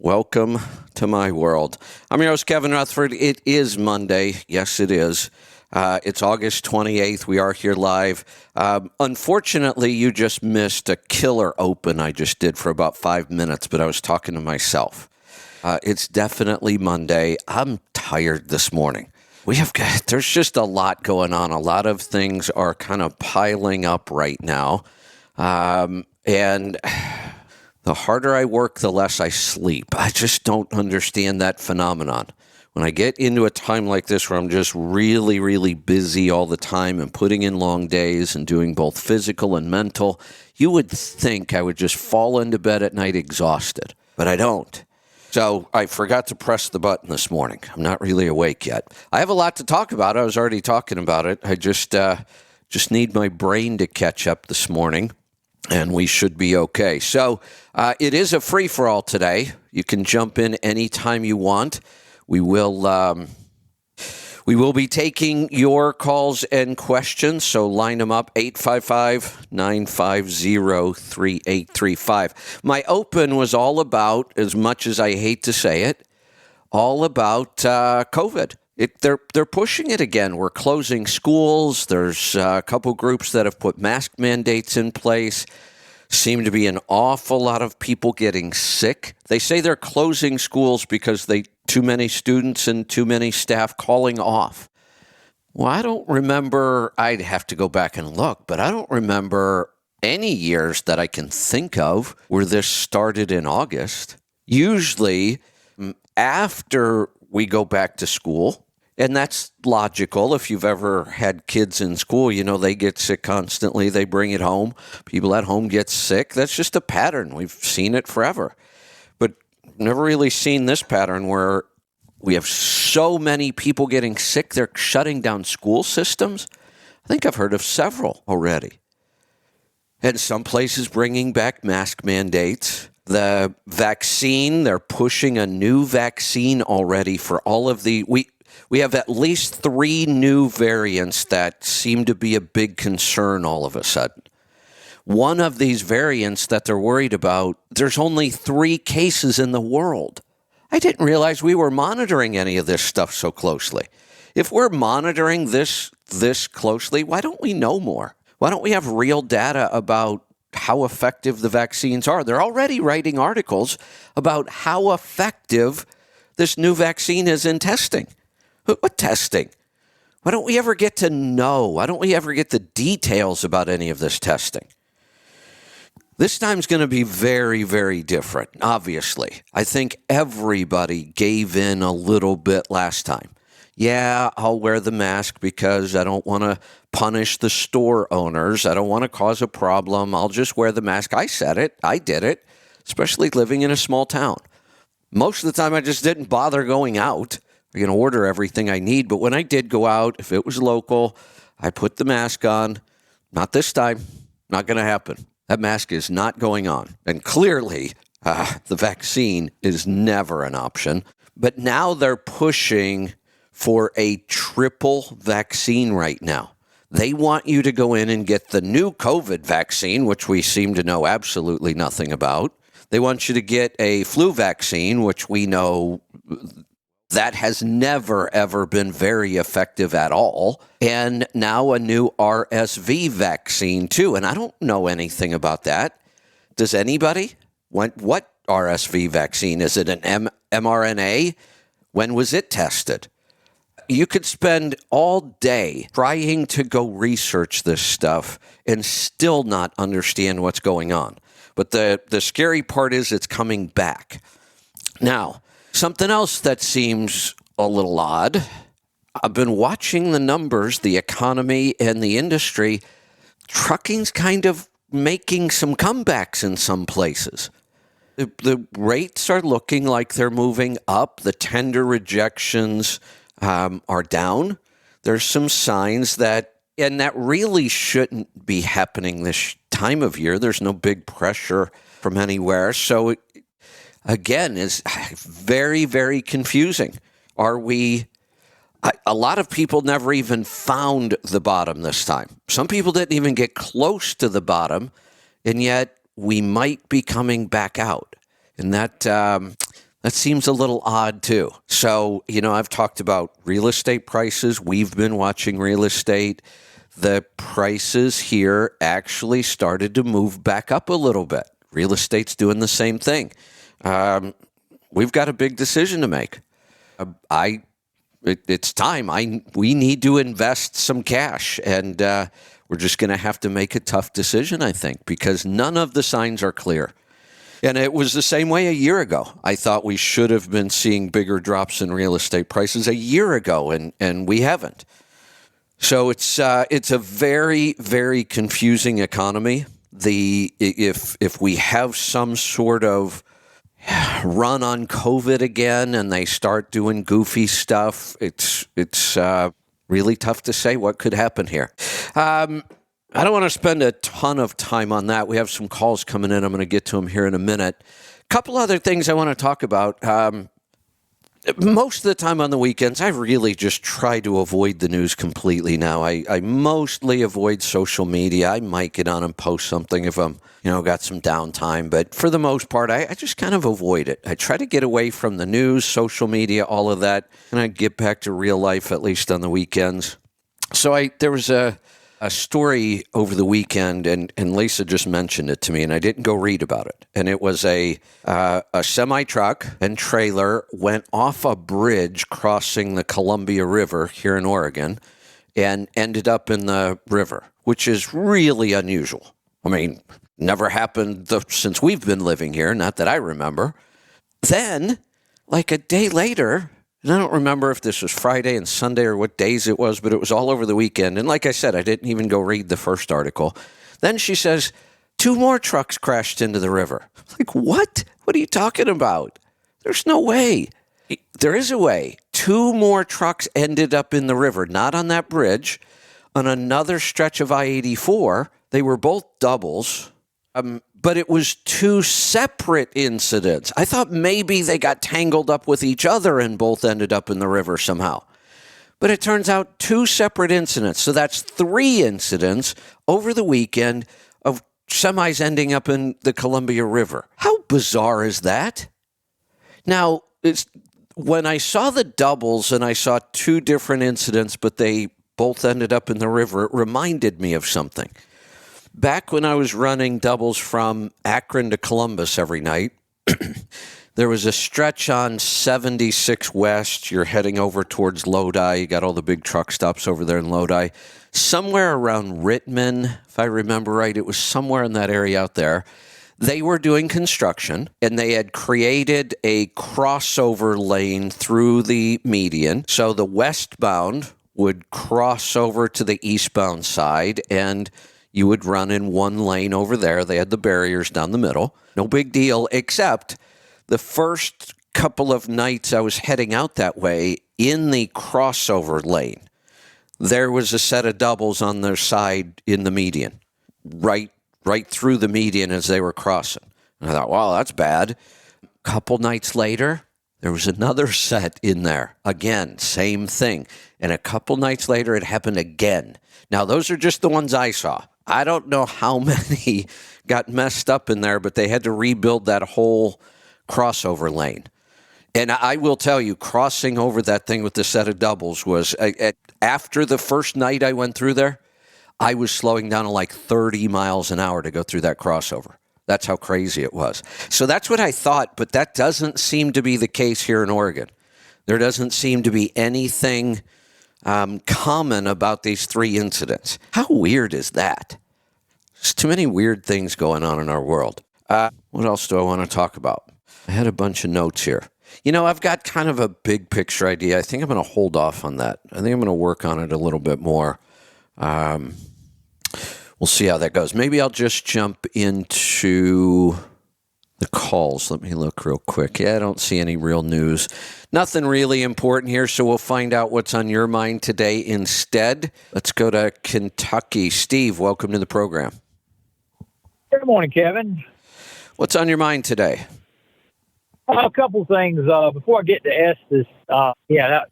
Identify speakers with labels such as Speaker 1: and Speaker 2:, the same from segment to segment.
Speaker 1: Welcome to my world. I'm your host, Kevin Rutherford. It is Monday. Yes, it is. It's August 28th. We are here live. Unfortunately, you just missed a killer open I just did for about 5 minutes, but I was talking to myself. It's definitely Monday. I'm tired this morning. There's just a lot going on. A lot of things are kind of piling up right now. And the harder I work, the less I sleep. I just don't understand that phenomenon. When I get into a time like this where I'm just really, really busy all the time and putting in long days and doing both physical and mental, you would think I would just fall into bed at night exhausted, but I don't. So I forgot to press the button this morning. I'm not really awake yet. I have a lot to talk about. I was already talking about it. I just need my brain to catch up this morning, and we should be okay. So it is a free-for-all today. You can jump in anytime you want. We will be taking your calls and questions, so line them up, 855-950-3835. My open was all about, as much as I hate to say it, all about COVID. They're pushing it again. We're closing schools. There's a couple groups that have put mask mandates in place. Seem to be an awful lot of people getting sick. They say they're closing schools because too many students and too many staff calling off. Well, I don't remember, I'd have to go back and look, but I don't remember any years that I can think of where this started in August. Usually after we go back to school, and that's logical. If you've ever had kids in school, you know they get sick constantly. They bring it home. People at home get sick. That's just a pattern. We've seen it forever. But never really seen this pattern where we have so many people getting sick, they're shutting down school systems. I think I've heard of several already. And some places bringing back mask mandates. The vaccine, they're pushing a new vaccine already for all of the... We have at least 3 new variants that seem to be a big concern all of a sudden. One of these variants that they're worried about, there's only 3 cases in the world. I didn't realize we were monitoring any of this stuff so closely. If we're monitoring this closely, why don't we know more? Why don't we have real data about how effective the vaccines are? They're already writing articles about how effective this new vaccine is in testing. What testing? Why don't we ever get to know? Why don't we ever get the details about any of this testing? This time's going to be very, very different, obviously. I think everybody gave in a little bit last time. Yeah, I'll wear the mask because I don't want to punish the store owners. I don't want to cause a problem. I'll just wear the mask. I said it. I did it, especially living in a small town. Most of the time, I just didn't bother going out. I can order everything I need, but when I did go out, if it was local, I put the mask on. Not this time. Not going to happen. That mask is not going on. And clearly, the vaccine is never an option. But now they're pushing for a triple vaccine right now. They want you to go in and get the new COVID vaccine, which we seem to know absolutely nothing about. They want you to get a flu vaccine, which we know that has never, ever been very effective at all. And now a new RSV vaccine, too. And I don't know anything about that. Does anybody? What RSV vaccine? Is it an mRNA? When was it tested? You could spend all day trying to go research this stuff and still not understand what's going on. But the scary part is it's coming back. Now, something else that seems a little odd, I've been watching the numbers, the economy and the industry. Trucking's kind of making some comebacks in some places. The rates are looking like they're moving up. The tender rejections are down. There's some signs that really shouldn't be happening this time of year. There's no big pressure from anywhere. So again, is very, very confusing. A lot of people never even found the bottom this time. Some people didn't even get close to the bottom, and yet we might be coming back out. And That seems a little odd too. So, I've talked about real estate prices. We've been watching real estate. The prices here actually started to move back up a little bit. Real estate's doing the same thing. We've got a big decision to make. It's time. We need to invest some cash, and we're just going to have to make a tough decision, I think, because none of the signs are clear. And it was the same way a year ago. I thought we should have been seeing bigger drops in real estate prices a year ago, and we haven't. So it's a very, very confusing economy. If we have some sort of run on COVID again and they start doing goofy stuff, it's really tough to say what could happen here. I don't want to spend a ton of time on that. We have some calls coming in. I'm going to get to them here in a minute. A couple other things I want to talk about. Most of the time on the weekends, I really just try to avoid the news completely now. I mostly avoid social media. I might get on and post something if I'm, got some downtime. But for the most part, I just kind of avoid it. I try to get away from the news, social media, all of that, and I get back to real life, at least on the weekends. So there was a story over the weekend, and Lisa just mentioned it to me, and I didn't go read about it. And it was a semi-truck and trailer went off a bridge crossing the Columbia River here in Oregon and ended up in the river, which is really unusual. I mean, never happened since we've been living here, not that I remember. Then, like a day later, and I don't remember if this was Friday and Sunday or what days it was, but it was all over the weekend. And like I said, I didn't even go read the first article. Then she says, 2 more trucks crashed into the river. Like, what? What are you talking about? There's no way. There is a way. 2 more trucks ended up in the river, not on that bridge, on another stretch of I-84. They were both doubles. But it was 2 separate incidents. I thought maybe they got tangled up with each other and both ended up in the river somehow. But it turns out 2 separate incidents. So that's 3 incidents over the weekend of semis ending up in the Columbia River. How bizarre is that? Now, when I saw the doubles and I saw 2 different incidents, but they both ended up in the river, it reminded me of something. Back when I was running doubles from Akron to Columbus every night, there was a stretch on 76 West. You're heading over towards Lodi. You got all the big truck stops over there in Lodi. Somewhere around Rittman, if I remember right, it was somewhere in that area out there. They were doing construction, and they had created a crossover lane through the median. So the westbound would cross over to the eastbound side, and you would run in one lane over there. They had the barriers down the middle. No big deal, except the first couple of nights I was heading out that way in the crossover lane, there was a set of doubles on their side in the median, right through the median as they were crossing. And I thought, wow, that's bad. A couple nights later, there was another set in there. Again, same thing. And a couple nights later, it happened again. Now, those are just the ones I saw. I don't know how many got messed up in there, but they had to rebuild that whole crossover lane. And I will tell you, crossing over that thing with the set of doubles was, after the first night I went through there, I was slowing down to like 30 miles an hour to go through that crossover. That's how crazy it was. So that's what I thought, but that doesn't seem to be the case here in Oregon. There doesn't seem to be anything common about these 3 incidents. How weird is that? There's too many weird things going on in our world. What else do I want to talk about? I had a bunch of notes here. I've got kind of a big picture idea. I think I'm going to hold off on that. I think I'm going to work on it a little bit more. We'll see how that goes. Maybe I'll just jump into the calls. Let me look real quick. Yeah, I don't see any real news. Nothing really important here, so we'll find out what's on your mind today instead. Let's go to Kentucky. Steve, welcome to the program.
Speaker 2: Good morning, Kevin.
Speaker 1: What's on your mind today?
Speaker 2: A couple things. Before I get to Estes, that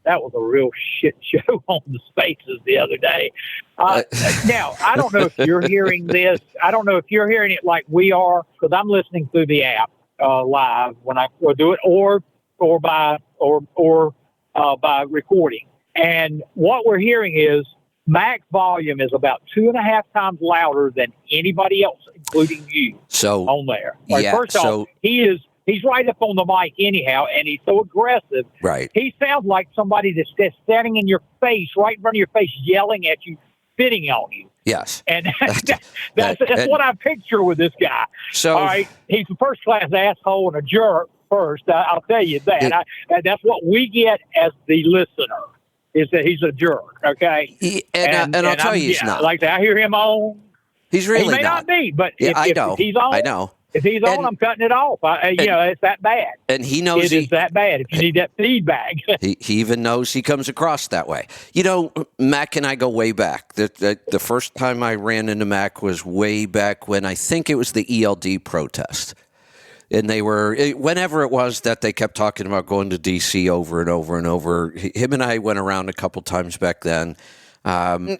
Speaker 2: was a real shit show on the Spaces the other day. Now, I don't know if you're hearing this. I don't know if you're hearing it like we are, because I'm listening through the app live when I do it, or or by recording. And what we're hearing is Mac's volume is about 2.5 times louder than anybody else, including you,
Speaker 1: So
Speaker 2: on there. Like,
Speaker 1: yeah,
Speaker 2: first off, he's right up on the mic anyhow, and he's so aggressive.
Speaker 1: right.
Speaker 2: He sounds like somebody that's just standing in your face, right in front of your face, yelling at you, spitting on you.
Speaker 1: Yes.
Speaker 2: And that's what I picture with this guy.
Speaker 1: So
Speaker 2: All right, he's a first-class asshole and a jerk first. I'll tell you that. And that's what we get as the listener, is that he's a jerk, okay?
Speaker 1: And I'll tell you, he's not.
Speaker 2: Like I hear him on.
Speaker 1: He's really
Speaker 2: He may not be, but if he's on,
Speaker 1: I know.
Speaker 2: If he's on, I'm cutting it off. It's that bad.
Speaker 1: And he knows
Speaker 2: it is that bad. If you need that feedback,
Speaker 1: he even knows he comes across that way. You know, Mac and I go way back. The first time I ran into Mac was way back when I think it was the ELD protest. And they were, whenever it was that they kept talking about going to D.C. over and over and over. Him and I went around a couple times back then.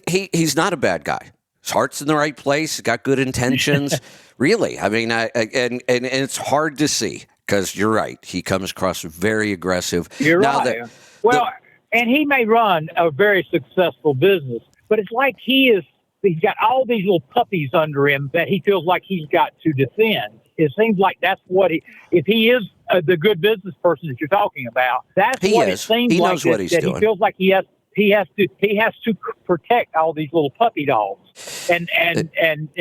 Speaker 1: He's not a bad guy. His heart's in the right place. He's got good intentions. Really. I mean, and it's hard to see because you're right. He comes across very aggressive.
Speaker 2: You're right. And he may run a very successful business, but it's like he's got all these little puppies under him that he feels like he's got to defend. It seems like that's what if he is the good business person that you're talking about, that's what it seems
Speaker 1: he
Speaker 2: like.
Speaker 1: Knows what he's doing.
Speaker 2: He feels like he has to protect all these little puppy dogs, and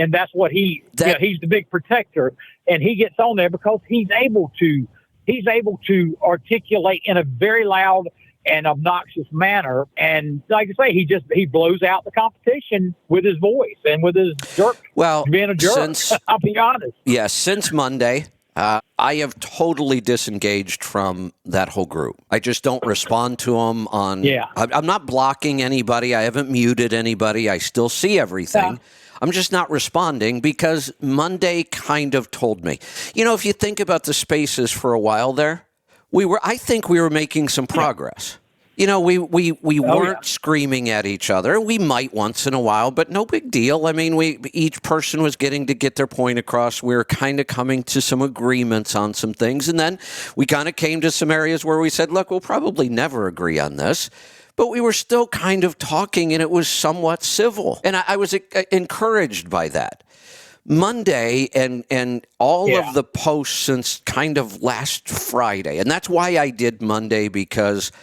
Speaker 2: that's what he's the big protector, and he gets on there because he's able to articulate in a very loud and obnoxious manner, and like I say, he blows out the competition with his voice and with his jerk.
Speaker 1: Well,
Speaker 2: being a jerk, I'll be honest.
Speaker 1: Yes, since Monday. I have totally disengaged from that whole group. I just don't respond to them on.
Speaker 2: Yeah.
Speaker 1: I'm not blocking anybody. I haven't muted anybody. I still see everything. Yeah. I'm just not responding because Monday kind of told me. You know, if you think about the spaces for a while there, I think we were making some progress. You know, we weren't screaming at each other. We might once in a while, but no big deal. I mean, each person was getting to get their point across. We were kind of coming to some agreements on some things. And then we kind of came to some areas where we said, look, we'll probably never agree on this. But we were still kind of talking, and it was somewhat civil. And I was encouraged by that. Monday and all of the posts since kind of last Friday. And that's why I did Monday, because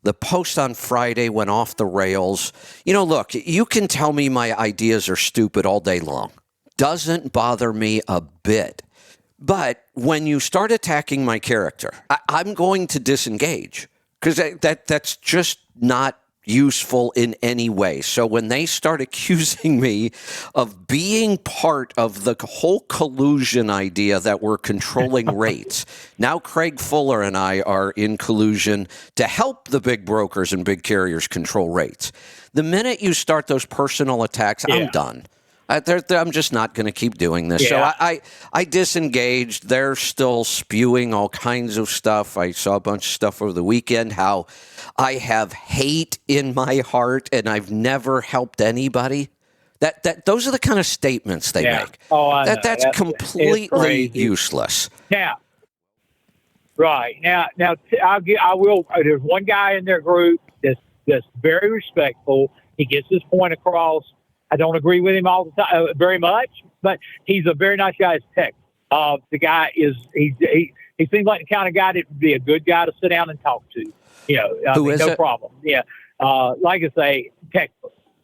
Speaker 1: the post on Friday went off the rails. You know, look, you can tell me my ideas are stupid all day long. Doesn't bother me a bit. But when you start attacking my character, I'm going to disengage because that's just not useful in any way. So when they start accusing me of being part of the whole collusion idea that we're controlling rates, now Craig Fuller and I are in collusion to help the big brokers and big carriers control rates. The minute you start those personal attacks, I'm done. I'm just not going to keep doing this. Yeah. So I disengaged. They're still spewing all kinds of stuff. I saw a bunch of stuff over the weekend, how I have hate in my heart and I've never helped anybody. Those are the kind of statements they make.
Speaker 2: Oh, I know.
Speaker 1: That's completely useless.
Speaker 2: Now, I will. There's one guy in their group that's very respectful. He gets his point across. I don't agree with him all the time, very much, but he's a very nice guy. It's Tex. The guy he seems like the kind of guy that would be a good guy to sit down and talk to. You know, no problem. Yeah, like I say,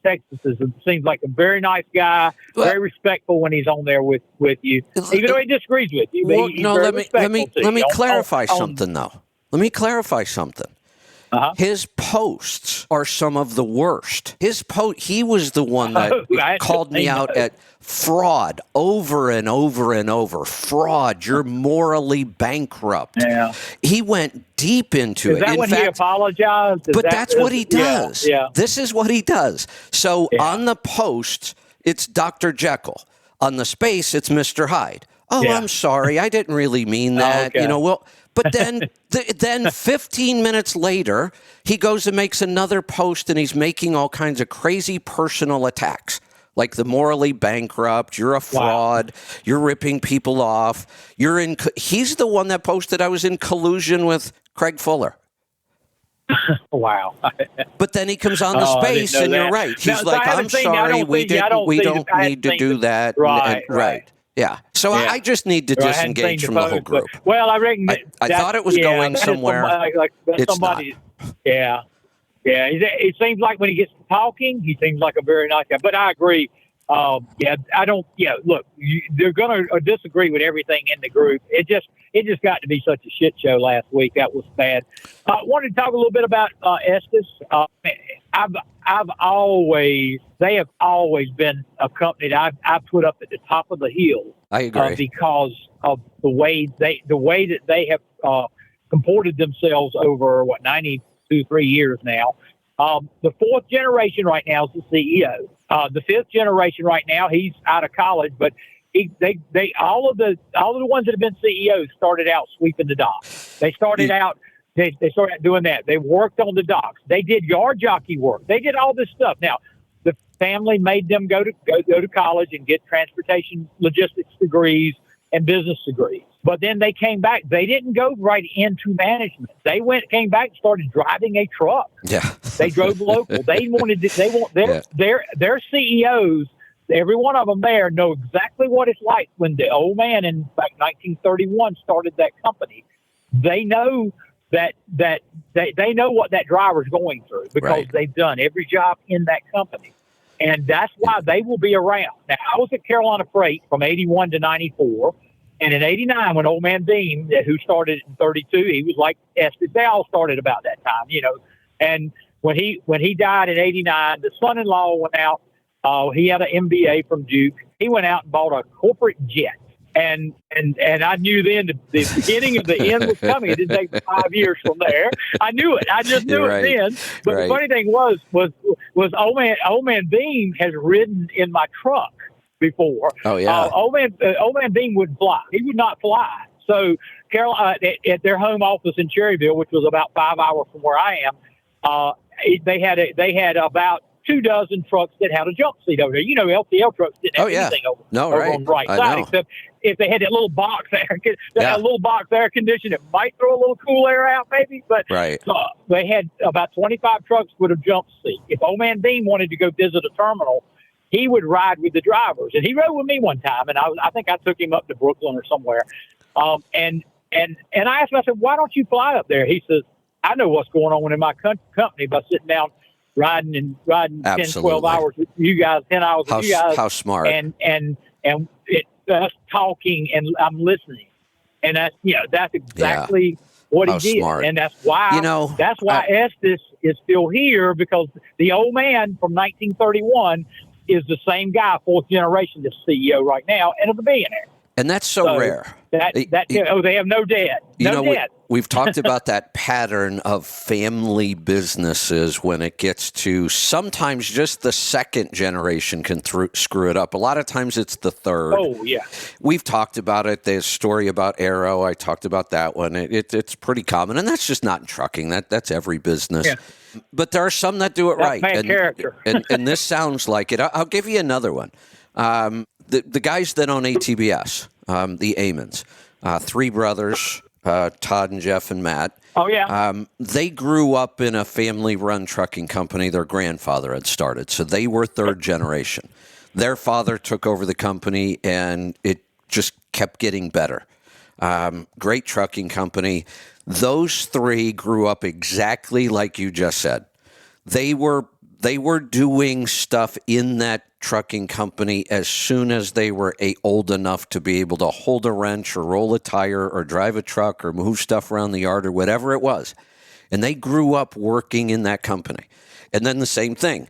Speaker 2: Texas seems like a very nice guy, very respectful when he's on there with you, even though he disagrees with you.
Speaker 1: Well, no, let me clarify something though. Let me clarify something. Uh-huh. His posts are some of the worst. He was the one that called me out at fraud over and over and over. Fraud, you're morally bankrupt. Yeah. He went deep into it.
Speaker 2: Is that when he apologized?
Speaker 1: But that's what he does.
Speaker 2: Yeah.
Speaker 1: This is what he does. So on the post, it's Dr. Jekyll. On the space, it's Mr. Hyde. Oh, I'm sorry. I didn't really mean that. Okay. You know, well... But then 15 minutes later, he goes and makes another post, and he's making all kinds of crazy personal attacks. like the morally bankrupt. You're a fraud. Wow. You're ripping people off. He's the one that posted I was in collusion with Craig Fuller.
Speaker 2: Wow.
Speaker 1: But then he comes on the space, and you're right. He's like, I'm sorry, we don't need to do that. Right. Yeah. So I just need to disengage from the whole group.
Speaker 2: Well, I reckon
Speaker 1: I thought it was going somewhere. It's not.
Speaker 2: Yeah. Yeah. It seems like when he gets to talking, he seems like a very nice guy. But I agree. I don't. Look, they're going to disagree with everything in the group. It just got to be such a shit show last week. That was bad. I wanted to talk a little bit about Estes. They have always been a company that I put up at the top of the hill.
Speaker 1: I agree
Speaker 2: because of the way that they have comported themselves over 3 years now. The fourth generation right now is the CEO. The fifth generation right now, he's out of college, but all of the ones that have been CEOs started out sweeping the docks. They started out doing that. They worked on the docks. They did yard jockey work. They did all this stuff. Now, the family made them go to college and get transportation logistics degrees and business degrees. But then they came back. They didn't go right into management. They came back and started driving a truck.
Speaker 1: Yeah.
Speaker 2: They drove local. Their CEOs, every one of them there, know exactly what it's like when the old man in 1931 started that company. They know that they know what that driver's going through because they've done every job in that company. And that's why they will be around. Now, I was at Carolina Freight from 81 to 94. And in 89, when Old Man Beam, who started in 32, he was like Estes. They all started about that time, And when he died in 89, the son-in-law went out. He had an MBA from Duke. He went out and bought a corporate jet. And I knew then the beginning of the end was coming. It didn't take 5 years from there. I knew it. I just knew it then. But the funny thing was Old Man Beam has ridden in my truck before.
Speaker 1: Oh yeah.
Speaker 2: Old Man Beam wouldn't fly. He would not fly. So at their home office in Cherryville, which was about 5 hours from where I am, they had about 24 trucks that had a jump seat over there. LTL trucks didn't have anything over on the right side, except if they had that little box there, a little box air condition, it might throw a little cool air out maybe. But they had about 25 trucks with a jump seat. If Old Man Beam wanted to go visit a terminal, he would ride with the drivers. And he rode with me one time, and I think I took him up to Brooklyn or somewhere. And I asked him, I said, why don't you fly up there? He says, I know what's going on in my company by sitting down riding 10, 12 hours with you guys, 10 hours with you guys.
Speaker 1: How smart.
Speaker 2: And us talking, and I'm listening. And that's exactly what he did.
Speaker 1: Smart.
Speaker 2: And that's why Estes is still here, because the old man from 1931 is the same guy, fourth generation, that's CEO right now, and is a billionaire.
Speaker 1: And that's so rare.
Speaker 2: They have no debt. Debt.
Speaker 1: We've talked about that pattern of family businesses when it gets to sometimes just the second generation can screw it up. A lot of times it's the third.
Speaker 2: Oh, yeah.
Speaker 1: We've talked about it. There's a story about Arrow. I talked about that one. It's pretty common, and that's just not in trucking. That's every business. Yeah. But there are some that do it right.
Speaker 2: Character.
Speaker 1: and this sounds like it. I'll give you another one. The guys that own ATBS, the Amons, three brothers, Todd and Jeff and Matt.
Speaker 2: Oh, yeah.
Speaker 1: They grew up in a family-run trucking company their grandfather had started, so they were third generation. Their father took over the company, and it just kept getting better. Great trucking company. Those three grew up exactly like you just said. They were doing stuff in that trucking company as soon as they were old enough to be able to hold a wrench or roll a tire or drive a truck or move stuff around the yard or whatever it was. And they grew up working in that company. And then the same thing.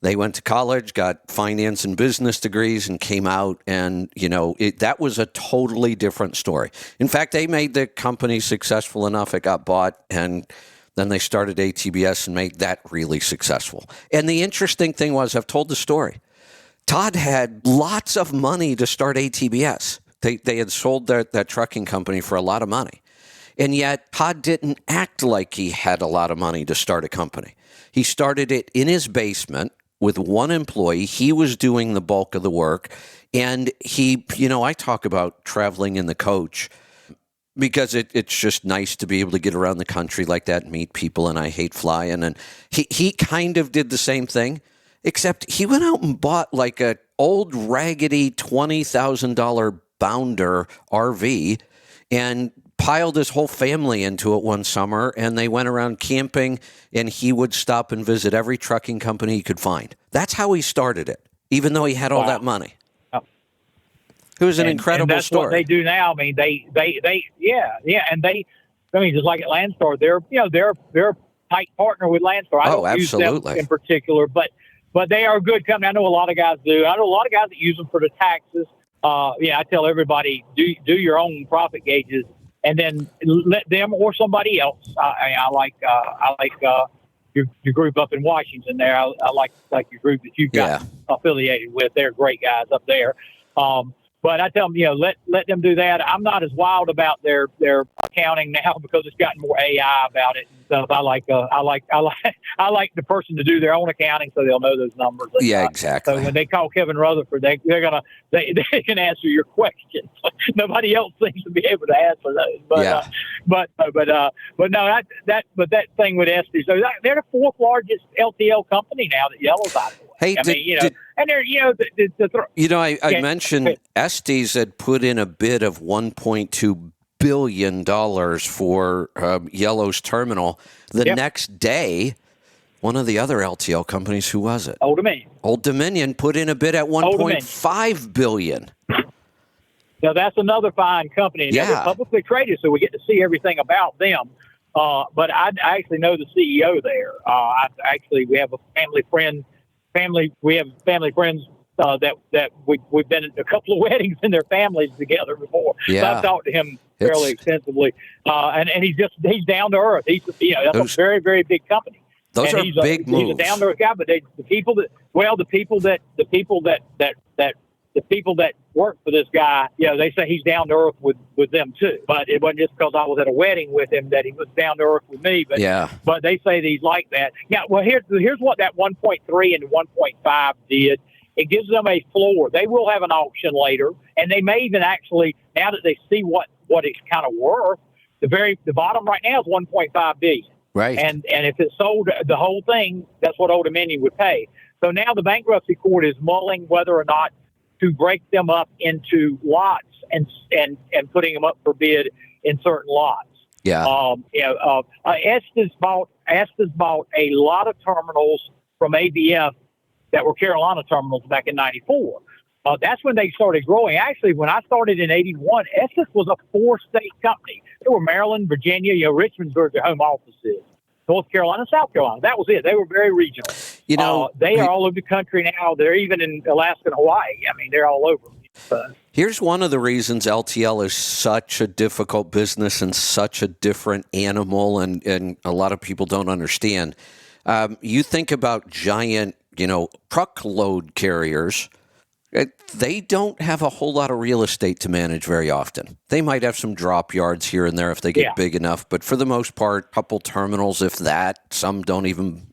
Speaker 1: They went to college, got finance and business degrees, and came out, and that was a totally different story. In fact, they made the company successful enough, it got bought, and then they started ATBS and made that really successful. And the interesting thing was, I've told the story, Todd had lots of money to start ATBS. They had sold that trucking company for a lot of money. And yet Todd didn't act like he had a lot of money to start a company. He started it in his basement with one employee. He was doing the bulk of the work. And he, I talk about traveling in the coach because it's just nice to be able to get around the country like that and meet people. And I hate flying. And he kind of did the same thing, except he went out and bought like a old raggedy $20,000 Bounder RV and piled his whole family into it one summer, and they went around camping, and he would stop and visit every trucking company he could find. That's how he started it, even though he had all that money. It was an incredible
Speaker 2: and that's
Speaker 1: story.
Speaker 2: What they do now. I mean, they just like at Landstar, they're a tight partner with Landstar. I don't use them in particular, but they are a good company. I know a lot of guys do. I know a lot of guys that use them for the taxes. I tell everybody, do your own profit gauges, and then let them or somebody else. I like your group up in Washington there. I like your group that you've got affiliated with. They're great guys up there. But I tell them, let them do that. I'm not as wild about their accounting now because it's gotten more AI about it and stuff. I like the person to do their own accounting so they'll know those numbers.
Speaker 1: Yeah, exactly.
Speaker 2: So when they call Kevin Rutherford, they can answer your questions. Nobody else seems to be able to answer those. But that thing with Estes, so they're the fourth largest LTL company now that Yellow's out of the way.
Speaker 1: Hey,
Speaker 2: and they're,
Speaker 1: I mentioned Estes had put in a bid of $1.2 billion for Yellow's terminal. The next day, one of the other LTL companies, who was it? Old Dominion put in a bid at $1.5 billion.
Speaker 2: Now that's another fine company. Now, they're publicly traded, so we get to see everything about them. But I actually know the CEO there. We have a family friend. We have family friends that we've been at a couple of weddings in their families together before.
Speaker 1: Yeah.
Speaker 2: So I've talked to him fairly extensively, and he's down to earth. He's that's a very, very big company.
Speaker 1: Those are big moves.
Speaker 2: He's a down to earth guy, but the people that work for this guy, they say he's down to earth with them too. But it wasn't just because I was at a wedding with him that he was down to earth with me. But they say that he's like that. Yeah. Well, here's what that 1.3 and 1.5 did. It gives them a floor. They will have an auction later, and they may even actually, now that they see what it's kind of worth, the bottom right now is 1.5 billion.
Speaker 1: Right.
Speaker 2: And if it sold the whole thing, that's what Old Dominion would pay. So now the bankruptcy court is mulling whether or not to break them up into lots and putting them up for bid in certain lots.
Speaker 1: Yeah.
Speaker 2: Estes bought a lot of terminals from ABF that were Carolina terminals back in '94. That's when they started growing. Actually, when I started in '81, Estes was a 4-state company. There were Maryland, Virginia, Richmond's where their home office is. North Carolina, South Carolina. That was it. They were very regional. They are all over the country now. They're even in Alaska and Hawaii. I mean, they're all over.
Speaker 1: Here's one of the reasons LTL is such a difficult business and such a different animal, and a lot of people don't understand. You think about giant, truckload carriers. They don't have a whole lot of real estate to manage very often. They might have some drop yards here and there if they get big enough, but for the most part, a couple terminals, if that. Some don't even,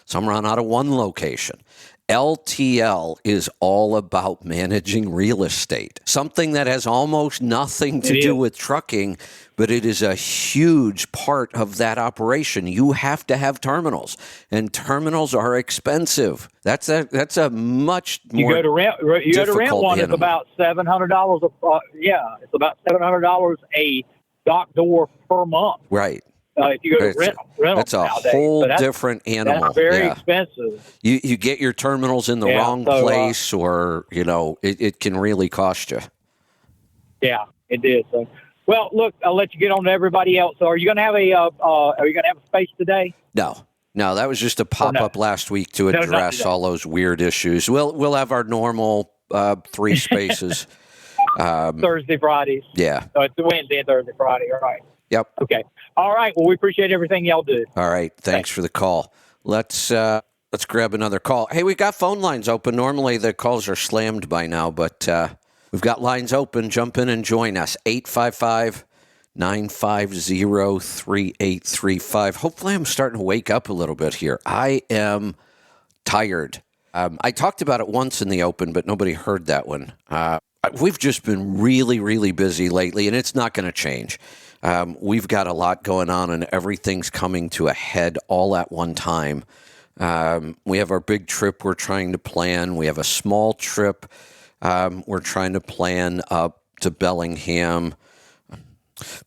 Speaker 1: some run out of one location. LTL is all about managing real estate, something that has almost nothing to do with trucking, but it is a huge part of that operation. You have to have terminals, and terminals are expensive. That's a much more
Speaker 2: you go to rent one.
Speaker 1: animal.
Speaker 2: It's about $700. It's about $700 a dock door per month.
Speaker 1: Right.
Speaker 2: If you go to rental,
Speaker 1: that's a
Speaker 2: nowadays.
Speaker 1: whole different animal.
Speaker 2: That's very expensive.
Speaker 1: You get your terminals in the wrong place, or it can really cost you.
Speaker 2: Yeah, it did. So, well, look, I'll let you get on to everybody else. So, are you going to have a space today?
Speaker 1: No, that was just a pop up last week to address all those weird issues. We'll have our normal 3 spaces.
Speaker 2: Thursday, Fridays.
Speaker 1: Yeah.
Speaker 2: So it's Wednesday and Thursday, Friday. All right.
Speaker 1: Yep.
Speaker 2: Okay. All right. Well, we appreciate everything y'all do.
Speaker 1: All right. Thanks for the call. Let's grab another call. Hey, we got phone lines open. Normally the calls are slammed by now, but we've got lines open. Jump in and join us. 855-950-3835. Hopefully I'm starting to wake up a little bit here. I am tired. I talked about it once in the open, but nobody heard that one. We've just been really, really busy lately, and it's not going to change. We've got a lot going on, and everything's coming to a head all at one time. We have our big trip we're trying to plan. We have a small trip we're trying to plan up to Bellingham.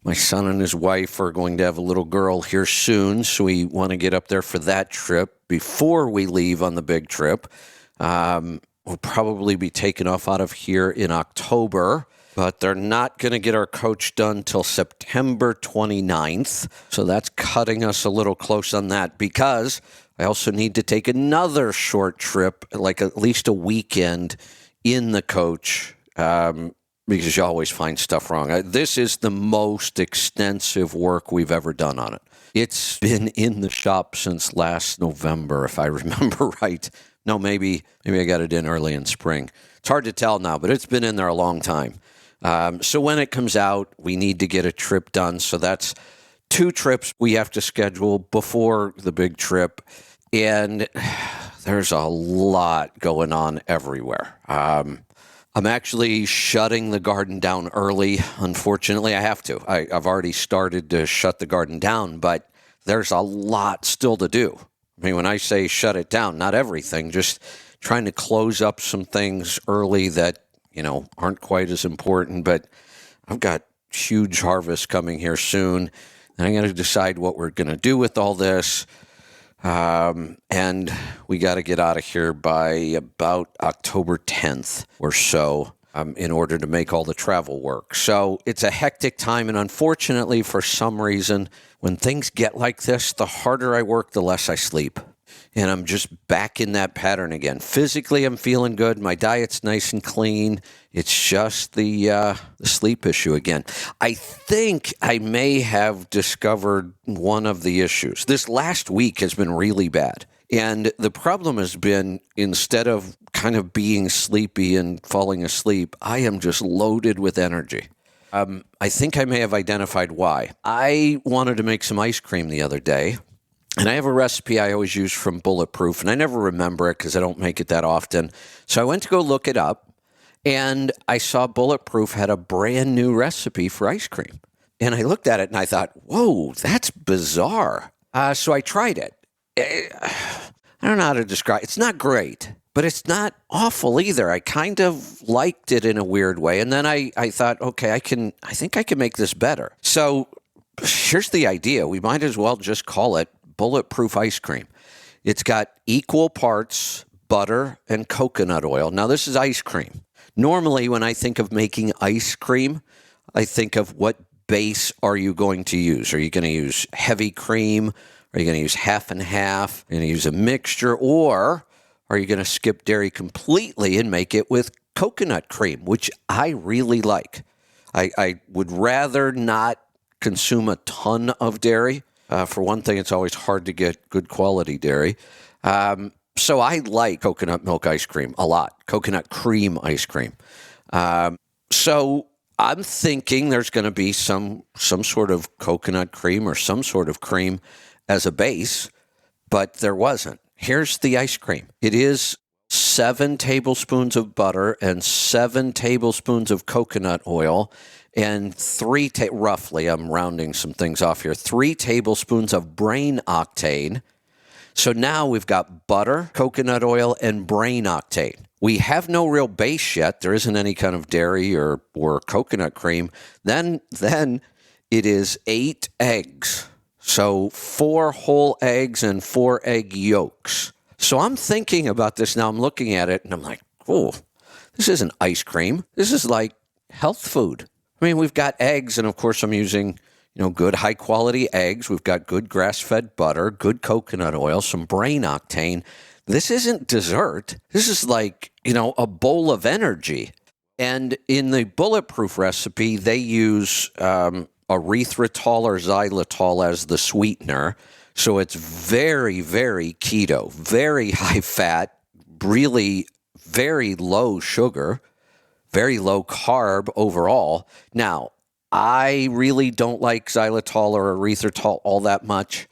Speaker 1: My son and his wife are going to have a little girl here soon, so we want to get up there for that trip before we leave on the big trip. We'll probably be taking off out of here in October, but they're not going to get our coach done till September 29th, so that's cutting us a little close on that because I also need to take another short trip, like at least a weekend in the coach, because you always find stuff wrong. This is the most extensive work we've ever done on it. It's been in the shop since last November, if I remember right. No, maybe I got it in early in spring. It's hard to tell now, but it's been in there a long time. So when it comes out, we need to get a trip done. So that's 2 trips we have to schedule before the big trip. And there's a lot going on everywhere. I'm actually shutting the garden down early. Unfortunately, I have to. I've already started to shut the garden down, but there's a lot still to do. I mean, when I say shut it down, not everything, just trying to close up some things early that, aren't quite as important. But I've got huge harvest coming here soon, and I'm going to decide what we're going to do with all this. And we got to get out of here by about October 10th or so in order to make all the travel work. So it's a hectic time. And unfortunately, for some reason, when things get like this, the harder I work, the less I sleep. And I'm just back in that pattern again. Physically, I'm feeling good. My diet's nice and clean. It's just the sleep issue again. I think I may have discovered one of the issues. This last week has been really bad. And the problem has been, instead of kind of being sleepy and falling asleep, I am just loaded with energy. I think I may have identified why. I wanted to make some ice cream the other day. And I have a recipe I always use from Bulletproof, and I never remember it because I don't make it that often. So I went to go look it up, and I saw Bulletproof had a brand new recipe for ice cream. And I looked at it, and I thought, whoa, that's bizarre. So I tried it. I don't know how to describe it. It's not great, but it's not awful either. I kind of liked it in a weird way. And then I thought, okay, I think I can make this better. So here's the idea. We might as well just call it Bulletproof ice cream. It's got equal parts butter and coconut oil. Now, this is ice cream. Normally, when I think of making ice cream, I think of what base are you going to use? Are you going to use heavy cream? Are you going to use half and half? Are you going to use a mixture? Or are you going to skip dairy completely and make it with coconut cream, which I really like? I would rather not consume a ton of dairy. For one thing, it's always hard to get good quality dairy. So I like coconut milk ice cream a lot, coconut cream ice cream. So I'm thinking there's going to be some sort of coconut cream or some sort of cream as a base, but there wasn't. Here's the ice cream. It is 7 tablespoons of butter and 7 tablespoons of coconut oil and roughly, I'm rounding some things off here, 3 tablespoons of brain octane. So now we've got butter, coconut oil, and brain octane. We have no real base yet. There isn't any kind of dairy or coconut cream. Then it is 8 eggs. So 4 whole eggs and 4 egg yolks. So I'm thinking about this now. I'm looking at it, and I'm like, oh, this isn't ice cream. This is like health food. I mean, we've got eggs, and of course I'm using, good high-quality eggs. We've got good grass-fed butter, good coconut oil, some brain octane. This isn't dessert. This is like, a bowl of energy. And in the Bulletproof recipe, they use erythritol or xylitol as the sweetener. So it's very, very keto, very high fat, really very low sugar, very low carb overall. Now, I really don't like xylitol or erythritol all that much.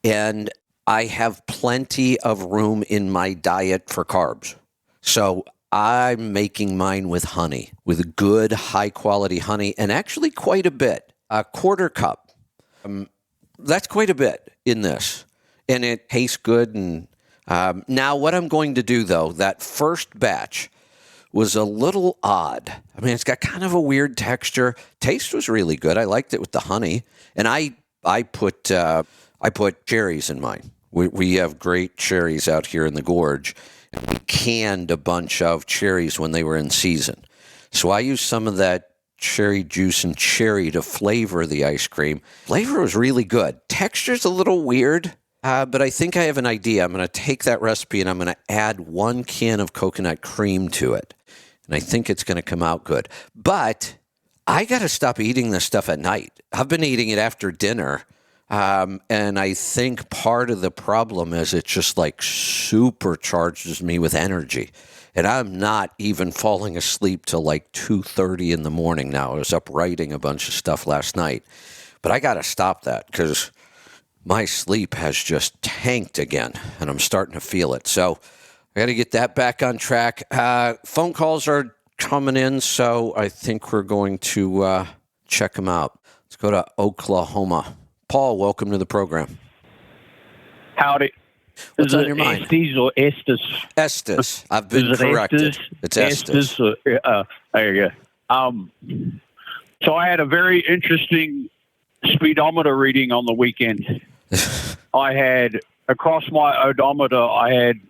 Speaker 1: And I have plenty of room in my diet for carbs. So I'm making mine with honey, with good, high-quality honey, and actually quite a bit. A quarter cup. That's quite a bit in this. And it tastes good. And now what I'm going to do, though, that first batch was a little odd. I mean, it's got kind of a weird texture. Taste was really good. I liked it with the honey. And I put cherries in mine. We have great cherries out here in the gorge. And we canned a bunch of cherries when they were in season. So I used some of that cherry juice and cherry to flavor the ice cream. Flavor was really good. Texture's a little weird, but I think I have an idea. I'm going to take that recipe and I'm going to add 1 can of coconut cream to it. And I think it's going to come out good. But I got to stop eating this stuff at night. I've been eating it after dinner. And I think part of the problem is it just like supercharges me with energy. And I'm not even falling asleep till like 2:30 in the morning now. I was up writing a bunch of stuff last night. But I got to stop that because my sleep has just tanked again, and I'm starting to feel it. So I got to get that back on track. Phone calls are coming in, so I think we're going to check them out. Let's go to Oklahoma. Paul, welcome to the program.
Speaker 2: Howdy.
Speaker 1: What's on your mind?
Speaker 2: Estes or Estes?
Speaker 1: Estes. I've been corrected. It's Estes.
Speaker 2: There you go. So I had a very interesting speedometer reading on the weekend. I had, across my odometer, I had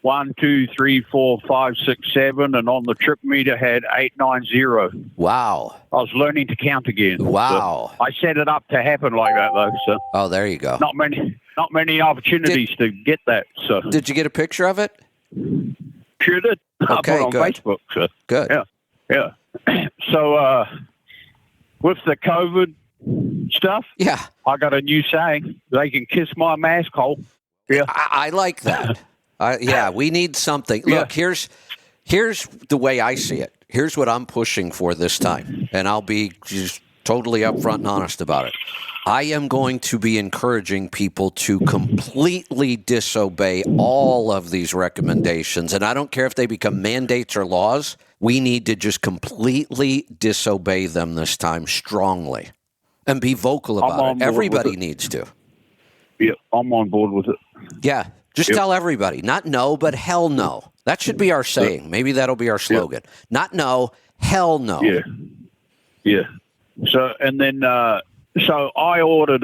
Speaker 2: 1, 2, 3, 4, 5, 6, 7, and on the trip meter had 890.
Speaker 1: Wow.
Speaker 2: I was learning to count again.
Speaker 1: Wow.
Speaker 2: So I set it up to happen like that, though. So
Speaker 1: oh, there you go.
Speaker 2: not many opportunities to get that. So
Speaker 1: did you get a picture of it?
Speaker 2: Sure did.
Speaker 1: Okay,
Speaker 2: I put it on
Speaker 1: good.
Speaker 2: Facebook. So
Speaker 1: Good.
Speaker 2: yeah. So with the COVID stuff,
Speaker 1: Yeah.
Speaker 2: I got a new saying: they can kiss my mask hole. Yeah.
Speaker 1: I like that. Yeah, we need something.
Speaker 2: Yeah.
Speaker 1: Look, here's the way I see it. Here's what I'm pushing for this time, and I'll be just totally upfront and honest about it. I am going to be encouraging people to completely disobey all of these recommendations, and I don't care if they become mandates or laws. We need to just completely disobey them this time strongly and be vocal about it. Everybody needs to.
Speaker 2: Yeah, I'm on board with it.
Speaker 1: Yeah. Just tell everybody, not no, but hell no. That should be our saying. Maybe that'll be our slogan. Not no, hell no.
Speaker 2: Yeah. So, and then, so I ordered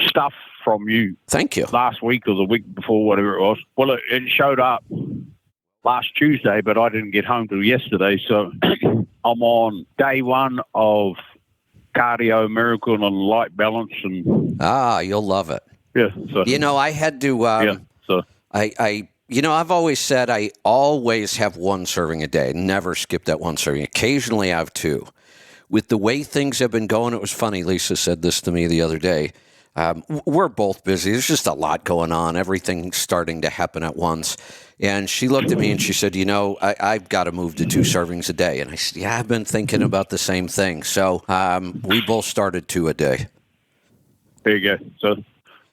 Speaker 2: stuff from you.
Speaker 1: Thank you.
Speaker 2: Last week or the week before, whatever it was. Well, it showed up last Tuesday, but I didn't get home till yesterday. So I'm on day 1 of Cardio Miracle and Light Balance. And
Speaker 1: you'll love it.
Speaker 2: yeah. So,
Speaker 1: I had to... I've always said I always have 1 serving a day. Never skip that 1 serving. Occasionally I have 2. With the way things have been going, it was funny. Lisa said this to me the other day. We're both busy. There's just a lot going on. Everything's starting to happen at once. And she looked at me and she said, I've got to move to 2 servings a day. And I said, yeah, I've been thinking about the same thing. So we both started 2 a day.
Speaker 2: There you go. So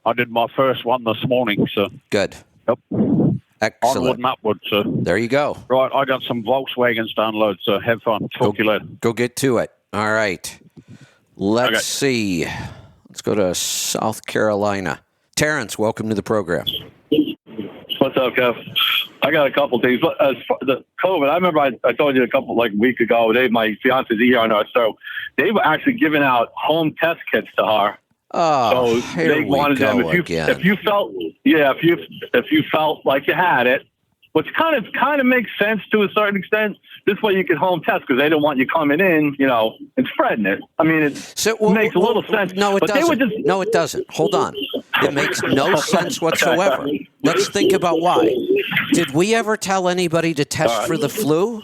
Speaker 2: I did my first one this morning. So
Speaker 1: good.
Speaker 2: Yep.
Speaker 1: Excellent.
Speaker 2: Onward and upward. So
Speaker 1: there you go.
Speaker 2: Right, I got some Volkswagens to unload. So have fun. Talk to you later.
Speaker 1: Go get to it. All right. Let's see. Let's go to South Carolina. Terrence, welcome to the program.
Speaker 3: What's up, Kev? I got a couple things. As far the COVID, I remember I told you a couple week ago. Dave, my fiance's here on our show. They were actually giving out home test kits to her.
Speaker 1: Oh,
Speaker 3: so they wanted them. If you felt like you had it, which kind of makes sense to a certain extent. This way you can home test because they don't want you coming in, and spreading it. I mean, it makes a little sense.
Speaker 1: No, it doesn't. No, it doesn't. Hold on. It makes no sense whatsoever. Let's think about why. Did we ever tell anybody to test for the flu?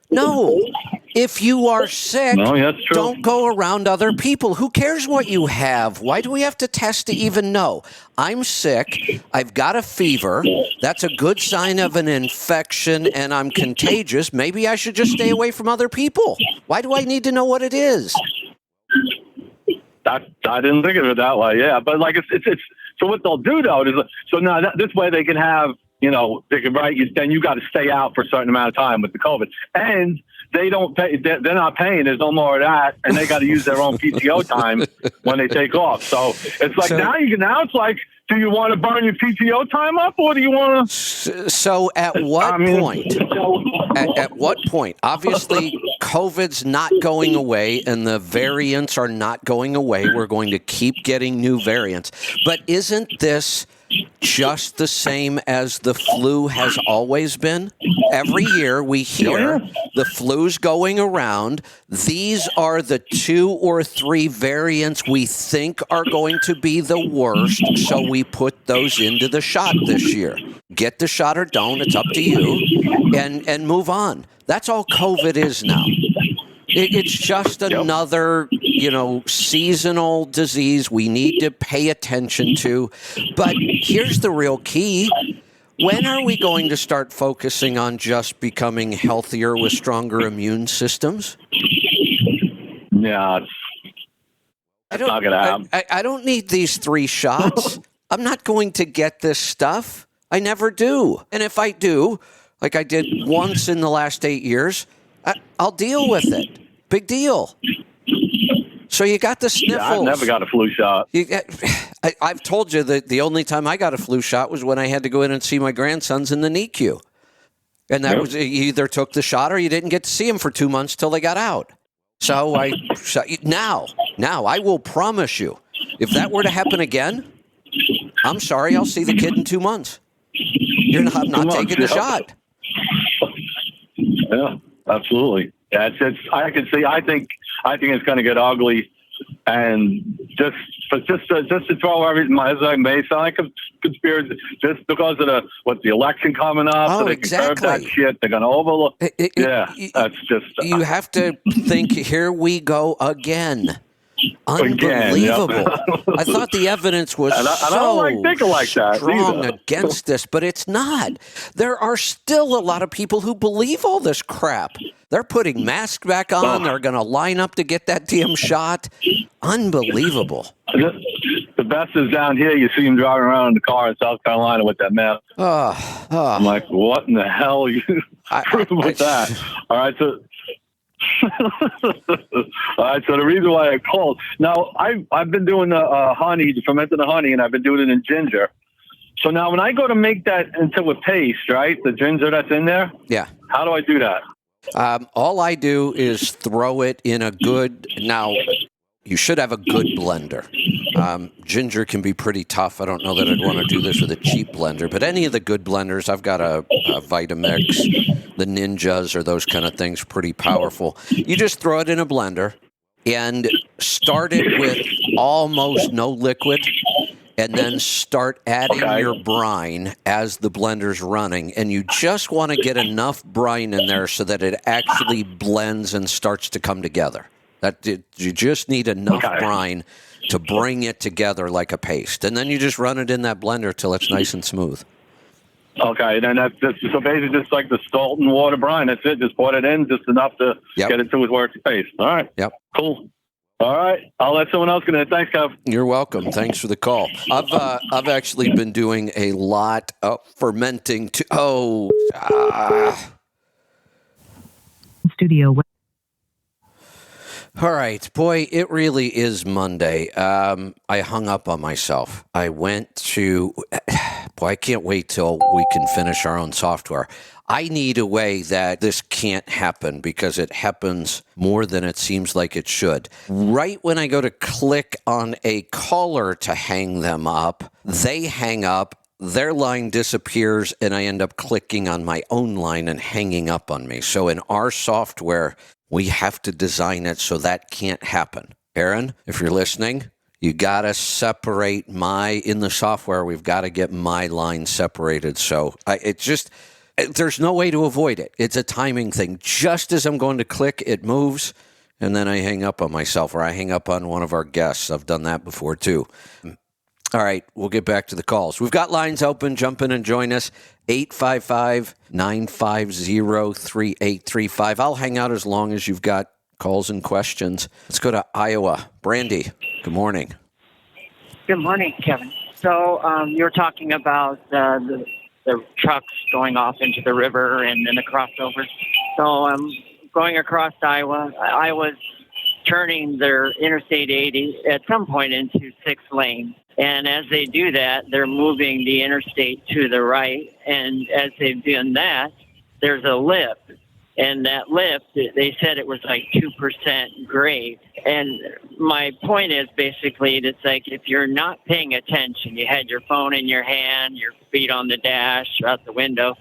Speaker 1: No. If you are sick, don't go around other people. Who cares what you have? Why do we have to test to even know? I'm sick. I've got a fever. That's a good sign of an infection, and I'm contagious. Maybe I should just stay away from other people. Why do I need to know what it is?
Speaker 3: I didn't think of it that way. Yeah, but like it's so what they'll do though is so now this way they can have they can write you, then you got to stay out for a certain amount of time with the COVID, and they don't pay. They're not paying. There's no more of that, and they got to use their own PTO time when they take off. So it's like now it's like, do you want to burn your PTO time up, or do you want to?
Speaker 1: So at what point? At what point? Obviously, COVID's not going away, and the variants are not going away. We're going to keep getting new variants. But isn't this just the same as the flu has always been? Every year we hear the flu's going around. These are the 2 or 3 variants we think are going to be the worst, so we put those into the shot this year. Get the shot or don't, it's up to you, and move on. That's all COVID is now. It's just another, seasonal disease we need to pay attention to. But here's the real key. When are we going to start focusing on just becoming healthier with stronger immune systems?
Speaker 3: Yeah, it's not going to happen.
Speaker 1: I don't need these 3 shots. I'm not going to get this stuff. I never do. And if I do, like I did once in the last 8 years, I'll deal with it. Big deal. So you got the sniffles.
Speaker 3: Yeah, I've never got a flu shot.
Speaker 1: I've told you that the only time I got a flu shot was when I had to go in and see my grandsons in the NICU. And that was, you either took the shot or you didn't get to see them for 2 months till they got out. So now I will promise you, if that were to happen again, I'm sorry, I'll see the kid in 2 months. I'm not taking the shot.
Speaker 3: Yeah, absolutely. Yeah, I can see. I think it's going to get ugly, and just to throw everything as I may sound like a conspiracy, just because of the election coming up, so they can curb that shit. They're going to overlook. That's just.
Speaker 1: You have to think. Here we go again. Unbelievable. I thought the evidence was
Speaker 3: I don't like thinking like that
Speaker 1: strong
Speaker 3: either.
Speaker 1: against this, but it's not. There are still a lot of people who believe all this crap. They're putting masks back on. They're going to line up to get that damn shot. Unbelievable.
Speaker 3: The best is down here. You see them driving around in the car in South Carolina with that mask. I'm like, what in the hell are you with that? All right, so... All right, so the reason why I called now, I've been doing the honey, fermenting the honey, and I've been doing it in ginger. So now, when I go to make that into a paste, right, the ginger that's in there, how do I do that?
Speaker 1: All I do is throw it in a good. Now, you should have a good blender. Ginger can be pretty tough. I don't know that I'd want to do this with a cheap blender, but any of the good blenders, I've got a Vitamix, the Ninjas, or those kind of things, pretty powerful. You just throw it in a blender and start it with almost no liquid, and then start adding your brine as the blender's running. And you just want to get enough brine in there so that it actually blends and starts to come together. You just need enough brine to bring it together like a paste. And then you just run it in that blender till it's nice and smooth.
Speaker 3: Okay, then that's so basically just like the salt and water brine. That's it. Just pour it in just enough to get it to its working paste. All right.
Speaker 1: Yep.
Speaker 3: Cool. All right. I'll let someone else get in. Thanks, Kev.
Speaker 1: You're welcome. Thanks for the call. I've actually been doing a lot of fermenting.
Speaker 4: Studio.
Speaker 1: All right, boy, it really is Monday. I hung up on myself. I went to, I can't wait till we can finish our own software. I need a way that this can't happen because it happens more than it seems like it should. Right when I go to click on a caller to hang them up, they hang up, their line disappears, and I end up clicking on my own line and hanging up on me. So in our software, we have to design it so that can't happen. Aaron, if you're listening, you got to separate in the software, we've got to get my line separated. So there's no way to avoid it. It's a timing thing. Just as I'm going to click, it moves, and then I hang up on myself, or I hang up on one of our guests. I've done that before, too. All right, we'll get back to the calls. We've got lines open. Jump in and join us. 855-950-3835. I'll hang out as long as you've got calls and questions. Let's go to Iowa. Brandy, good morning.
Speaker 4: Good morning, Kevin. So you're talking about the trucks going off into the river and then the crossover. So I'm going across Iowa. I was turning their Interstate 80 at some point into 6 lanes. And as they do that, they're moving the interstate to the right. And as they've done that, there's a lip. And that lip, they said it was like 2% grade. And my point is basically, it's like if you're not paying attention, you had your phone in your hand, your feet on the dash, out the window,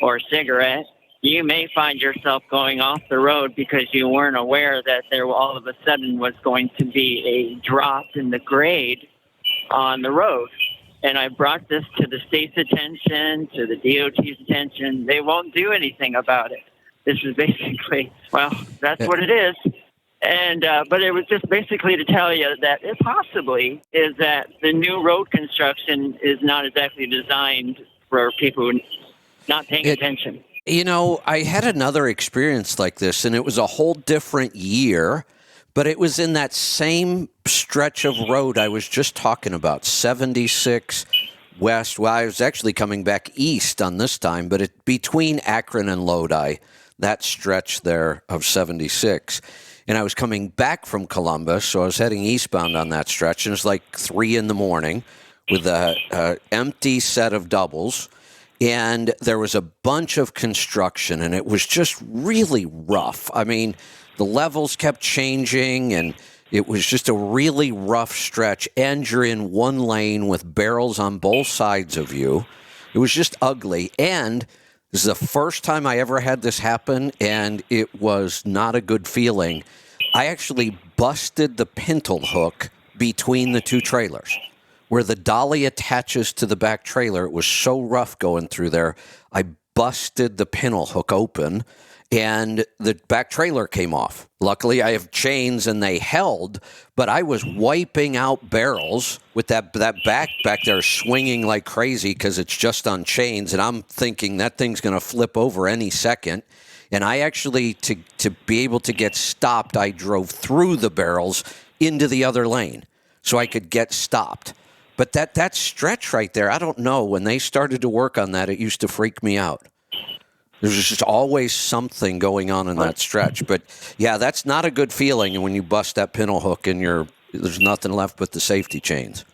Speaker 4: or a cigarette, you may find yourself going off the road because you weren't aware that there all of a sudden was going to be a drop in the grade on the road. And I brought this to the state's attention, to the DOT's attention. They won't do anything about it. This is basically, well, that's what it is. And but it was just basically to tell you that it possibly is that the new road construction is not exactly designed for people not paying attention.
Speaker 1: You know, I had another experience like this, and it was a whole different year, but it was in that same stretch of road I was just talking about, 76 west. Well, I was actually coming back east on this time, but between Akron and Lodi, that stretch there of 76. And I was coming back from Columbus, so I was heading eastbound on that stretch, and it was like 3 a.m. with a empty set of doubles. And there was a bunch of construction, and it was just really rough. I mean, the levels kept changing, and it was just a really rough stretch. And you're in one lane with barrels on both sides of you. It was just ugly. And this is the first time I ever had this happen, and it was not a good feeling. I actually busted the pintle hook between the two trailers. Where the dolly attaches to the back trailer, it was so rough going through there, I busted the pintle hook open, and the back trailer came off. Luckily, I have chains, and they held, but I was wiping out barrels with that back there swinging like crazy because it's just on chains, and I'm thinking that thing's going to flip over any second. And I actually, to be able to get stopped, I drove through the barrels into the other lane so I could get stopped. But that stretch right there, I don't know. When they started to work on that, it used to freak me out. There's just always something going on in that stretch. But, yeah, that's not a good feeling when you bust that pintle hook and there's nothing left but the safety chains.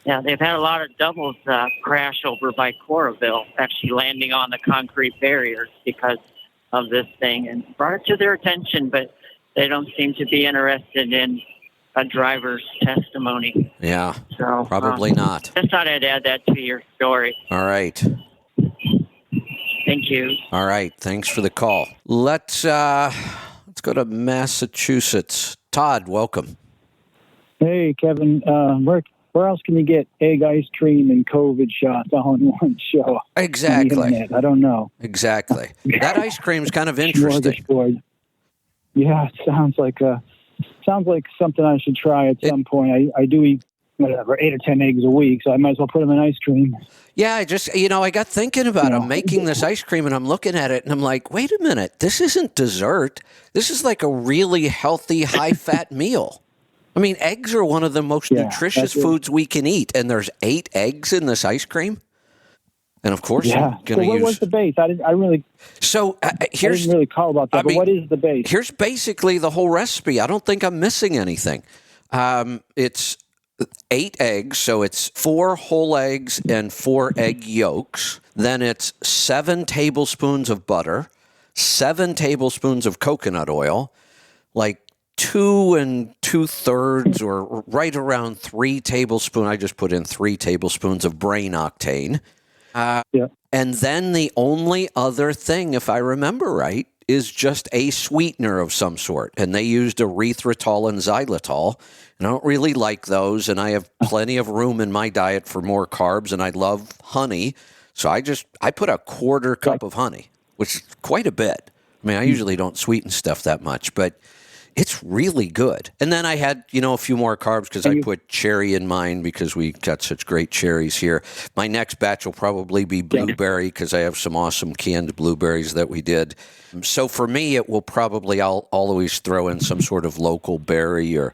Speaker 4: Yeah, they've had a lot of doubles crash over by Coraville, actually landing on the concrete barriers because of this thing, and brought it to their attention, but they don't seem to be interested in a driver's testimony.
Speaker 1: Yeah,
Speaker 4: so
Speaker 1: probably not.
Speaker 4: Just thought I'd add that to your story.
Speaker 1: All right.
Speaker 4: Thank you.
Speaker 1: All right. Thanks for the call. Let's go to Massachusetts. Todd, welcome.
Speaker 5: Hey, Kevin. Where else can you get egg ice cream and COVID shots all in one show?
Speaker 1: Exactly.
Speaker 5: I don't know.
Speaker 1: Exactly. That ice cream's kind of interesting.
Speaker 5: Yeah, it sounds like something I should try at some point. I do eat, 8 or 10 eggs a week, so I might as well put them in ice cream.
Speaker 1: Yeah, I got thinking about I'm making this ice cream, and I'm looking at it, and I'm like, wait a minute, this isn't dessert. This is like a really healthy, high-fat meal. I mean, eggs are one of the most nutritious foods we can eat, and there's 8 eggs in this ice cream. And of course, I'm going to use.
Speaker 5: What was the base? I didn't really call about that. But what is the base?
Speaker 1: Here's basically the whole recipe. I don't think I'm missing anything. It's 8 eggs, so it's 4 whole eggs and 4 egg yolks. Then it's 7 tablespoons of butter, 7 tablespoons of coconut oil, like 2 2/3 or right around 3 tablespoons. I just put in 3 tablespoons of brain octane. And then the only other thing, if I remember right, is just a sweetener of some sort. And they used erythritol and xylitol. And I don't really like those. And I have plenty of room in my diet for more carbs. And I love honey. So I put a 1/4 cup of honey, which is quite a bit. I mean, I usually don't sweeten stuff that much. But It's really good. And then I had, a few more carbs because I put cherry in mine because we got such great cherries here. My next batch will probably be blueberry because I have some awesome canned blueberries that we did. So for me, it will probably, I'll always throw in some sort of local berry or,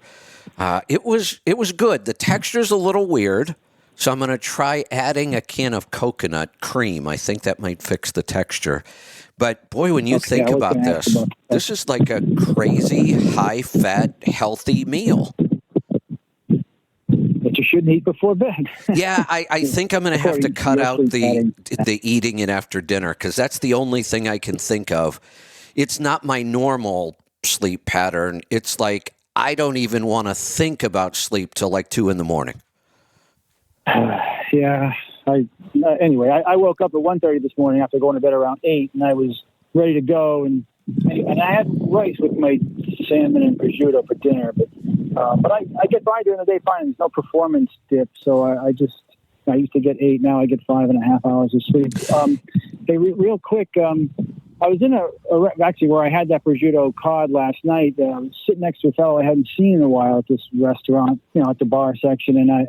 Speaker 1: it was good. The texture's a little weird. So I'm going to try adding a can of coconut cream. I think that might fix the texture. But boy, when you think about this, this is like a crazy, high-fat, healthy meal.
Speaker 5: That you shouldn't eat before bed.
Speaker 1: Yeah, I think I'm going to have to cut out the eating it after dinner because that's the only thing I can think of. It's not my normal sleep pattern. It's like I don't even want to think about sleep till like 2 a.m.
Speaker 5: Yeah. Anyway, I woke up at 1:30 this morning after going to bed around 8, and I was ready to go, and I had rice with my salmon and prosciutto for dinner, but I get by during the day fine. There's no performance dip, so I used to get 8, now I get 5.5 hours of sleep. Hey, real quick, I was in actually where I had that prosciutto cod last night. I was sitting next to a fellow I hadn't seen in a while at this restaurant, at the bar section, and I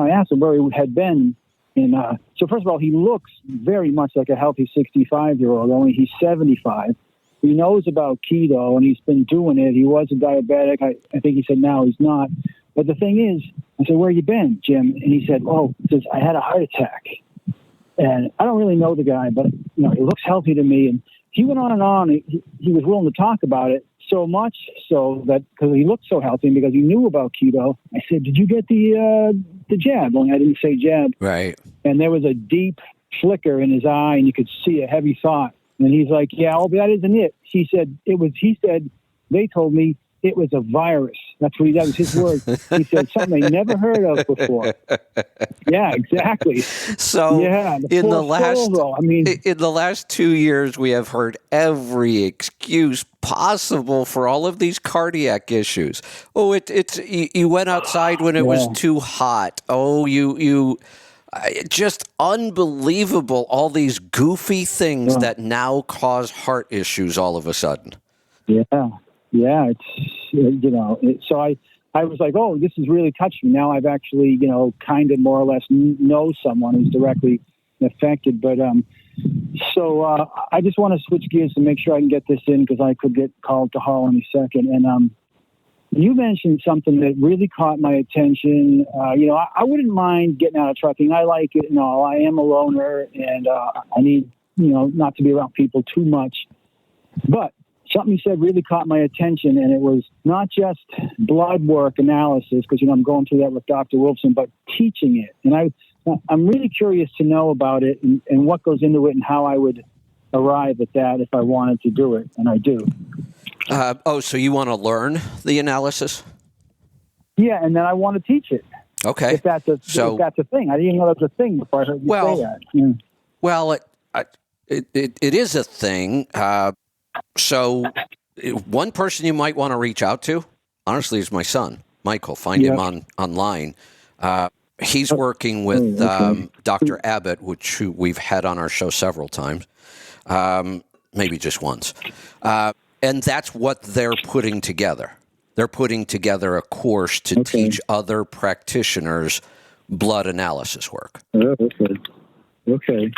Speaker 5: asked him where he had been. And so first of all, he looks very much like a healthy 65-year-old, only he's 75. He knows about keto, and he's been doing it. He was a diabetic. I think he said now he's not. But the thing is, I said, where you been, Jim? And he said, I had a heart attack. And I don't really know the guy, but he looks healthy to me. And he went on and on. He was willing to talk about it, so much so that because he looked so healthy and because he knew about keto, I said, did you get the jab? Only I didn't say jab.
Speaker 1: Right.
Speaker 5: And there was a deep flicker in his eye, and you could see a heavy thought. And he's like, yeah, that isn't it. He said, they told me it was a virus. That was his word. He said something they never heard of before. Yeah, exactly.
Speaker 1: So in the last 2 years, we have heard every excuse possible for all of these cardiac issues. Oh, you went outside when it was too hot. Oh, you just unbelievable. All these goofy things that now cause heart issues all of a sudden.
Speaker 5: Yeah, so I was like, oh, this has really touched me. Now I've actually, kind of more or less know someone who's directly affected. But so I just want to switch gears to make sure I can get this in because I could get called to Hall any second. And you mentioned something that really caught my attention. I wouldn't mind getting out of trucking. I like it and all. I am a loner, and I need, not to be around people too much. But something you said really caught my attention, and it was not just blood work analysis, because, I'm going through that with Dr. Wolfson, but teaching it. And I'm really curious to know about it and what goes into it and how I would arrive at that if I wanted to do it, and I do.
Speaker 1: So you want to learn the analysis?
Speaker 5: Yeah, and then I want to teach it.
Speaker 1: Okay.
Speaker 5: If that's a thing. I didn't even know that was a thing before I heard you say that. Yeah.
Speaker 1: Well, it is a thing. So one person you might want to reach out to, honestly, is my son, Michael. Find him online. He's working with Dr. Abbott, which we've had on our show several times, maybe just once. And that's what they're putting together. They're putting together a course to teach other practitioners blood analysis work.
Speaker 5: Okay.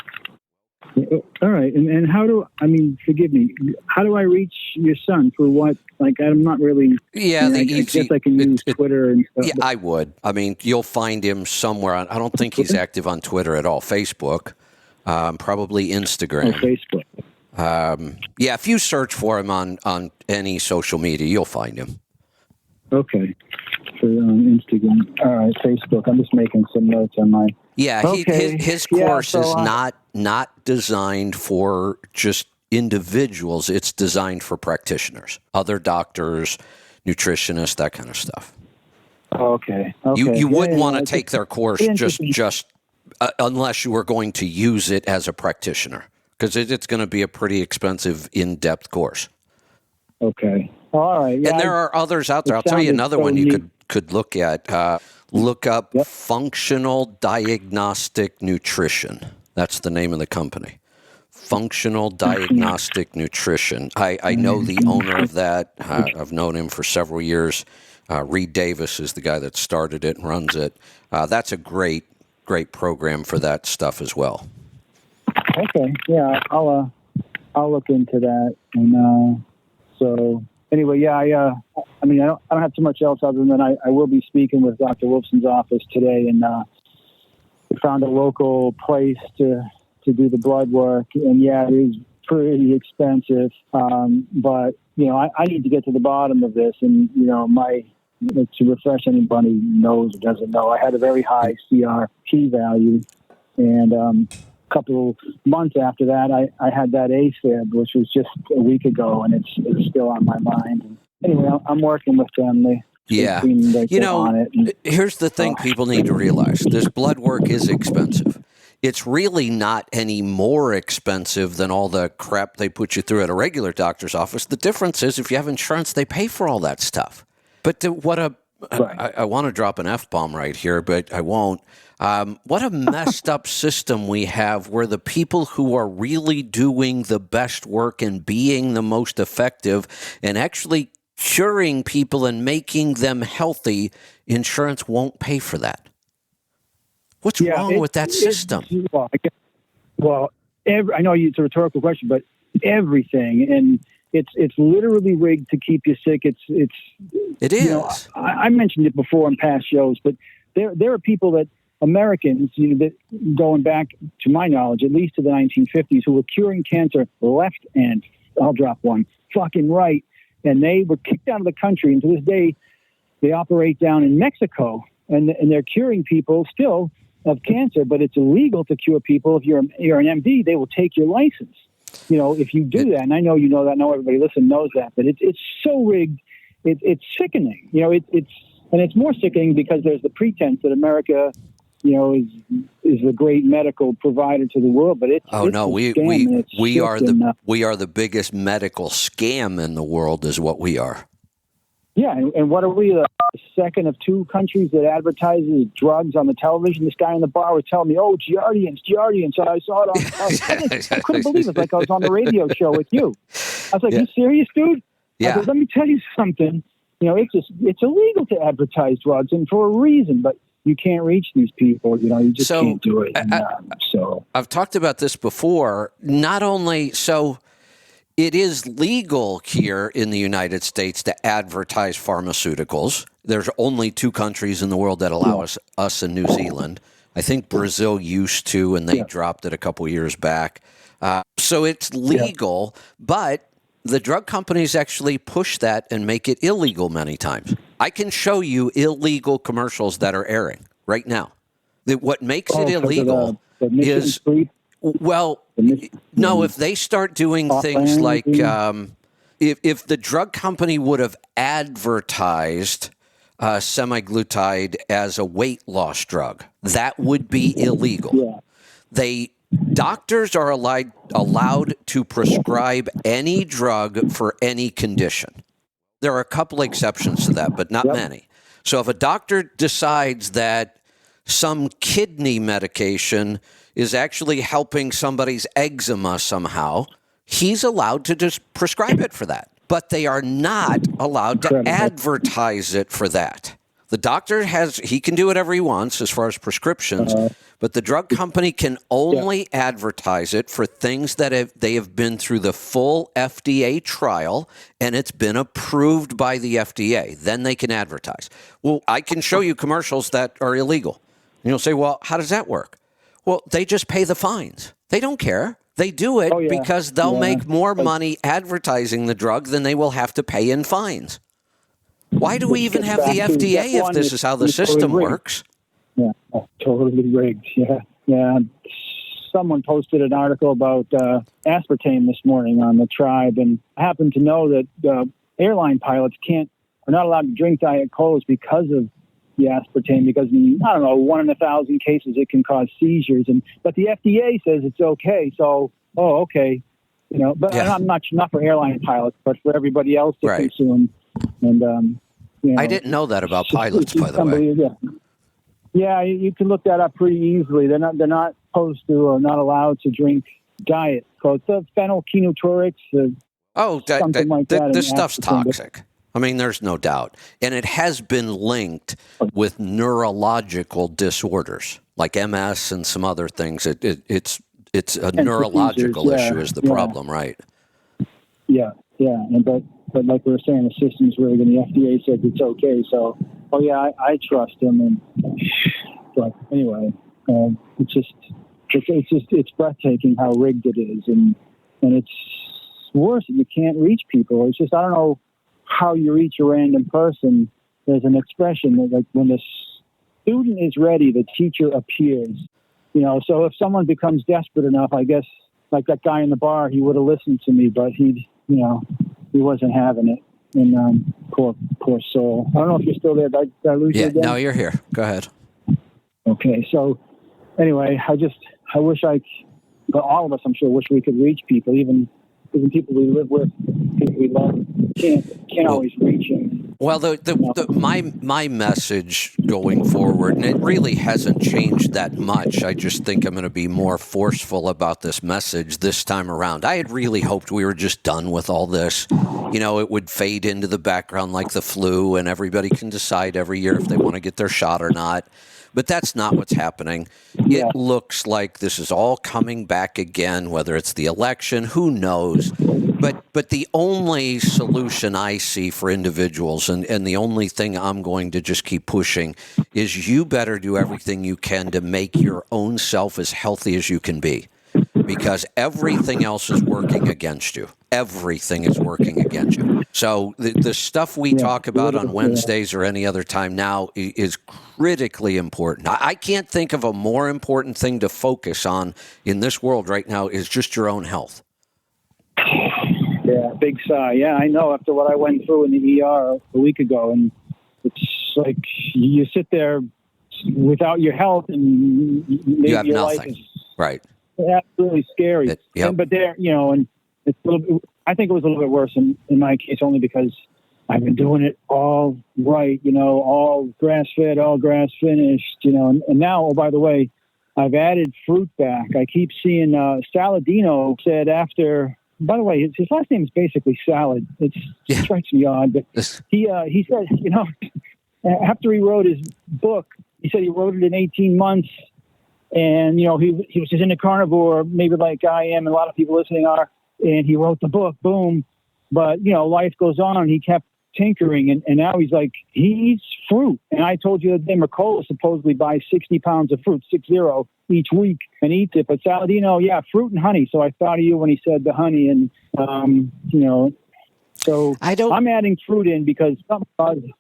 Speaker 5: All right. And forgive me, how do I reach your son? For what? I'm not really...
Speaker 1: Yeah,
Speaker 5: I guess I can use Twitter and stuff.
Speaker 1: Yeah, I would. You'll find him somewhere. I don't think he's active on Twitter at all. Facebook, probably Instagram.
Speaker 5: Facebook.
Speaker 1: If you search for him on any social media, you'll find him.
Speaker 5: Okay. For Instagram. All right, Facebook. I'm just making some notes on my...
Speaker 1: Yeah, his course is not designed for just individuals. It's designed for practitioners, other doctors, nutritionists, that kind of stuff.
Speaker 5: Okay.
Speaker 1: You wouldn't want to take their course just unless you were going to use it as a practitioner, because it's going to be a pretty expensive, in-depth course.
Speaker 5: Okay. All right. Yeah,
Speaker 1: and there are others out there. I'll tell you another one you could look at. Look up Functional Diagnostic Nutrition. That's the name of the company. Functional Diagnostic Nutrition. I know the owner of that. I've known him for several years. Reed Davis is the guy that started it and runs it. That's a great program for that stuff as well.
Speaker 5: Okay, yeah, I'll look into that. And so anyway, yeah, I mean, I don't have too much else other than I will be speaking with Dr. Wolfson's office today, and we found a local place to do the blood work, and yeah, it is pretty expensive. But I need to get to the bottom of this, and to refresh anybody who knows or doesn't know, I had a very high CRP value, and a couple months after that, I had that AFib, which was just a week ago, and it's still on my mind. And anyway, I'm working with them. They seem like they're on it. And,
Speaker 1: here's the thing people need to realize. This blood work is expensive. It's really not any more expensive than all the crap they put you through at a regular doctor's office. The difference is if you have insurance, they pay for all that stuff. But I want to drop an F-bomb right here, but I won't. What a messed up system we have where the people who are really doing the best work and being the most effective and actually curing people and making them healthy, insurance won't pay for that. What's wrong with that system?
Speaker 5: I know it's a rhetorical question, but everything, and it's literally rigged to keep you sick. It is. I mentioned it before in past shows, but there are people that Americans, that going back to my knowledge, at least to the 1950s, who were curing cancer left and I'll drop one fucking right, and they were kicked out of the country. And to this day, they operate down in Mexico, and they're curing people still of cancer, but it's illegal to cure people. If you're an MD, they will take your license. If you do that, and I know you know that, I know everybody listening knows that, but it's so rigged, it's sickening. It's more sickening because there's the pretense that America, is a great medical provider to the world, but
Speaker 1: we are the biggest medical scam in the world, is what we are.
Speaker 5: Yeah, and what are we, the second of two countries that advertises drugs on the television? This guy in the bar was telling me, Giardians. So I saw it on, I couldn't believe it. Like I was on the radio show with you. I was like, You serious, dude?
Speaker 1: Yeah.
Speaker 5: I said, let me tell you something. It's illegal to advertise drugs, and for a reason, but you can't reach these people. You just can't do it.
Speaker 1: I've talked about this before. Not only so, it is legal here in the United States to advertise pharmaceuticals. There's only 2 countries in the world that allow us and New Zealand. I think Brazil used to, and they dropped it a couple years back. So it's legal, but the drug companies actually push that and make it illegal many times. I can show you illegal commercials that are airing right now. What makes it illegal is... Well, no, if they start doing things like if the drug company would have advertised semaglutide as a weight loss drug, that would be illegal. Doctors are allowed to prescribe any drug for any condition. There are a couple exceptions to that, but not many. So if a doctor decides that some kidney medication is actually helping somebody's eczema somehow, he's allowed to just prescribe it for that. But they are not allowed to advertise it for that. The doctor he can do whatever he wants as far as prescriptions, but the drug company can only advertise it for things that they have been through the full FDA trial and it's been approved by the FDA. Then they can advertise. Well, I can show you commercials that are illegal. And you'll say, well, how does that work? Well, they just pay the fines. They don't care. They do it because they'll make more money advertising the drug than they will have to pay in fines. Why do we even have the FDA if this is how the system works?
Speaker 5: Yeah, totally rigged. Yeah. Someone posted an article about aspartame this morning on the Tribe, and I happen to know that airline pilots are not allowed to drink Diet Colas because of the aspartame, because I don't know, 1 in 1,000 cases it can cause seizures, but the FDA says it's okay. So, okay, but I'm not for airline pilots, but for everybody else to consume. And
Speaker 1: I didn't know that about pilots, by the way.
Speaker 5: Yeah, you can look that up pretty easily. They're not supposed to or not allowed to drink diet called the phenylketonuria. Something like that.
Speaker 1: This stuff's toxic. I mean, there's no doubt. And it has been linked with neurological disorders like MS and some other things. It's a neurological issue is the problem, right?
Speaker 5: Yeah. And but like we were saying, the system's rigged, and the FDA said it's okay. So, I trust them. But anyway, it's breathtaking how rigged it is, and it's worse. You can't reach people. It's just I don't know how you reach a random person. There's an expression that, like, when the student is ready, the teacher appears. So if someone becomes desperate enough, I guess, like that guy in the bar, he would have listened to me, but he wasn't having it. And poor soul. I don't know if you're still there. Did I lose you again?
Speaker 1: No, you're here. Go ahead.
Speaker 5: Okay, so anyway, I wish all of us, I'm sure, wish we could reach people, even people we live with, people we love, can't always reach them.
Speaker 1: Well, my message going forward, and it really hasn't changed that much. I just think I'm going to be more forceful about this message this time around. I had really hoped we were just done with all this. It would fade into the background like the flu, and everybody can decide every year if they want to get their shot or not. But that's not what's happening.
Speaker 5: Yeah.
Speaker 1: It looks like this is all coming back again, whether it's the election, who knows. But the only solution I see for individuals, and the only thing I'm going to just keep pushing, is you better do everything you can to make your own self as healthy as you can be. Because everything else is working against you. Everything is working against you. So the stuff we talk about on Wednesdays or any other time now is critically important. I can't think of a more important thing to focus on in this world right now is just your own health.
Speaker 5: Yeah, big sigh. Yeah, I know after what I went through in the ER a week ago, and it's like you sit there without your health and
Speaker 1: you have
Speaker 5: your
Speaker 1: nothing.
Speaker 5: Life is
Speaker 1: Right.
Speaker 5: absolutely scary.
Speaker 1: Yep.
Speaker 5: But there, and it's a little bit, I think it was a little bit worse in my case, only because I've been doing it all right, all grass-fed, all grass-finished, and now, oh, by the way, I've added fruit back. I keep seeing Saladino said after, by the way, his last name is basically Salad. It strikes me odd, but he said, after he wrote his book, he said he wrote it in 18 months. And, he was just into carnivore, maybe like I am and a lot of people listening are, and he wrote the book, boom. But, life goes on, and he kept tinkering, and now he's like, he eats fruit. And I told you that Mercola supposedly buys 60 pounds of fruit, 60, each week, and eats it. But Saladino, fruit and honey. So I thought of you when he said the honey, and, so I'm adding fruit in because go ahead.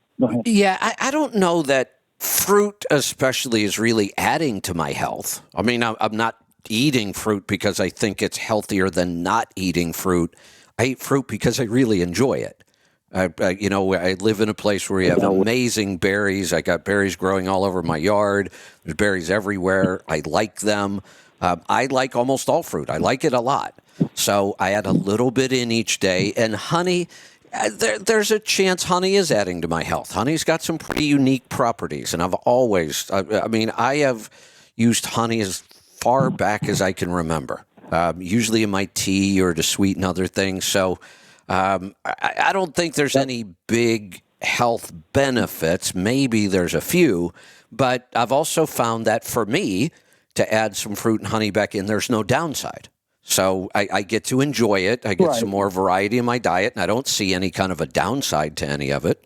Speaker 1: Yeah, I don't know that fruit especially is really adding to my health. I mean, I'm not eating fruit because I think it's healthier than not eating fruit. I eat fruit because I really enjoy it. I live in a place where we have amazing berries. I got berries growing all over my yard. There's berries everywhere. I like them. I like almost all fruit. I like it a lot. So I add a little bit in each day. And honey, there's a chance honey is adding to my health. Honey's got some pretty unique properties, and I've always, I have used honey as far back as I can remember, usually in my tea or to sweeten other things. So I don't think there's any big health benefits. Maybe there's a few, but I've also found that for me to add some fruit and honey back in, there's no downside. So I get to enjoy it. I get some more variety in my diet, and I don't see any kind of a downside to any of it.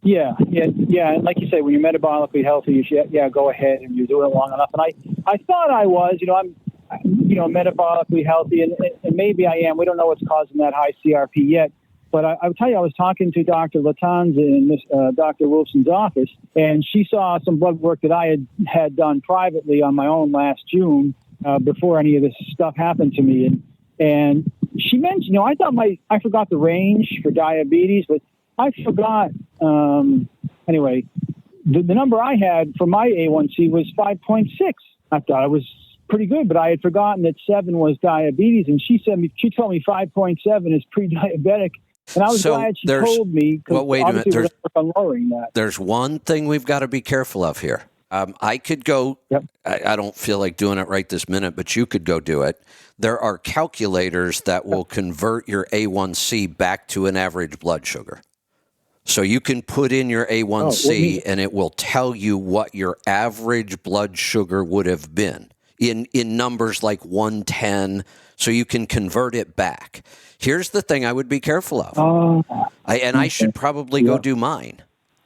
Speaker 5: Yeah. And like you say, when you're metabolically healthy, you should, go ahead, and you're doing it long enough. And I thought I was, I'm, metabolically healthy, and maybe I am. We don't know what's causing that high CRP yet. But I would tell you, I was talking to Dr. Latanza in Dr. Wilson's office, and she saw some blood work that I had done privately on my own last June. Before any of this stuff happened to me. And she mentioned, I thought I forgot the range for diabetes, but I forgot, anyway, the number I had for my A1C was 5.6. I thought it was pretty good, but I had forgotten that 7 was diabetes. And she told me 5.7 is pre-diabetic. And I was glad she told me, because
Speaker 1: wait a minute.
Speaker 5: On lowering that.
Speaker 1: There's one thing we've got to be careful of here. I could go.
Speaker 5: Yep.
Speaker 1: I don't feel like doing it right this minute, but you could go do it. There are calculators that will convert your A1C back to an average blood sugar. So you can put in your A1C and it will tell you what your average blood sugar would have been in numbers like 110. So you can convert it back. Here's the thing I would be careful of. I should probably go do mine.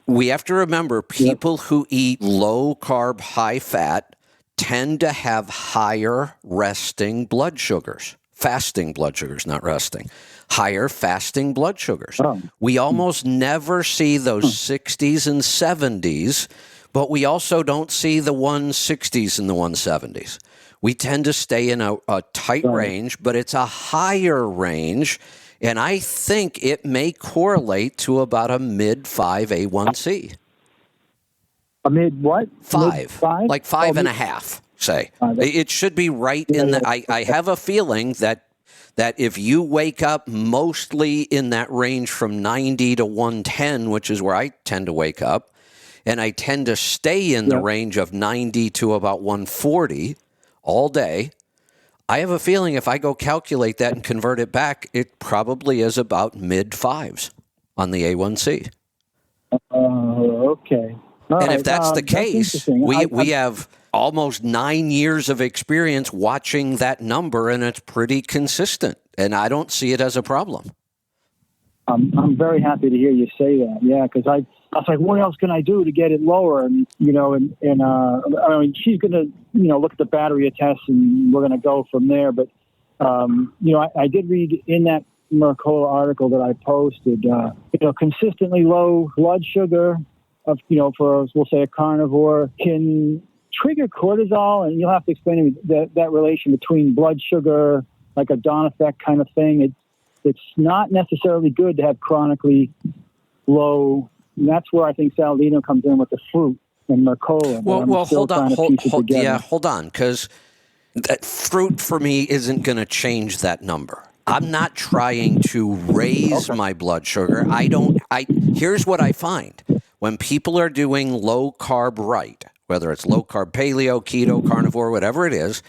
Speaker 1: We have to remember people who eat low carb, high fat tend to have higher resting blood sugars. Fasting blood sugars, not resting. Higher fasting blood sugars. We almost never see those 60s and 70s, but we also don't see the 160s and the 170s. We tend to stay in a tight range, but it's a higher range. And I think it may correlate to about a mid-5 A1C.
Speaker 5: A mid what?
Speaker 1: 5.
Speaker 5: Mid-5?
Speaker 1: Like 5.5, say. It should be right in the... I have a feeling that if you wake up mostly in that range from 90 to 110, which is where I tend to wake up, and I tend to stay in the range of 90 to about 140 all day, I have a feeling if I go calculate that and convert it back, it probably is about mid-5s on the A1C.
Speaker 5: Okay.
Speaker 1: And if that's the case, we have almost 9 years of experience watching that number, and it's pretty consistent. And I don't see it as a problem.
Speaker 5: I'm very happy to hear you say that. Yeah, because I was like, what else can I do to get it lower? And I mean, she's going to look at the battery tests, and we're going to go from there. But I did read in that Mercola article that I posted, consistently low blood sugar for, we'll say, a carnivore can trigger cortisol, and you'll have to explain to me that relation between blood sugar, like a dawn effect kind of thing. It's not necessarily good to have chronically low, and that's where I think Saladino comes in with the fruit and Mercola.
Speaker 1: Well, hold on, because that fruit for me isn't going to change that number. I'm not trying to raise my blood sugar. Here's what I find. When people are doing low carb right, whether it's low carb paleo, keto, carnivore, whatever it is,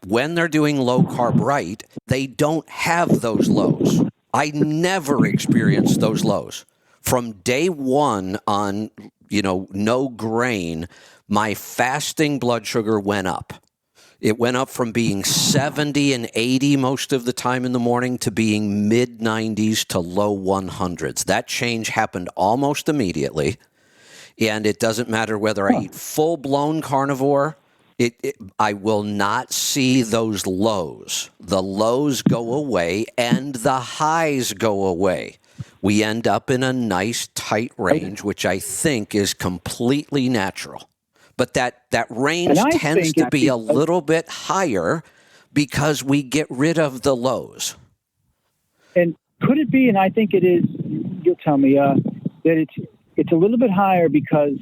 Speaker 1: when they're doing low carb right, they don't have those lows. I never experienced those lows. From day one on, no grain, my fasting blood sugar went up. It went up from being 70 and 80 most of the time in the morning to being mid-90s to low 100s. That change happened almost immediately. And it doesn't matter whether I eat full-blown carnivore. I will not see those lows. The lows go away and the highs go away. We end up in a nice tight range, which I think is completely natural. But that range tends to be a little bit higher because we get rid of the lows.
Speaker 5: And could it be, and I think it is, you'll tell me, that it's a little bit higher because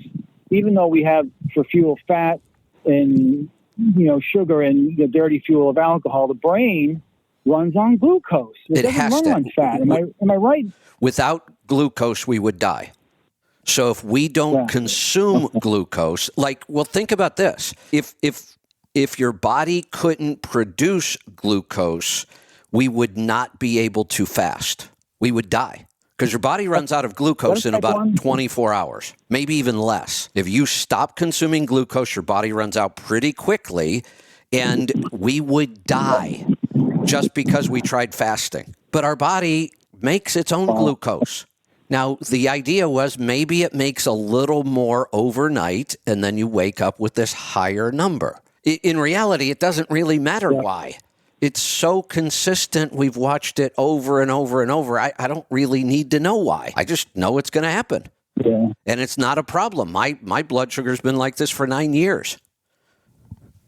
Speaker 5: even though we have for fuel fat and sugar and the dirty fuel of alcohol, the brain runs on glucose. It doesn't run on fat. Am I right?
Speaker 1: Without glucose, we would die. So if we don't consume glucose, think about this. If your body couldn't produce glucose, we would not be able to fast. We would die. Because your body runs out of glucose in about 24 hours, maybe even less. If you stop consuming glucose, your body runs out pretty quickly, and we would die just because we tried fasting. But our body makes its own glucose. Now, the idea was maybe it makes a little more overnight, and then you wake up with this higher number. In reality, it doesn't really matter why. It's so consistent. We've watched it over and over and over. I don't really need to know why. I just know it's going to happen. Yeah. And it's not a problem. My blood sugar's been like this for 9 years.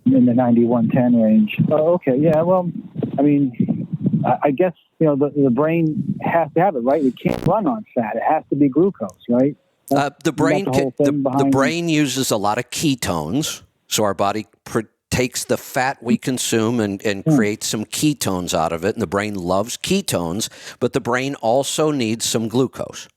Speaker 5: In the 90-110 range. Oh, okay. Yeah, well, I mean, I guess, the brain has to have it, right? It can't run on fat. It has to be glucose, right?
Speaker 1: The brain uses a lot of ketones, so our body takes the fat we consume and creates some ketones out of it, and the brain loves ketones, but the brain also needs some glucose.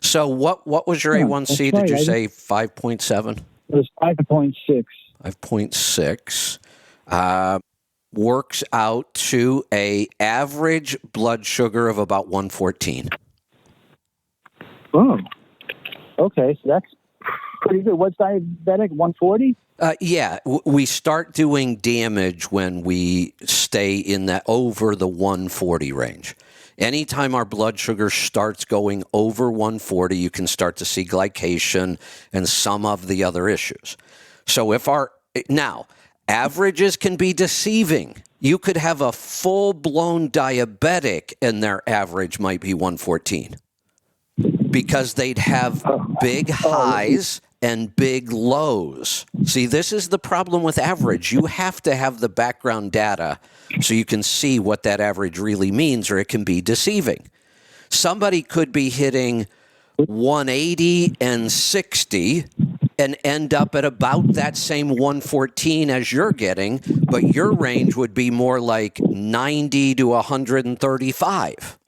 Speaker 1: So what was your A1C? Did you say 5.7?
Speaker 5: It was 5.6.
Speaker 1: 5.6 works out to a average blood sugar of about 114.
Speaker 5: Oh, okay. So that's pretty good. What's diabetic? 140?
Speaker 1: We start doing damage when we stay in that over the 140 range. Anytime our blood sugar starts going over 140, you can start to see glycation and some of the other issues. So now, averages can be deceiving. You could have a full-blown diabetic and their average might be 114 because they'd have big highs and big lows. See, this is the problem with average. You have to have the background data so you can see what that average really means, or it can be deceiving. Somebody could be hitting 180 and 60 and end up at about that same 114 as you're getting, but your range would be more like 90 to 135.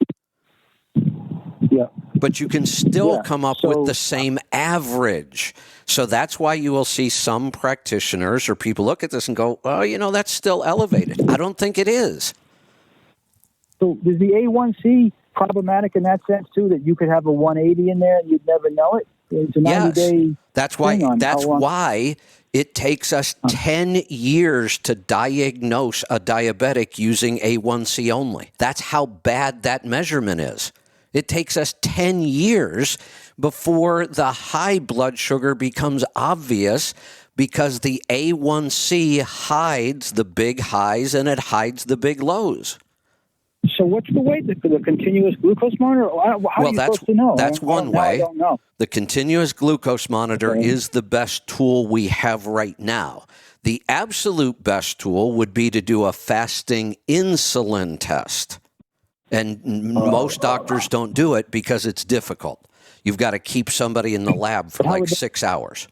Speaker 5: Yeah.
Speaker 1: But you can still come up with the same average. So that's why you will see some practitioners or people look at this and go, well, that's still elevated. I don't think it is.
Speaker 5: So is the A1C problematic in that sense, too, that you could have a 180 in there and you'd never know it? It's a 90-day
Speaker 1: That's why it takes us 10 years to diagnose a diabetic using A1C only. That's how bad that measurement is. It takes us 10 years before the high blood sugar becomes obvious because the A1C hides the big highs and it hides the big lows.
Speaker 5: So what's the way? The continuous glucose monitor? How are you supposed to know?
Speaker 1: That's one way.
Speaker 5: I don't know.
Speaker 1: The continuous glucose monitor is the best tool we have right now. The absolute best tool would be to do a fasting insulin test. And most doctors don't do it because it's difficult. You've got to keep somebody in the lab for like 6 hours.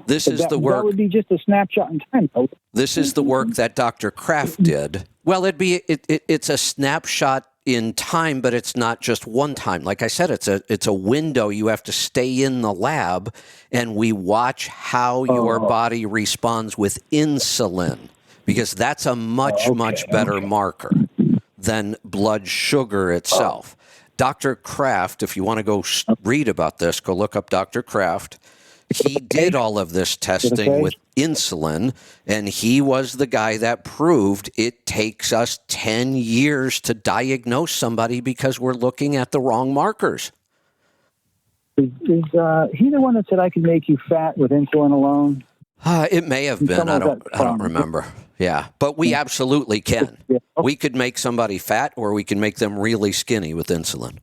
Speaker 1: This is the work.
Speaker 5: That would be just a snapshot in time.
Speaker 1: This is the work that Dr. Kraft did. Well, it's a snapshot in time, but it's not just one time. Like I said, it's a window. You have to stay in the lab, and we watch how your body responds with insulin, because that's a much better marker than blood sugar itself. Dr. Kraft, if you want to go read about this, go look up Dr. Kraft. He did all of this testing with insulin, and he was the guy that proved it takes us 10 years to diagnose somebody because we're looking at the wrong markers.
Speaker 5: Is he the one that said I could make you fat with insulin alone?
Speaker 1: It may have been. I don't remember. Yeah, but we absolutely can. We could make somebody fat, or we can make them really skinny with insulin.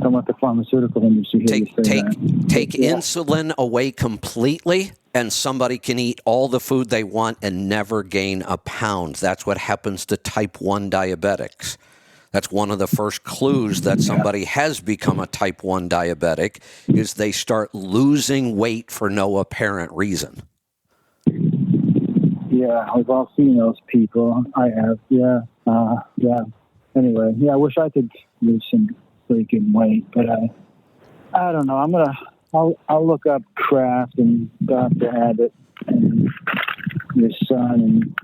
Speaker 5: Don't let the pharmaceutical industry
Speaker 1: take insulin away completely, and somebody can eat all the food they want and never gain a pound. That's what happens to type 1 diabetics. That's one of the first clues that somebody has become a type 1 diabetic is they start losing weight for no apparent reason.
Speaker 5: Yeah, we've all seen those people. I have. Yeah. Anyway, I wish I could lose some freaking weight, but I don't know. I'll look up Kraft and Dr. Abbott and his son and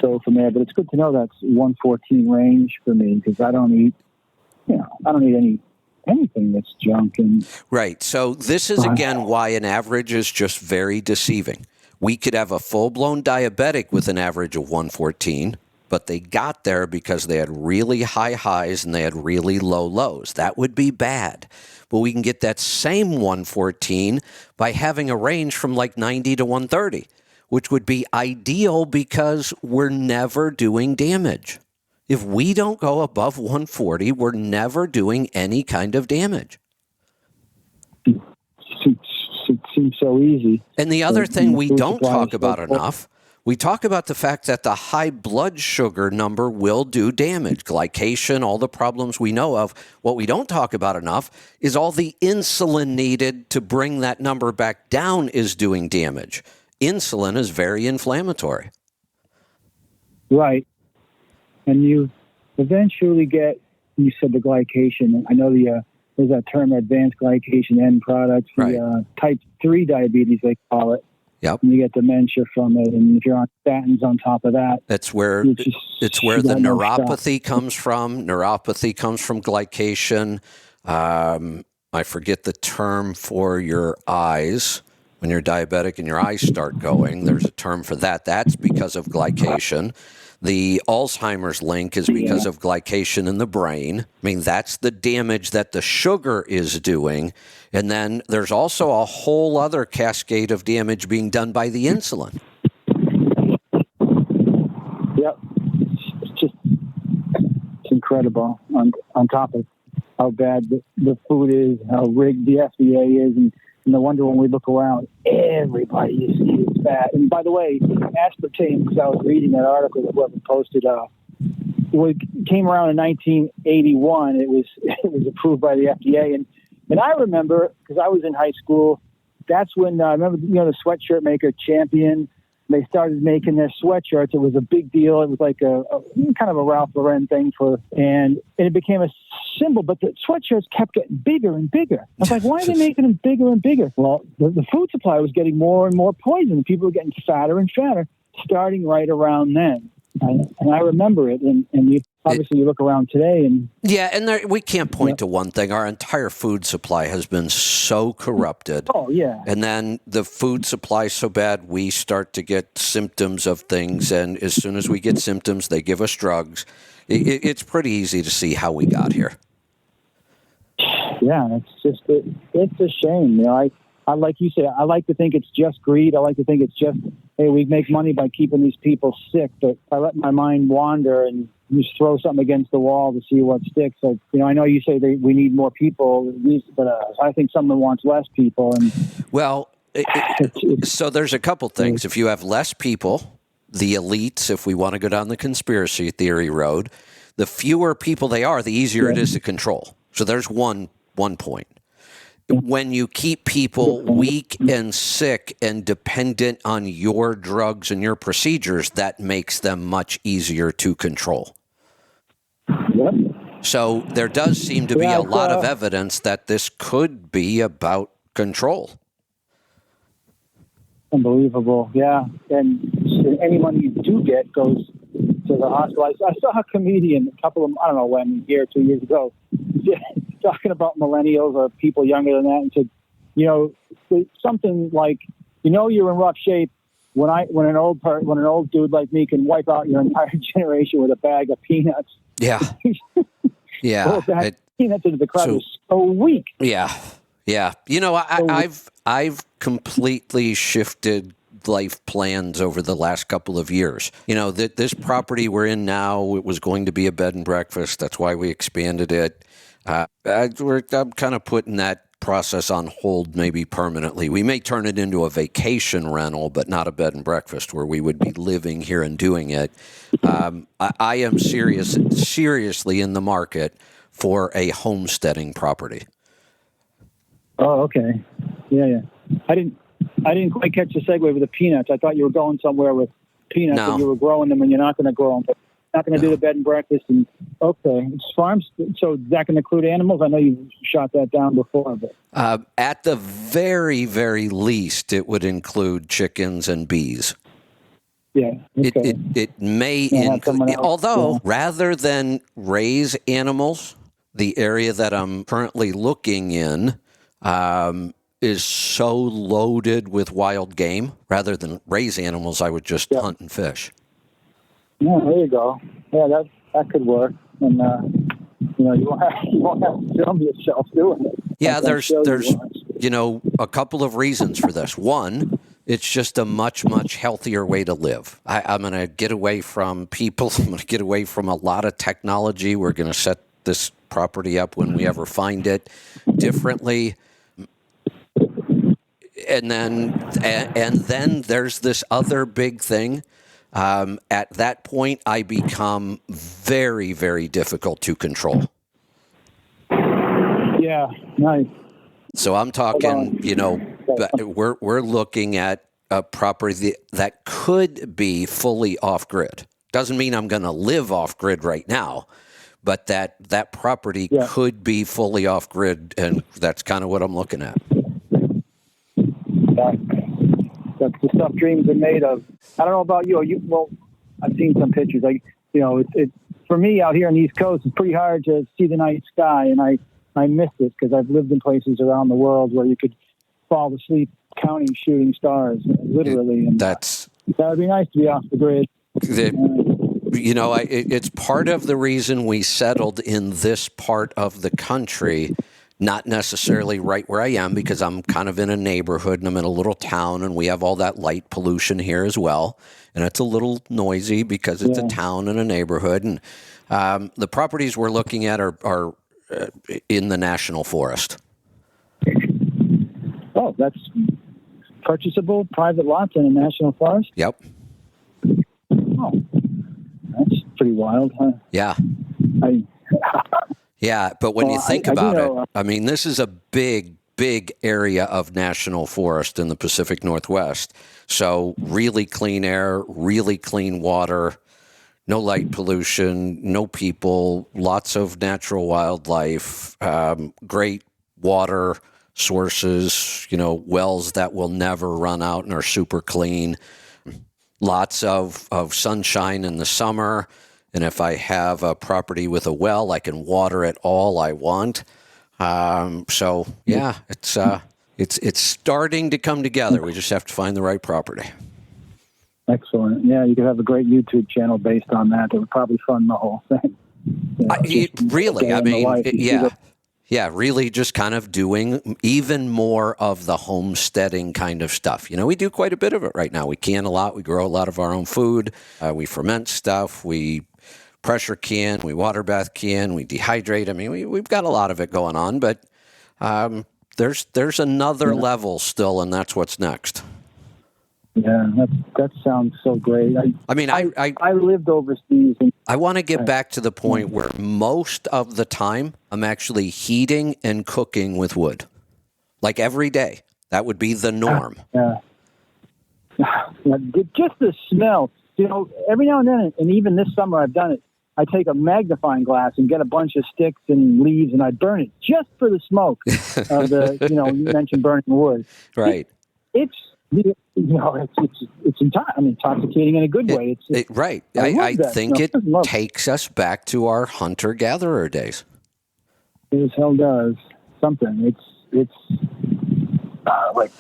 Speaker 5: go from there. But it's good to know that's 114 range for me because I don't eat anything that's junk.
Speaker 1: Right. So this is again why an average is just very deceiving. We could have a full-blown diabetic with an average of 114, but they got there because they had really high highs and they had really low lows. That would be bad. But we can get that same 114 by having a range from like 90 to 130, which would be ideal because we're never doing damage. If we don't go above 140, we're never doing any kind of damage.
Speaker 5: It seems so easy.
Speaker 1: And the other thing we don't talk about enough, we talk about the fact that the high blood sugar number will do damage, glycation, all the problems we know of. What we don't talk about enough is all the insulin needed to bring that number back down is doing damage. Insulin is very inflammatory.
Speaker 5: Right. And you eventually get, you said the glycation. I know the there's that term, advanced glycation end products,
Speaker 1: Right.
Speaker 5: the type 3 diabetes, they call it.
Speaker 1: Yep.
Speaker 5: And you get dementia from it. And if you're on statins on top of that,
Speaker 1: It's where
Speaker 5: it's just,
Speaker 1: it's where
Speaker 5: you
Speaker 1: the
Speaker 5: got no shot.
Speaker 1: neuropathy comes from. Neuropathy comes from glycation. I forget the term for your eyes. When you're diabetic and your eyes start going, there's a term for that. That's because of glycation. The Alzheimer's link is because of glycation in the brain. I mean, that's the damage that the sugar is doing. And then there's also a whole other cascade of damage being done by the insulin.
Speaker 5: Yep. It's incredible on top of how bad the food is, how rigged the FDA is, and no wonder when we look around, everybody you see is fat. And by the way, aspartame, because I was reading that article that whoever posted, came around in 1981. It was approved by the FDA, and I remember, because I was in high school, that's when I remember, the sweatshirt maker Champion. They started making their sweatshirts. It was a big deal. It was like a kind of a Ralph Lauren thing and it became a symbol. But the sweatshirts kept getting bigger and bigger. I was like, why are they making them bigger and bigger? Well, the food supply was getting more and more poison. People were getting fatter and fatter, starting right around then. And I remember it. And you look around today and
Speaker 1: yeah, and we can't point to one thing. Our entire food supply has been so corrupted.
Speaker 5: Oh yeah.
Speaker 1: And then the food supply is so bad, we start to get symptoms of things. And as soon as we get symptoms, they give us drugs. It's pretty easy to see how we got here.
Speaker 5: Yeah, it's a shame. I like you say, I like to think it's just greed. I like to think it's just, hey, we make money by keeping these people sick. But I let my mind wander and just throw something against the wall to see what sticks. So, I know you say we need more people, but I think someone wants less people. And
Speaker 1: well, so there's a couple things. If you have less people, the elites, if we want to go down the conspiracy theory road, the fewer people they are, the easier it is to control. So there's one point. When you keep people weak and sick and dependent on your drugs and your procedures, that makes them much easier to control.
Speaker 5: Yep.
Speaker 1: So there does seem to be a lot of evidence that this could be about control.
Speaker 5: Unbelievable. Yeah. And any money you do get goes to the hospital. I saw a comedian I don't know when, a year or 2 years ago, talking about millennials or people younger than that, and said, something like, you're in rough shape when an old dude like me can wipe out your entire generation with a bag of peanuts.
Speaker 1: Yeah. Yeah.
Speaker 5: Peanuts into the crowd is so weak.
Speaker 1: Yeah. Yeah. I've completely shifted life plans over the last couple of years. This property we're in now, it was going to be a bed and breakfast. That's why we expanded it. I'm kind of putting that process on hold, maybe permanently. We may turn it into a vacation rental, but not a bed and breakfast where we would be living here and doing it. I am seriously in the market for a homesteading property.
Speaker 5: Oh, okay. Yeah. I didn't quite catch the segue with the peanuts. I thought you were going somewhere with peanuts and you were growing them and you're not going to grow them. But not going to do the bed and breakfast. And okay, it's farms. So is that going to include animals? I know you shot that down before, but
Speaker 1: at the very, very least, it would include chickens and bees.
Speaker 5: Yeah, okay.
Speaker 1: It may include, although rather than raise animals, the area that I'm currently looking in is so loaded with wild game. Rather than raise animals, I would just hunt and fish.
Speaker 5: Yeah, there you go. Yeah, that could work. And you won't have to film yourself doing it.
Speaker 1: Yeah, there's a couple of reasons for this. One, it's just a much, much healthier way to live. I'm going to get away from people. I'm going to get away from a lot of technology. We're going to set this property up when we ever find it differently. And then there's this other big thing. At that point, I become very, very difficult to control.
Speaker 5: Yeah, nice.
Speaker 1: So I'm talking, we're looking at a property that could be fully off-grid. Doesn't mean I'm going to live off-grid right now, but that property
Speaker 5: Yeah.
Speaker 1: could be fully off grid, and that's kind of what I'm looking at.
Speaker 5: That's the stuff dreams are made of. I don't know about you. Well, I've seen some pictures. It for me out here on the East Coast, it's pretty hard to see the night sky, and I miss it because I've lived in places around the world where you could fall asleep counting shooting stars, literally. And
Speaker 1: That's
Speaker 5: that would be nice to be off the grid.
Speaker 1: it's part of the reason we settled in this part of the country, not necessarily right where I am, because I'm kind of in a neighborhood and I'm in a little town and we have all that light pollution here as well. And it's a little noisy because it's a town and a neighborhood. And the properties we're looking at are in the national forest.
Speaker 5: Oh, that's purchasable private lots in a national forest?
Speaker 1: Yep.
Speaker 5: Oh, that's pretty wild, huh?
Speaker 1: Yeah. Yeah, but when you think about it, I mean, this is a big area of national forest in the Pacific Northwest. So really clean air, really clean water, no light pollution, no people, lots of natural wildlife, great water sources, wells that will never run out and are super clean, lots of sunshine in the summer. And if I have a property with a well, I can water it all I want. So yeah, it's starting to come together. We just have to find the right property.
Speaker 5: Excellent. Yeah, you could have a great YouTube channel based on that. It would probably fund the whole thing. Really, just kind of doing even more of the homesteading kind of stuff. We do quite a bit of it right now. We can a lot. We grow a lot of our own food. We ferment stuff. We pressure can. We water bath can. We dehydrate. I mean, we've got a lot of it going on, but there's another level still, and that's what's next. Yeah, that sounds so great. I lived overseas.
Speaker 1: I want to get back to the point where most of the time I'm actually heating and cooking with wood, like every day. That would be the norm.
Speaker 5: Yeah. Just the smell. Every now and then, and even this summer I've done it, I take a magnifying glass and get a bunch of sticks and leaves and I burn it just for the smoke of the, you mentioned burning wood.
Speaker 1: Right.
Speaker 5: It's intoxicating in a good way.
Speaker 1: Right. I think it takes us back to our hunter-gatherer days.
Speaker 5: It as hell does something. It's like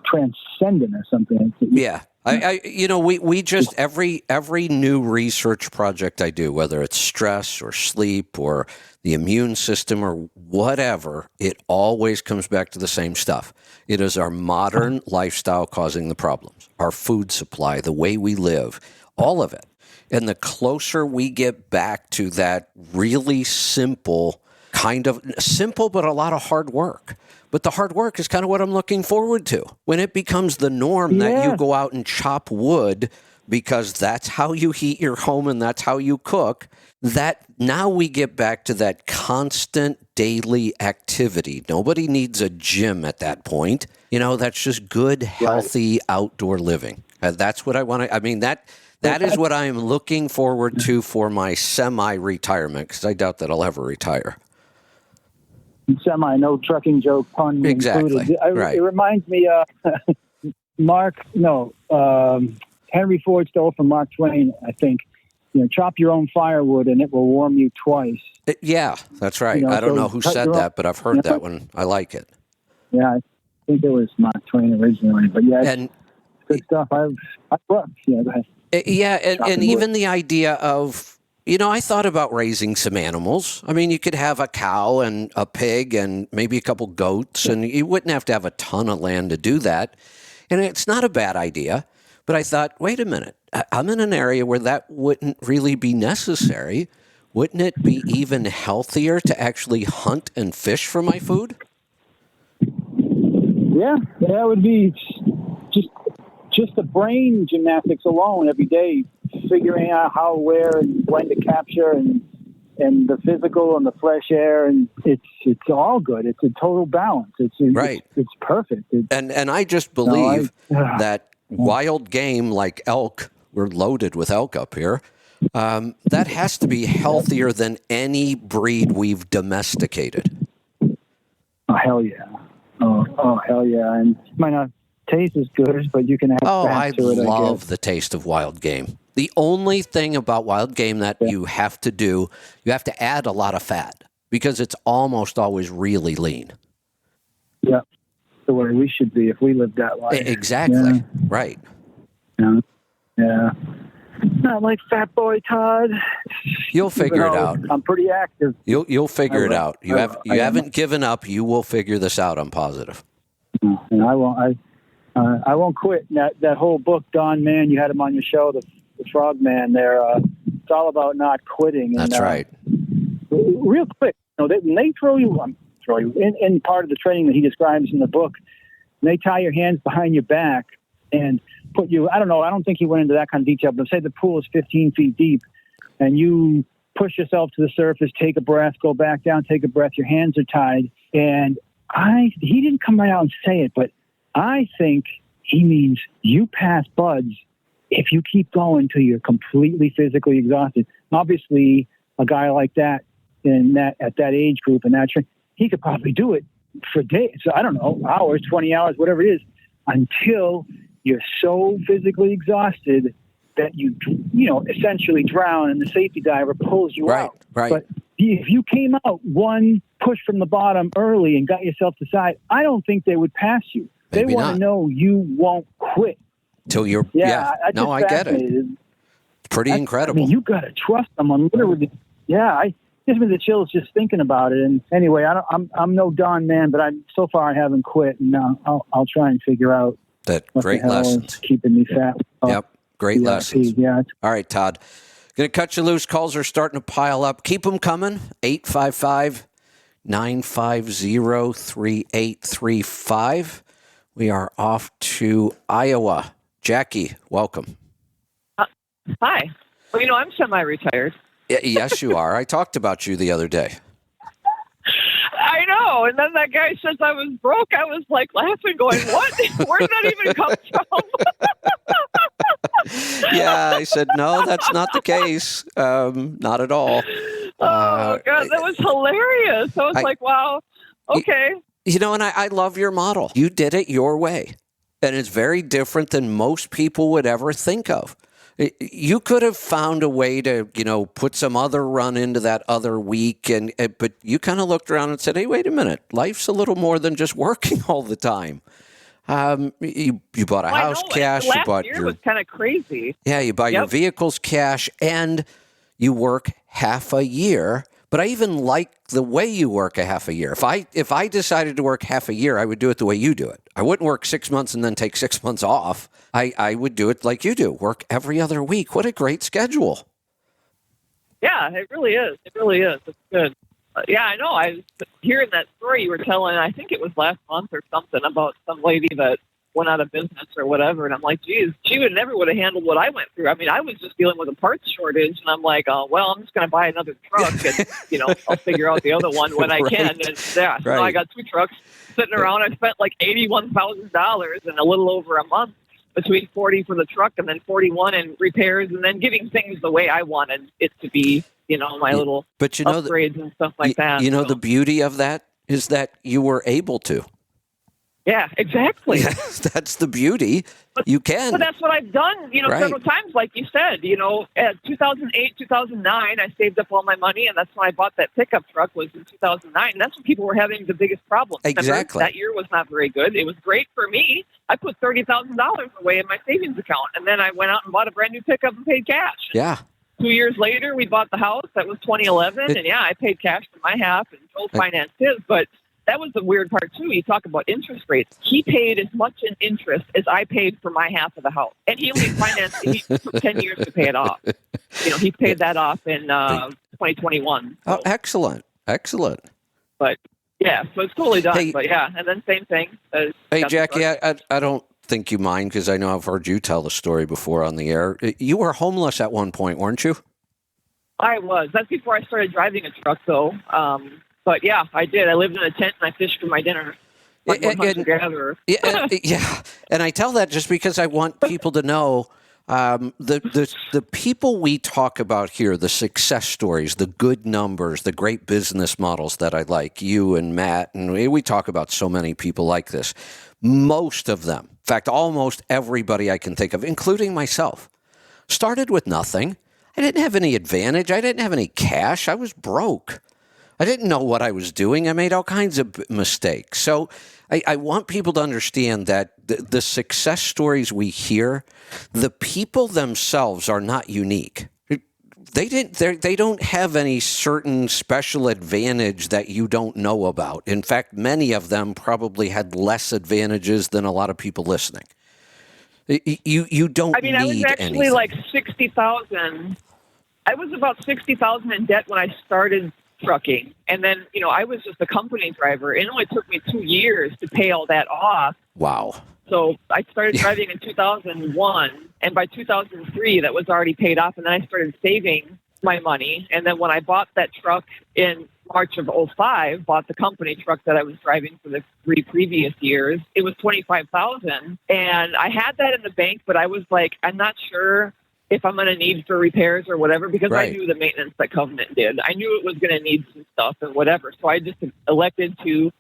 Speaker 5: transcendent or something.
Speaker 1: Yeah. We just every new research project I do, whether it's stress or sleep or the immune system or whatever, it always comes back to the same stuff. It is our modern lifestyle causing the problems, our food supply, the way we live, all of it. And the closer we get back to that really simple, but a lot of hard work. But the hard work is kind of what I'm looking forward to. When it becomes the norm that you go out and chop wood because that's how you heat your home and that's how you cook, that now we get back to that constant daily activity. Nobody needs a gym at that point. That's just good, healthy outdoor living. That's what I want to, that is what I am looking forward to for my semi-retirement, because I doubt that I'll ever retire.
Speaker 5: No trucking joke pun included.
Speaker 1: Right.
Speaker 5: It reminds me Henry Ford stole from Mark Twain, I think. Chop your own firewood and it will warm you twice.
Speaker 1: Yeah, that's right. I don't know who said that, but I've heard that one. I like it.
Speaker 5: Yeah, I think it was Mark Twain originally, but yeah, and good stuff. Go ahead.
Speaker 1: Yeah, and even the idea of, I thought about raising some animals. You could have a cow and a pig and maybe a couple goats, and you wouldn't have to have a ton of land to do that. And it's not a bad idea, but I thought, wait a minute, I'm in an area where that wouldn't really be necessary. Wouldn't it be even healthier to actually hunt and fish for my food?
Speaker 5: Yeah, that would be just the brain gymnastics alone every day, figuring out how, where, and when to capture, and the physical and the fresh air, and it's all good. It's a total balance. It's perfect.
Speaker 1: And I just believe that wild game like elk, we're loaded with elk up here, That has to be healthier than any breed we've domesticated.
Speaker 5: Oh, hell yeah. Oh, hell yeah. And it might not taste as good, but you can add
Speaker 1: Oh,
Speaker 5: fat
Speaker 1: I
Speaker 5: to it, I
Speaker 1: love
Speaker 5: guess.
Speaker 1: the taste of wild game. The only thing about wild game that you have to do, you have to add a lot of fat because it's almost always really lean.
Speaker 5: Yeah. The way we should be if we lived that life.
Speaker 1: Exactly.
Speaker 5: Yeah.
Speaker 1: Right.
Speaker 5: Yeah. Not like Fat Boy Todd.
Speaker 1: You'll figure it out.
Speaker 5: I'm pretty active.
Speaker 1: You'll figure
Speaker 5: I
Speaker 1: it
Speaker 5: will.
Speaker 1: out.
Speaker 5: I will. I am.
Speaker 1: Haven't given up. You will figure this out. I'm positive.
Speaker 5: And I won't. I won't quit. That whole book, Don Mann, you had him on your show, the Frog Man. There, it's all about not quitting. And,
Speaker 1: That's right.
Speaker 5: Real quick, when they throw you in part of the training that he describes in the book. And they tie your hands behind your back and put you. I don't know. I don't think he went into that kind of detail. But say the pool is 15 feet deep, and you push yourself to the surface, take a breath, go back down, take a breath. Your hands are tied, and he didn't come right out and say it, but I think he means you pass buds if you keep going till you're completely physically exhausted. Obviously, a guy like that at that age group and he could probably do it for days. I don't know, hours, 20 hours, whatever it is, until you're so physically exhausted that you essentially drown and the safety diver pulls you out.
Speaker 1: Right.
Speaker 5: But if you came out one push from the bottom early and got yourself to side, I don't think they would pass you.
Speaker 1: Maybe
Speaker 5: they want to know you won't quit.
Speaker 1: Till you're, I get it. It's pretty incredible.
Speaker 5: I mean, you got to trust someone. Literally, it gives me the chills just thinking about it. And anyway, I'm no Don Man, but so far I haven't quit, and I'll try and figure out
Speaker 1: that
Speaker 5: what
Speaker 1: great
Speaker 5: the hell
Speaker 1: lessons.
Speaker 5: is keeping me fat.
Speaker 1: Yep, great lessons.
Speaker 5: Yeah.
Speaker 1: All right, Todd. Going to cut you loose. Calls are starting to pile up. Keep them coming. 855-950-3835. We are off to Iowa. Jackie, welcome.
Speaker 6: Hi. Well, I'm semi-retired.
Speaker 1: Yes, you are. I talked about you the other day.
Speaker 6: I know. And then that guy says I was broke. I was like laughing, going, what? Where did that even come from?
Speaker 1: Yeah, I said, no, that's not the case. Not at all.
Speaker 6: Oh, God, that was hilarious. I was like, wow, okay.
Speaker 1: And I love your model. You did it your way. And it's very different than most people would ever think of. You could have found a way to, put some other run into that other week, but you kind of looked around and said, hey, wait a minute. Life's a little more than just working all the time. You bought a house cash.
Speaker 6: Last year was kind of crazy.
Speaker 1: Yeah, you buy your vehicles cash, and you work half a year. But I even like the way you work a half a year. If I decided to work half a year, I would do it the way you do it. I wouldn't work 6 months and then take 6 months off. I would do it like you do, work every other week. What a great schedule.
Speaker 6: Yeah, it really is. It really is. It's good. Yeah, I know. I was hearing that story you were telling, I think it was last month or something, about some lady that went out of business or whatever. And I'm like, geez, she never would have handled what I went through. I mean, I was just dealing with a parts shortage, and I'm like, oh, well, I'm just going to buy another truck, and I'll figure out the other one when I can. And so now I got 2 trucks sitting around. I spent like $81,000 in a little over a month, between 40 for the truck and then 41 in repairs, and then getting things the way I wanted it to be. My little upgrades and stuff like that.
Speaker 1: The beauty of that is that you were able to.
Speaker 6: Yeah, exactly.
Speaker 1: That's the beauty. You can.
Speaker 6: But that's what I've done, several times, like you said. At 2008, 2009, I saved up all my money, and that's when I bought that pickup truck, was in 2009. And that's when people were having the biggest problems.
Speaker 1: Exactly.
Speaker 6: Remember, that year was not very good. It was great for me. I put $30,000 away in my savings account, and then I went out and bought a brand new pickup and paid cash.
Speaker 1: Yeah.
Speaker 6: 2 years later, we bought the house. That was 2011, and I paid cash for my half, and Joel financed his, but that was the weird part, too. You talk about interest rates. He paid as much in interest as I paid for my half of the house. And he only financed it. He took 10 years to pay it off. He paid that off in 2021. So.
Speaker 1: Oh, excellent.
Speaker 6: But, yeah, so it's totally done. But, and then same thing.
Speaker 1: Hey, Jackie, I don't think you mind, because I know I've heard you tell the story before on the air. You were homeless at one point, weren't you?
Speaker 6: I was. That's before I started driving a truck, though. But yeah, I did. I lived in a tent and I fished for my dinner. Like
Speaker 1: Yeah, and I tell that just because I want people to know The people we talk about here, the success stories, the good numbers, the great business models that I like, you and Matt, and we talk about so many people like this. Most of them, in fact, almost everybody I can think of, including myself, started with nothing. I didn't have any advantage. I didn't have any cash. I was broke. I didn't know what I was doing. I made all kinds of mistakes. So I want people to understand that the success stories we hear, the people themselves are not unique. They don't have any certain special advantage that you don't know about. In fact, many of them probably had less advantages than a lot of people listening. You don't.
Speaker 6: I mean, I was actually
Speaker 1: anything.
Speaker 6: like 60,000. I was about 60,000 in debt when I started trucking, and then I was just a company driver. It only took me 2 years to pay all that off.
Speaker 1: Wow.
Speaker 6: So I started driving in 2001, and by 2003, that was already paid off. And then I started saving my money. And then when I bought that truck in March of 2005, bought the company truck that I was driving for the 3 previous years, it was $25,000. And I had that in the bank, but I was like, I'm not sure if I'm going to need for repairs or whatever, because
Speaker 1: Right.
Speaker 6: I knew the maintenance that Covenant did. I knew it was going to need some stuff and whatever. So I just elected to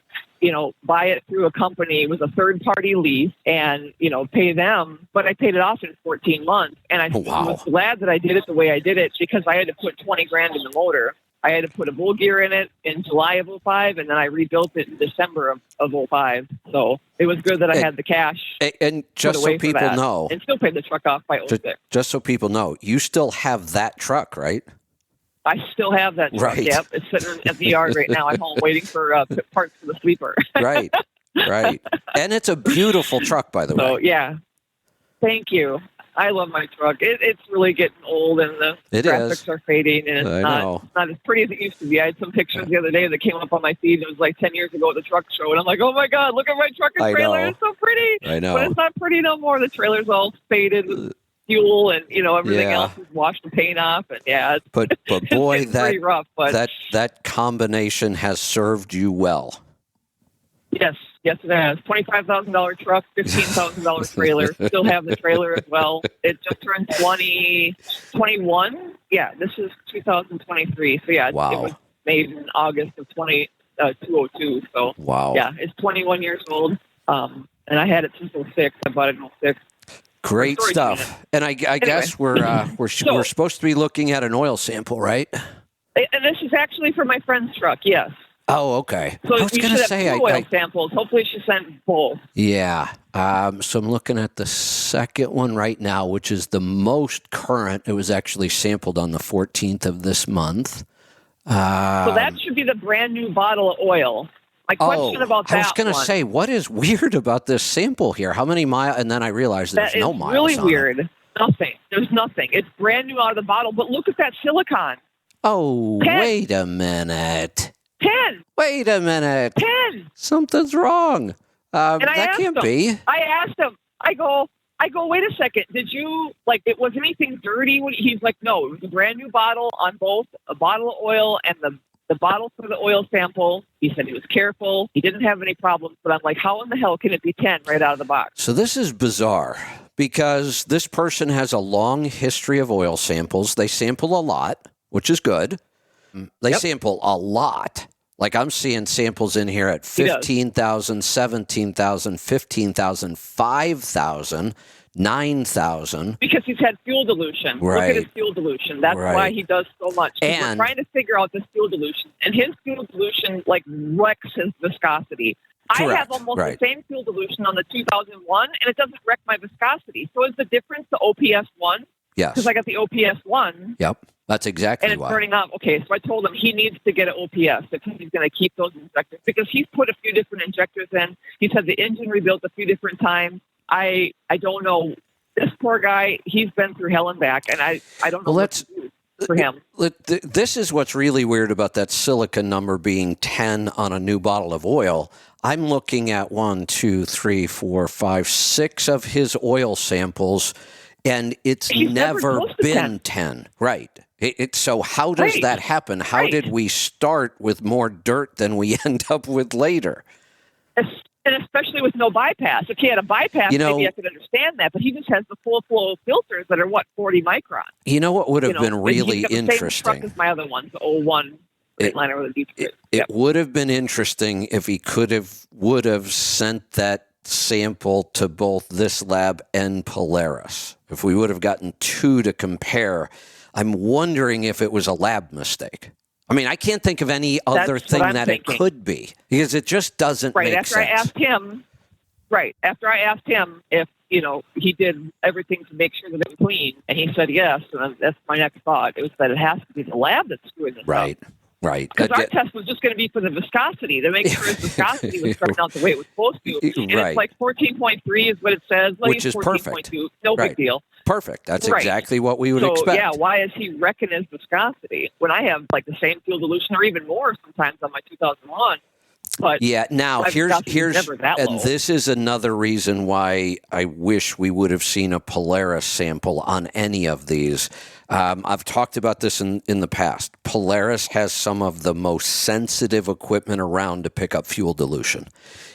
Speaker 6: buy it through a company. It was a third-party lease and, pay them. But I paid it off in 14 months. And I was glad that I did it the way I did it, because I had to put 20 grand in the motor. I had to put a bull gear in it in July of 2005, and then I rebuilt it in December of 2005. So it was good that I had the cash.
Speaker 1: And just so people know,
Speaker 6: and still paid the truck off by 2006.
Speaker 1: just so people know, you still have that truck, right?
Speaker 6: I still have that truck.
Speaker 1: Right.
Speaker 6: Yep, it's sitting at the yard right now. I'm home waiting for parts for the sleeper.
Speaker 1: Right. And it's a beautiful truck, by the way.
Speaker 6: So yeah, thank you. I love my truck. It's really getting old, and the graphics are fading, and it's not as pretty as it used to be. I had some pictures the other day that came up on my feed. It was like 10 years ago at the truck show, and I'm like, oh my God, look at my truck and trailer. It's so pretty.
Speaker 1: I know.
Speaker 6: But it's not pretty no more. The trailer's all faded with fuel, and everything else is washed the paint off, and
Speaker 1: but boy,
Speaker 6: it's pretty rough. But
Speaker 1: that combination has served you well.
Speaker 6: Yes, it has. $25,000 truck, $15,000 trailer. Still have the trailer as well. It just turned 2021. Yeah, this is 2023. So yeah,
Speaker 1: wow.
Speaker 6: It was made in August of 2002. So
Speaker 1: wow.
Speaker 6: Yeah, it's 21 years old. And I had it since 2006. I bought it in 2006.
Speaker 1: Great stuff. And I guess we're supposed to be looking at an oil sample, right?
Speaker 6: And this is actually for my friend's truck. Yes.
Speaker 1: Oh, okay.
Speaker 6: So
Speaker 1: I was going to say,
Speaker 6: oil samples. Hopefully, she sent both.
Speaker 1: Yeah. So I'm looking at the second one right now, which is the most current. It was actually sampled on the 14th of this month.
Speaker 6: So that should be the brand new bottle of oil. My question about that
Speaker 1: I was going to say, what is weird about this sample here? How many miles? And then I realized there's no miles on it.
Speaker 6: Really weird. Nothing. There's nothing. It's brand new out of the bottle. But look at that silicon.
Speaker 1: Oh,
Speaker 6: 10.
Speaker 1: Wait a minute.
Speaker 6: 10.
Speaker 1: Wait a minute.
Speaker 6: 10.
Speaker 1: Something's wrong. That can't be.
Speaker 6: I asked him. I go, wait a second. Did you, was anything dirty? He's like, no, it was a brand new bottle on both a bottle of oil and the bottle for the oil sample. He said he was careful. He didn't have any problems. But I'm like, how in the hell can it be 10 right out of the box?
Speaker 1: So this is bizarre because this person has a long history of oil samples. They sample a lot, which is good. They sample a lot. Like I'm seeing samples in here at 15,000, 17,000, 15,000, 5,000, 9,000.
Speaker 6: Because he's had fuel dilution.
Speaker 1: Right.
Speaker 6: Look at his fuel dilution. That's why he does so much. And we're trying to figure out this fuel dilution. And his fuel dilution wrecks his viscosity. Correct. I have almost the same fuel dilution on the 2001, and it doesn't wreck my viscosity. So is the difference the OPS 1?
Speaker 1: Yes.
Speaker 6: Because I got the OPS 1.
Speaker 1: Yep. That's exactly
Speaker 6: why. And it's burning up. Okay, so I told him he needs to get an OPS if he's going to keep those injectors, because he's put a few different injectors in. He's had the engine rebuilt a few different times. I don't know. This poor guy, he's been through hell and back, and I don't know what to do for him.
Speaker 1: This is what's really weird about that silicon number being 10 on a new bottle of oil. I'm looking at 1, 2, 3, 4, 5, 6 of his oil samples, and it's never been 10. Right. So how does that happen? How did we start with more dirt than we end up with later?
Speaker 6: And especially with no bypass. If he had a bypass, maybe I could understand that. But he just has the full flow filters that are, 40 microns.
Speaker 1: You know what would have been
Speaker 6: and
Speaker 1: really
Speaker 6: he's got the
Speaker 1: interesting?
Speaker 6: same truck as my other one, the 01 Freightliner with a deep grid.
Speaker 1: It would have been interesting if he would have sent that sample to both this lab and Polaris. If we would have gotten two to compare, I'm wondering if it was a lab mistake. I mean, I can't think of any other thing that it could be, because it just doesn't make sense.
Speaker 6: After I asked him if, he did everything to make sure that it was clean, and he said yes, and that's my next thought. It was that it has to be the lab that's screwing this up.
Speaker 1: Right.
Speaker 6: Because our test was just going to be for the viscosity, to make sure his viscosity was coming out the way it was supposed to. And it's like 14.3 is what it says.
Speaker 1: Which is perfect.
Speaker 6: No big deal.
Speaker 1: Perfect. That's exactly what we would expect.
Speaker 6: Yeah, why is he wrecking his viscosity when I have like the same fuel dilution or even more sometimes on my 2001? But
Speaker 1: yeah, now here's and this is another reason why I wish we would have seen a Polaris sample on any of these. I've talked about this in the past. Polaris has some of the most sensitive equipment around to pick up fuel dilution,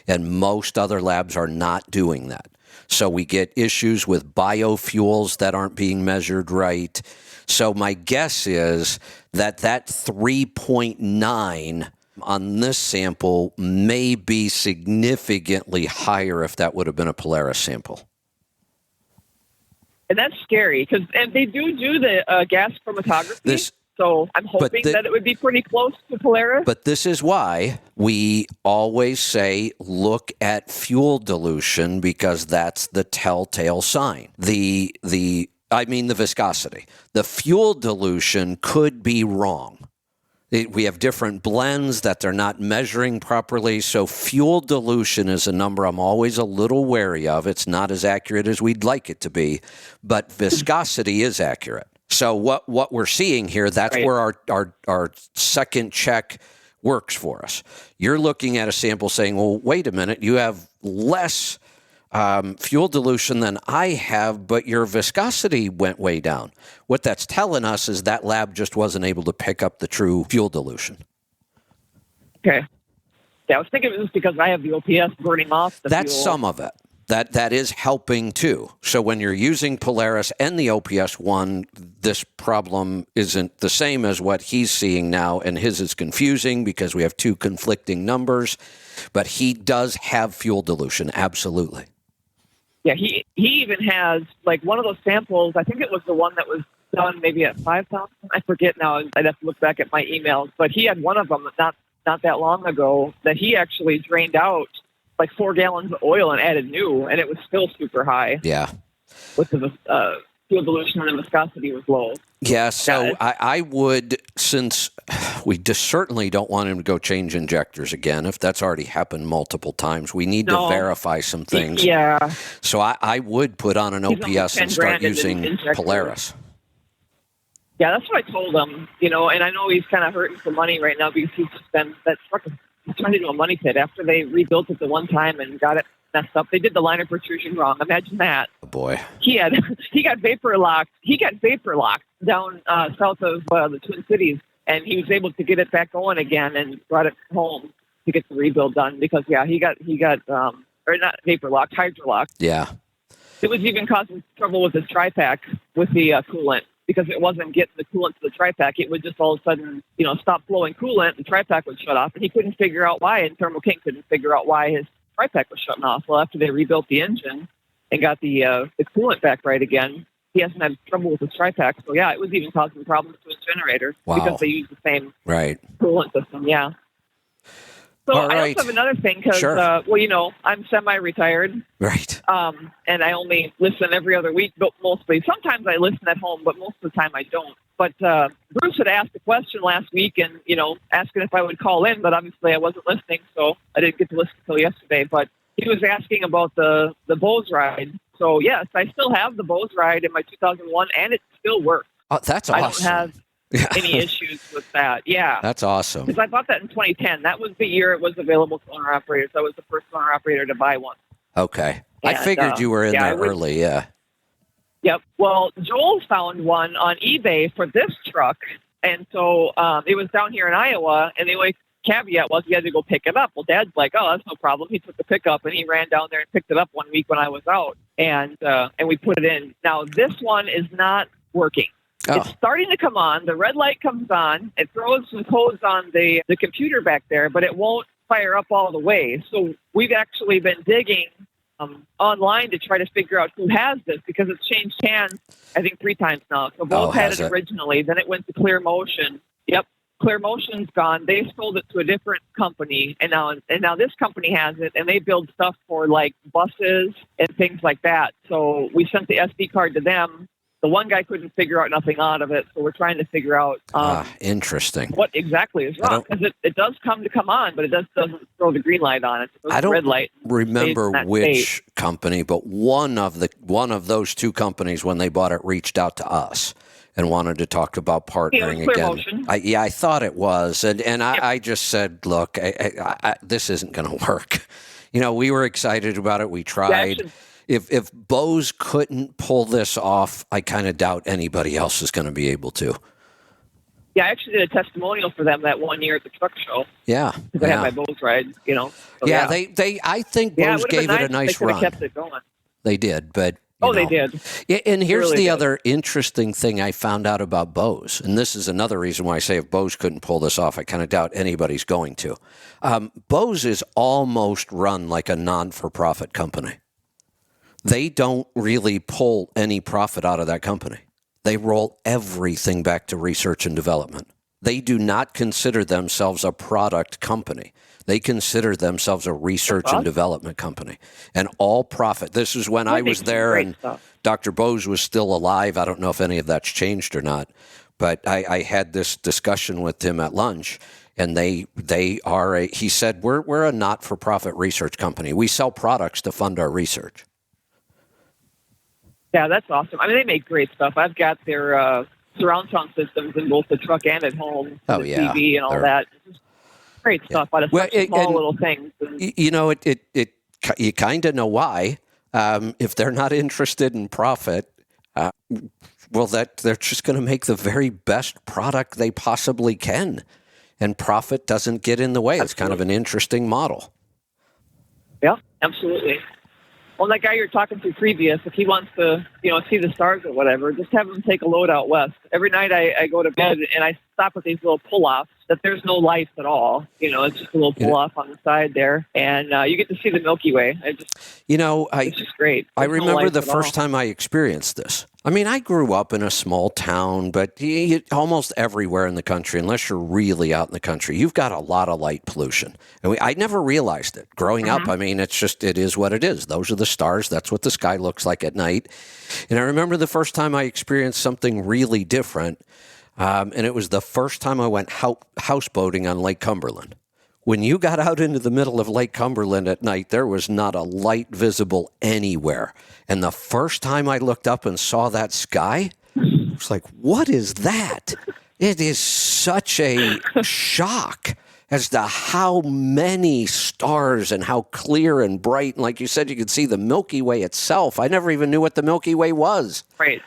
Speaker 1: and most other labs are not doing that. So we get issues with biofuels that aren't being measured right. So my guess is that 3.9 on this sample may be significantly higher if that would have been a Polaris sample.
Speaker 6: And that's scary because they do the gas chromatography. So I'm hoping that it would be pretty close to Polaris.
Speaker 1: But this is why we always say look at fuel dilution, because that's the telltale sign. The viscosity. The fuel dilution could be wrong. We have different blends that they're not measuring properly. So fuel dilution is a number I'm always a little wary of. It's not as accurate as we'd like it to be, but viscosity is accurate. So what we're seeing here, that's where our second check works for us. You're looking at a sample saying, well, wait a minute, you have less fuel dilution than I have, but your viscosity went way down. What that's telling us is that lab just wasn't able to pick up the true fuel dilution.
Speaker 6: Okay. Yeah, I was thinking it was because I have the OPS burning off the
Speaker 1: That's
Speaker 6: fuel.
Speaker 1: some of it. That is helping too. So when you're using Polaris and the OPS one, this problem isn't the same as what he's seeing now, and his is confusing because we have two conflicting numbers, but he does have fuel dilution, absolutely.
Speaker 6: Yeah, he even has, like, one of those samples, I think it was the one that was done maybe at 5,000. I forget now. I'd have to look back at my emails. But he had one of them not that long ago that he actually drained out like 4 gallons of oil and added new, and it was still super high.
Speaker 1: Yeah.
Speaker 6: With the fuel dilution and the viscosity was low.
Speaker 1: Yeah, so I would, since we certainly don't want him to go change injectors again, if that's already happened multiple times, we need to verify some things.
Speaker 6: Yeah.
Speaker 1: So I would put on an OPS and start using Polaris.
Speaker 6: Yeah, that's what I told him, and I know he's kind of hurting for money right now because he's just been, that truck is turned into a money pit. After they rebuilt it the one time and got it messed up, they did the liner protrusion wrong. Imagine that.
Speaker 1: Oh boy.
Speaker 6: He got vapor locked. He got vapor locked down south of the Twin Cities, and he was able to get it back going again and brought it home to get the rebuild done because he got or not vapor locked, hydro locked.
Speaker 1: Yeah.
Speaker 6: It was even causing trouble with his tri-pack with the coolant. Because it wasn't getting the coolant to the tri-pack, it would just all of a sudden, stop flowing coolant, and the tri-pack would shut off, and he couldn't figure out why, and Thermo King couldn't figure out why his tri-pack was shutting off. Well, after they rebuilt the engine and got the coolant back right again, he hasn't had trouble with his tri-pack. So, yeah, it was even causing problems to his generator because they use the same coolant system, yeah. So I also have another thing because, I'm semi-retired.
Speaker 1: Right.
Speaker 6: And I only listen every other week, but mostly. Sometimes I listen at home, but most of the time I don't. But Bruce had asked a question last week and, asking if I would call in, but obviously I wasn't listening, so I didn't get to listen until yesterday. But he was asking about the Bose ride. So, yes, I still have the Bose ride in my 2001, and it still works.
Speaker 1: Oh, that's awesome.
Speaker 6: I don't have any issues with that. Yeah.
Speaker 1: That's awesome.
Speaker 6: Because I bought that in 2010. That was the year it was available to owner-operators. I was the first owner-operator to buy one.
Speaker 1: Okay. I figured you were in there early, yeah.
Speaker 6: Yep. Well, Joel found one on eBay for this truck. And so it was down here in Iowa, and the only caveat was he had to go pick it up. Well, Dad's like, oh, that's no problem. He took the pickup and he ran down there and picked it up one week when I was out, and we put it in. Now this one is not working.
Speaker 1: Oh.
Speaker 6: It's starting to come on. The red light comes on. It throws some codes on the computer back there, but it won't fire up all the way. So we've actually been digging online to try to figure out who has this, because it's changed hands, I think, 3 times now. So both had it originally. Then it went to Clear Motion. Yep. Clear Motion's gone. They sold it to a different company, and now this company has it, and they build stuff for like buses and things like that. So we sent the SD card to them. The one guy couldn't figure out nothing out of it, so we're trying to figure out
Speaker 1: interesting.
Speaker 6: What exactly is wrong. Because it does come on, but it doesn't throw the green light on it. So
Speaker 1: I don't
Speaker 6: red light
Speaker 1: remember which company, but one of those 2 companies, when they bought it, reached out to us and wanted to talk about partnering again.
Speaker 6: Motion.
Speaker 1: I thought it was, and I just said, look, this isn't going to work. We were excited about it. We tried.
Speaker 6: Yeah,
Speaker 1: If Bose couldn't pull this off, I kind of doubt anybody else is going to be able to.
Speaker 6: Yeah, I actually did a testimonial for them that one year at the truck show.
Speaker 1: Yeah,
Speaker 6: because I had my Bose ride. So,
Speaker 1: they. I think Bose gave it a nice run.
Speaker 6: They kept it going.
Speaker 1: They did, but.
Speaker 6: They did.
Speaker 1: Yeah, and here's
Speaker 6: really
Speaker 1: the other interesting thing I found out about Bose, and this is another reason why I say if Bose couldn't pull this off, I kind of doubt anybody's going to. Bose is almost run like a non-for-profit company. They don't really pull any profit out of that company. They roll everything back to research and development. They do not consider themselves a product company. They consider themselves a research and development company. And all profit. This is when I was there and Dr. Bose was still alive. I don't know if any of that's changed or not. But I had this discussion with him at lunch. And they are he said, we're a not-for-profit research company. We sell products to fund our research.
Speaker 6: Yeah, that's awesome. I mean, they make great stuff. I've got their surround sound systems in both the truck and at home, the TV and all that. It's just great stuff. But it's small little things.
Speaker 1: You kind of know why. If they're not interested in profit, that they're just going to make the very best product they possibly can, and profit doesn't get in the way. It's kind of an interesting model.
Speaker 6: Yeah, absolutely. Well, that guy you're talking to previous, if he wants to, see the stars or whatever, just have him take a load out west. Every night I go to bed and I stop at these little pull-offs that there's no lights at all. It's just a little pull-off on the side there. And you get to see the Milky Way. It's just great.
Speaker 1: I remember the first time I experienced this. I mean, I grew up in a small town, but almost everywhere in the country, unless you're really out in the country, you've got a lot of light pollution. And I never realized it. Growing up, I mean, it is what it is. Those are the stars. That's what the sky looks like at night. And I remember the first time I experienced something really different, and it was the first time I went houseboating on Lake Cumberland. When you got out into the middle of Lake Cumberland at night, there was not a light visible anywhere. And the first time I looked up and saw that sky, I was like, what is that? It is such a shock as to how many stars and how clear and bright. And like you said, you could see the Milky Way itself. I never even knew what the Milky Way was.
Speaker 6: Right.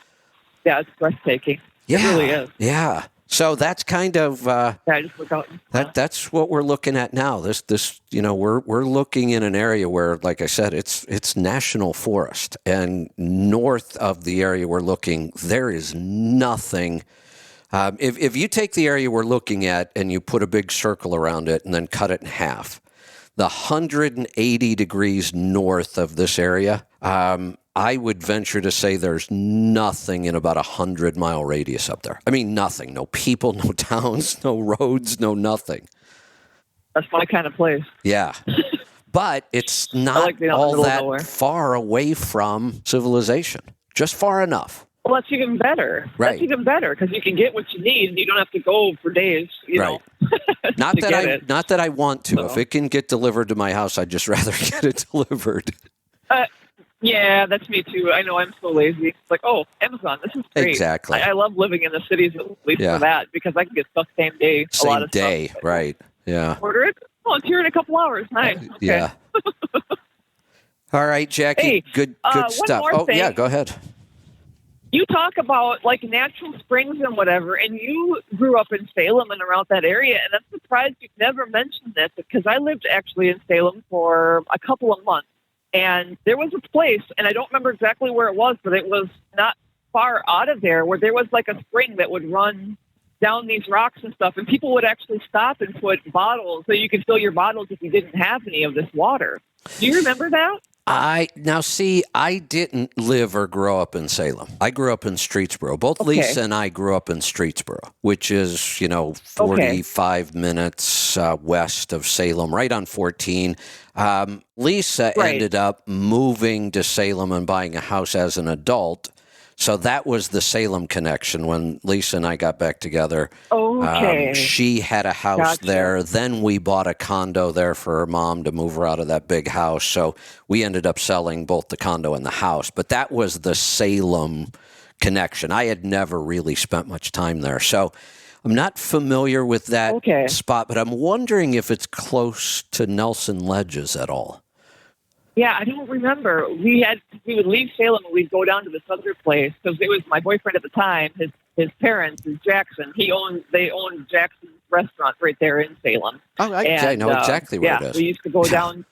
Speaker 6: Yeah, it's breathtaking.
Speaker 1: Yeah,
Speaker 6: it really is.
Speaker 1: Yeah. So that's kind of
Speaker 6: I just look out.
Speaker 1: That's what we're looking at now. This we're looking in an area where, like I said, it's national forest, and north of the area we're looking, there is nothing. If you take the area we're looking at and you put a big circle around it and then cut it in half, the 180 degrees north of this area, I would venture to say there's nothing in about 100-mile radius up there. I mean, nothing. No people, no towns, no roads, no nothing.
Speaker 6: That's my kind of place.
Speaker 1: Yeah. But it's not all that far away from civilization. Just far enough.
Speaker 6: Well, that's even better.
Speaker 1: Right.
Speaker 6: That's even better because you can get what you need and you don't have to go for days,
Speaker 1: right. Not that I want to. So. If it can get delivered to my house, I'd just rather get it delivered.
Speaker 6: Yeah, that's me too. I know I'm so lazy. It's like, Amazon, this is great.
Speaker 1: Exactly.
Speaker 6: I love living in the cities at least for that because I can get stuff same day.
Speaker 1: Same
Speaker 6: a lot of
Speaker 1: day,
Speaker 6: stuff.
Speaker 1: Right? Yeah.
Speaker 6: Order it. Oh, it's here in a couple hours. Nice. Okay.
Speaker 1: Yeah. All right, Jackie.
Speaker 6: Hey,
Speaker 1: good stuff.
Speaker 6: One more thing.
Speaker 1: Yeah, go ahead.
Speaker 6: you talk about like natural springs and whatever, and you grew up in Salem and around that area, and I'm surprised you've never mentioned this because I lived actually in Salem for a couple of months, and there was a place, and I don't remember exactly where it was, but it was not far out of there where there was like a spring that would run down these rocks and stuff, and people would actually stop and put bottles so you could fill your bottles if you didn't have any of this water. Do you remember that?
Speaker 1: I didn't live or grow up in Salem. I grew up in Streetsboro. Both Lisa and I grew up in Streetsboro, which is, 45 minutes west of Salem, right on 14. Lisa ended up moving to Salem and buying a house as an adult. So that was the Salem connection when Lisa and I got back together.
Speaker 6: Okay.
Speaker 1: She had a house there. Then we bought a condo there for her mom to move her out of that big house. So we ended up selling both the condo and the house. But that was the Salem connection. I had never really spent much time there. So I'm not familiar with that spot, but I'm wondering if it's close to Nelson Ledges at all.
Speaker 6: Yeah, I don't remember. We would leave Salem and we'd go down to this other place because it was my boyfriend at the time. His parents is Jackson. They owned Jackson's restaurant right there in Salem.
Speaker 1: Oh, I know exactly where it is.
Speaker 6: We used to go down.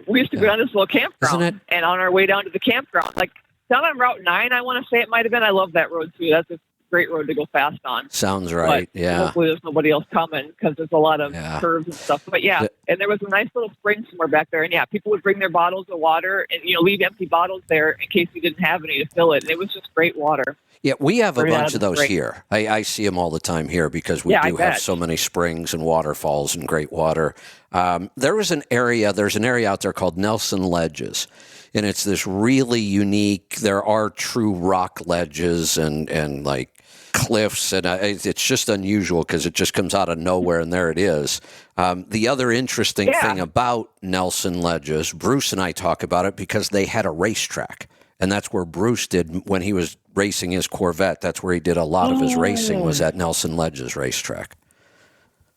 Speaker 6: We used to go down this little campground, and on our way down to the campground, like down on Route 9, I want to say it might have been. I love that road too. That's a great road to go fast on.
Speaker 1: Sounds right.
Speaker 6: But hopefully there's nobody else coming because there's a lot of curves and stuff. But and there was a nice little spring somewhere back there. And people would bring their bottles of water and, leave empty bottles there in case you didn't have any to fill it. And it was just great water.
Speaker 1: Yeah, we have a bunch of those here. I see them all the time here because we do have so many springs and waterfalls and great water. There's an area out there called Nelson Ledges. And it's this really unique, there are true rock ledges and like cliffs, and it's just unusual because it just comes out of nowhere, and there it is. The other interesting thing about Nelson Ledges, Bruce and I talk about it because they had a racetrack, and that's where Bruce did when he was racing his Corvette. That's where he did a lot of his racing, was at Nelson Ledges racetrack.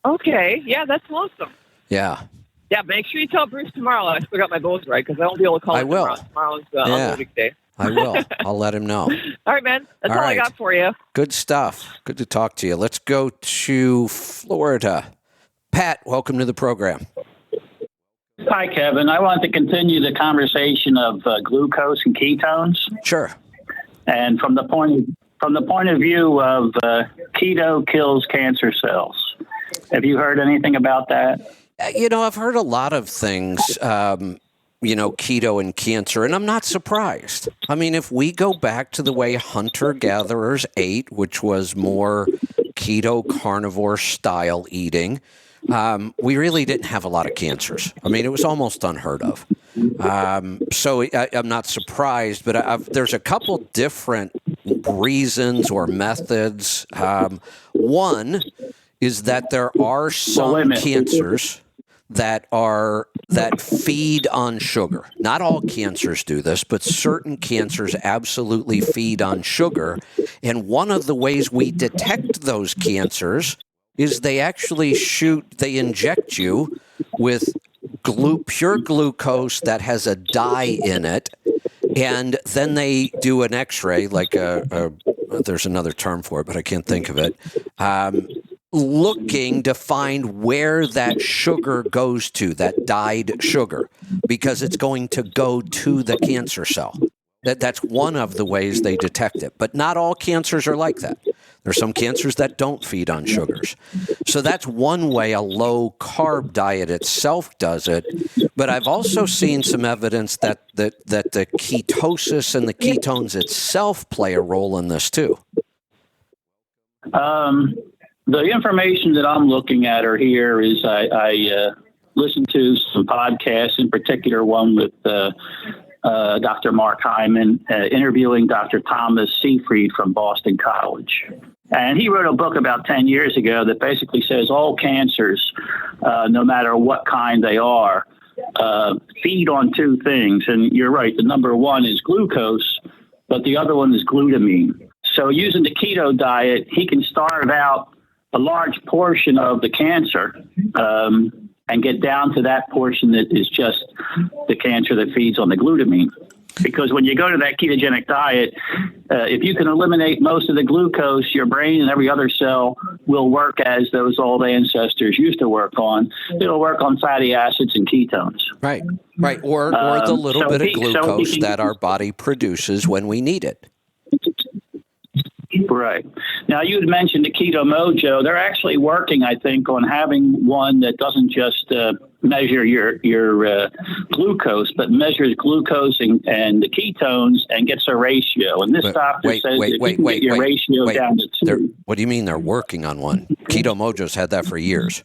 Speaker 6: Okay, that's awesome.
Speaker 1: Yeah.
Speaker 6: Yeah, make sure you tell Bruce tomorrow I still got my goals right because I won't be able to call him tomorrow. Tomorrow's unloading day.
Speaker 1: I will. I'll let him know.
Speaker 6: All right, man. That's all I got for you.
Speaker 1: Good stuff. Good to talk to you. Let's go to Florida. Pat, welcome to the program.
Speaker 7: Hi, Kevin. I want to continue the conversation of glucose and ketones.
Speaker 1: Sure.
Speaker 7: And from the point of view of keto kills cancer cells. Have you heard anything about that?
Speaker 1: I've heard a lot of things, keto and cancer, and I'm not surprised. I mean, if we go back to the way hunter-gatherers ate, which was more keto carnivore style eating, we really didn't have a lot of cancers. I mean, it was almost unheard of. So I'm not surprised, but there's a couple different reasons or methods. One is that there are some cancers that feed on sugar. Not all cancers do this, but certain cancers absolutely feed on sugar. And one of the ways we detect those cancers is they inject you with pure glucose that has a dye in it. And then they do an X-ray, like there's another term for it, but I can't think of it, looking to find where that sugar goes to, that dyed sugar, because it's going to go to the cancer cell. That's one of the ways they detect it. But not all cancers are like that. There's some cancers that don't feed on sugars. So that's one way a low-carb diet itself does it. But I've also seen some evidence that the ketosis and the ketones itself play a role in this too.
Speaker 7: The information that I'm looking at or here is I listened to some podcasts, in particular one with Dr. Mark Hyman interviewing Dr. Thomas Seyfried from Boston College. And he wrote a book about 10 years ago that basically says all cancers, no matter what kind they are, feed on two things. And you're right, the number one is glucose, but the other one is glutamine. So using the keto diet, he can starve out a large portion of the cancer and get down to that portion that is just the cancer that feeds on the glutamine. Because when you go to that ketogenic diet, if you can eliminate most of the glucose, your brain and every other cell will work as those old ancestors used to work on. It'll work on fatty acids and ketones.
Speaker 1: Right. Or the little bit of glucose that our body produces when we need it.
Speaker 7: Right. Now, you had mentioned the Keto Mojo. They're actually working, I think, on having one that doesn't just measure your glucose, but measures glucose and the ketones and gets a ratio. And this doctor says that you can get your ratio down to 2.
Speaker 1: What do you mean they're working on one? Keto Mojo's had that for years.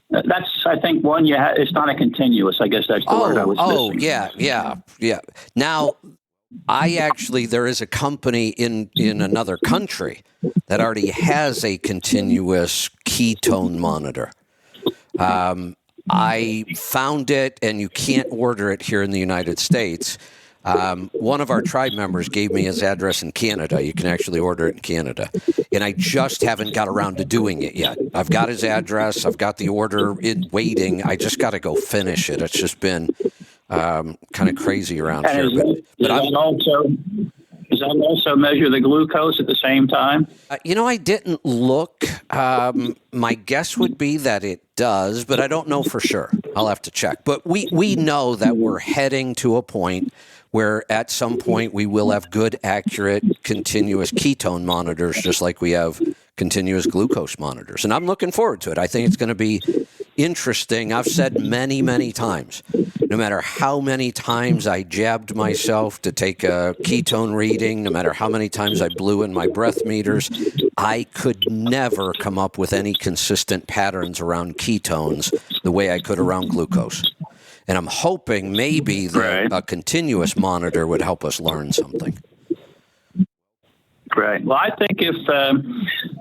Speaker 7: That's, I think, one it's not a continuous. I guess that's the word I was missing.
Speaker 1: Yeah. Now, there is a company in another country that already has a continuous ketone monitor. I found it, and you can't order it here in the United States. One of our tribe members gave me his address in Canada. You can actually order it in Canada. And I just haven't got around to doing it yet. I've got his address. I've got the order in waiting. I just got to go finish it. It's just been kind of crazy around here.
Speaker 7: Does that also measure the glucose at the same time?
Speaker 1: I didn't look. My guess would be that it does, but I don't know for sure. I'll have to check. But we know that we're heading to a point where at some point we will have good, accurate, continuous ketone monitors, just like we have continuous glucose monitors. And I'm looking forward to it. I think it's going to be interesting. I've said many, many times, no matter how many times I jabbed myself to take a ketone reading, no matter how many times I blew in my breath meters, I could never come up with any consistent patterns around ketones the way I could around glucose. And I'm hoping maybe that a continuous monitor would help us learn something.
Speaker 7: Right. Well, I think if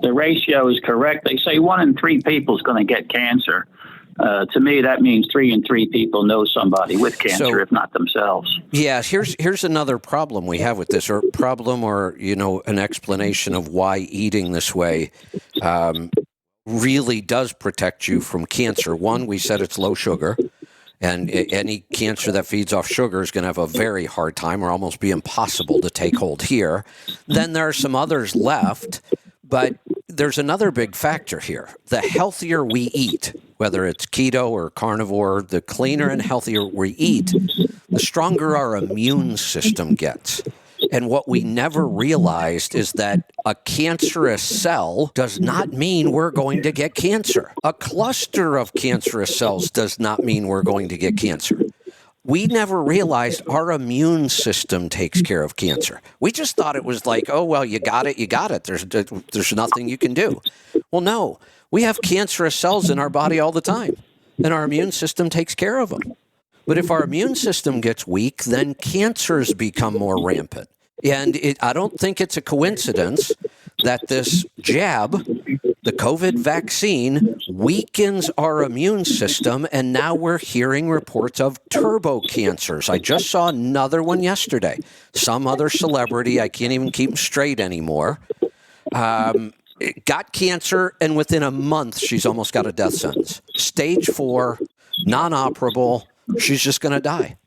Speaker 7: the ratio is correct, they say 1 in 3 people is going to get cancer. To me, that means 3 in 3 people know somebody with cancer, if not themselves.
Speaker 1: Yeah, here's another problem we have with this, or an explanation of why eating this way really does protect you from cancer. One, we said it's low sugar. And any cancer that feeds off sugar is going to have a very hard time or almost be impossible to take hold here. Then there are some others left, but there's another big factor here. The healthier we eat, whether it's keto or carnivore, the cleaner and healthier we eat, the stronger our immune system gets. And what we never realized is that a cancerous cell does not mean we're going to get cancer. A cluster of cancerous cells does not mean we're going to get cancer. We never realized our immune system takes care of cancer. We just thought it was like, oh, well, you got it. There's nothing you can do. Well, no, we have cancerous cells in our body all the time, and our immune system takes care of them. But if our immune system gets weak, then cancers become more rampant. And I don't think it's a coincidence that this jab, the COVID vaccine, weakens our immune system, and now we're hearing reports of turbo cancers. I just saw another one yesterday. Some other celebrity, I can't even keep them straight anymore, got cancer, and within a month, she's almost got a death sentence. Stage 4, non-operable, she's just going to die.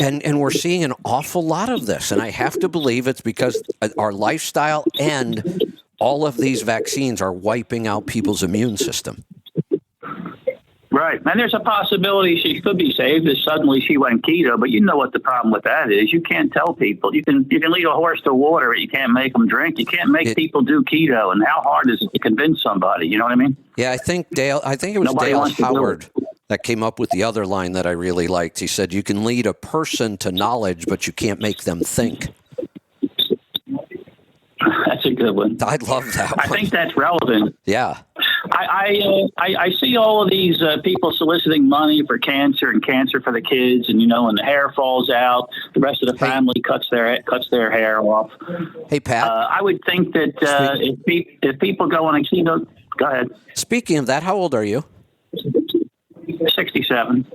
Speaker 1: And we're seeing an awful lot of this, and I have to believe it's because our lifestyle and all of these vaccines are wiping out people's immune system.
Speaker 7: Right. And there's a possibility she could be saved if suddenly she went keto, but you know what the problem with that is. You can't tell people. You can lead a horse to water, but you can't make them drink. You can't make people do keto, and how hard is it to convince somebody? You know what I mean?
Speaker 1: Yeah, I think it was Dale Howard that came up with the other line that I really liked. He said, you can lead a person to knowledge, but you can't make them think.
Speaker 7: That's a good one.
Speaker 1: I love that one.
Speaker 7: I think that's relevant.
Speaker 1: Yeah.
Speaker 7: I see all of these people soliciting money for cancer and cancer for the kids, and and the hair falls out, the rest of the family cuts their hair off.
Speaker 1: Hey, Pat.
Speaker 7: I would think that if people go on a keto, go ahead.
Speaker 1: Speaking of that, how old are you?
Speaker 7: 67.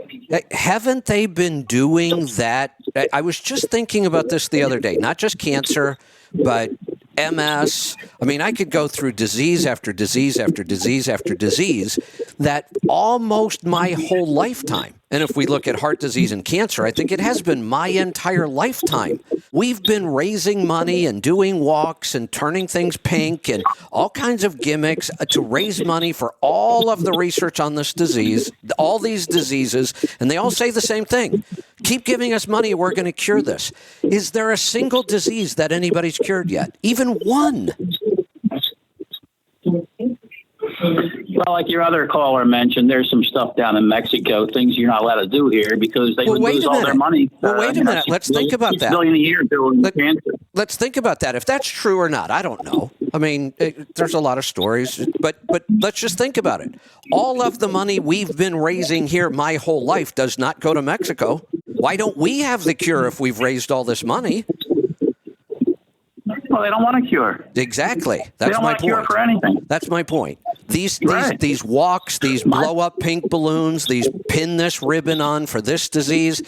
Speaker 1: Haven't they been doing that? I was just thinking about this the other day. Not just cancer, but MS. I mean, I could go through disease after disease after disease after disease that almost my whole lifetime. And if we look at heart disease and cancer, I think it has been my entire lifetime. We've been raising money and doing walks and turning things pink and all kinds of gimmicks to raise money for all of the research on this disease, all these diseases, and they all say the same thing. Keep giving us money, we're going to cure this. Is there a single disease that anybody's cured yet? Even one?
Speaker 7: Well, like your other caller mentioned, there's some stuff down in Mexico, things you're not allowed to do here because they would lose all their money.
Speaker 1: Well, wait a minute. Let's think about that.
Speaker 7: $6 billion a year doing cancer.
Speaker 1: Let's think about that. If that's true or not, I don't know. I mean, there's a lot of stories, but let's just think about it. All of the money we've been raising here my whole life does not go to Mexico. Why don't we have the cure if we've raised all this money?
Speaker 7: Well, they don't want a cure.
Speaker 1: Exactly.
Speaker 7: They
Speaker 1: That's
Speaker 7: don't
Speaker 1: my
Speaker 7: want a cure
Speaker 1: point.
Speaker 7: for anything.
Speaker 1: That's my point. These walks, these blow up pink balloons, these pin this ribbon on for this disease,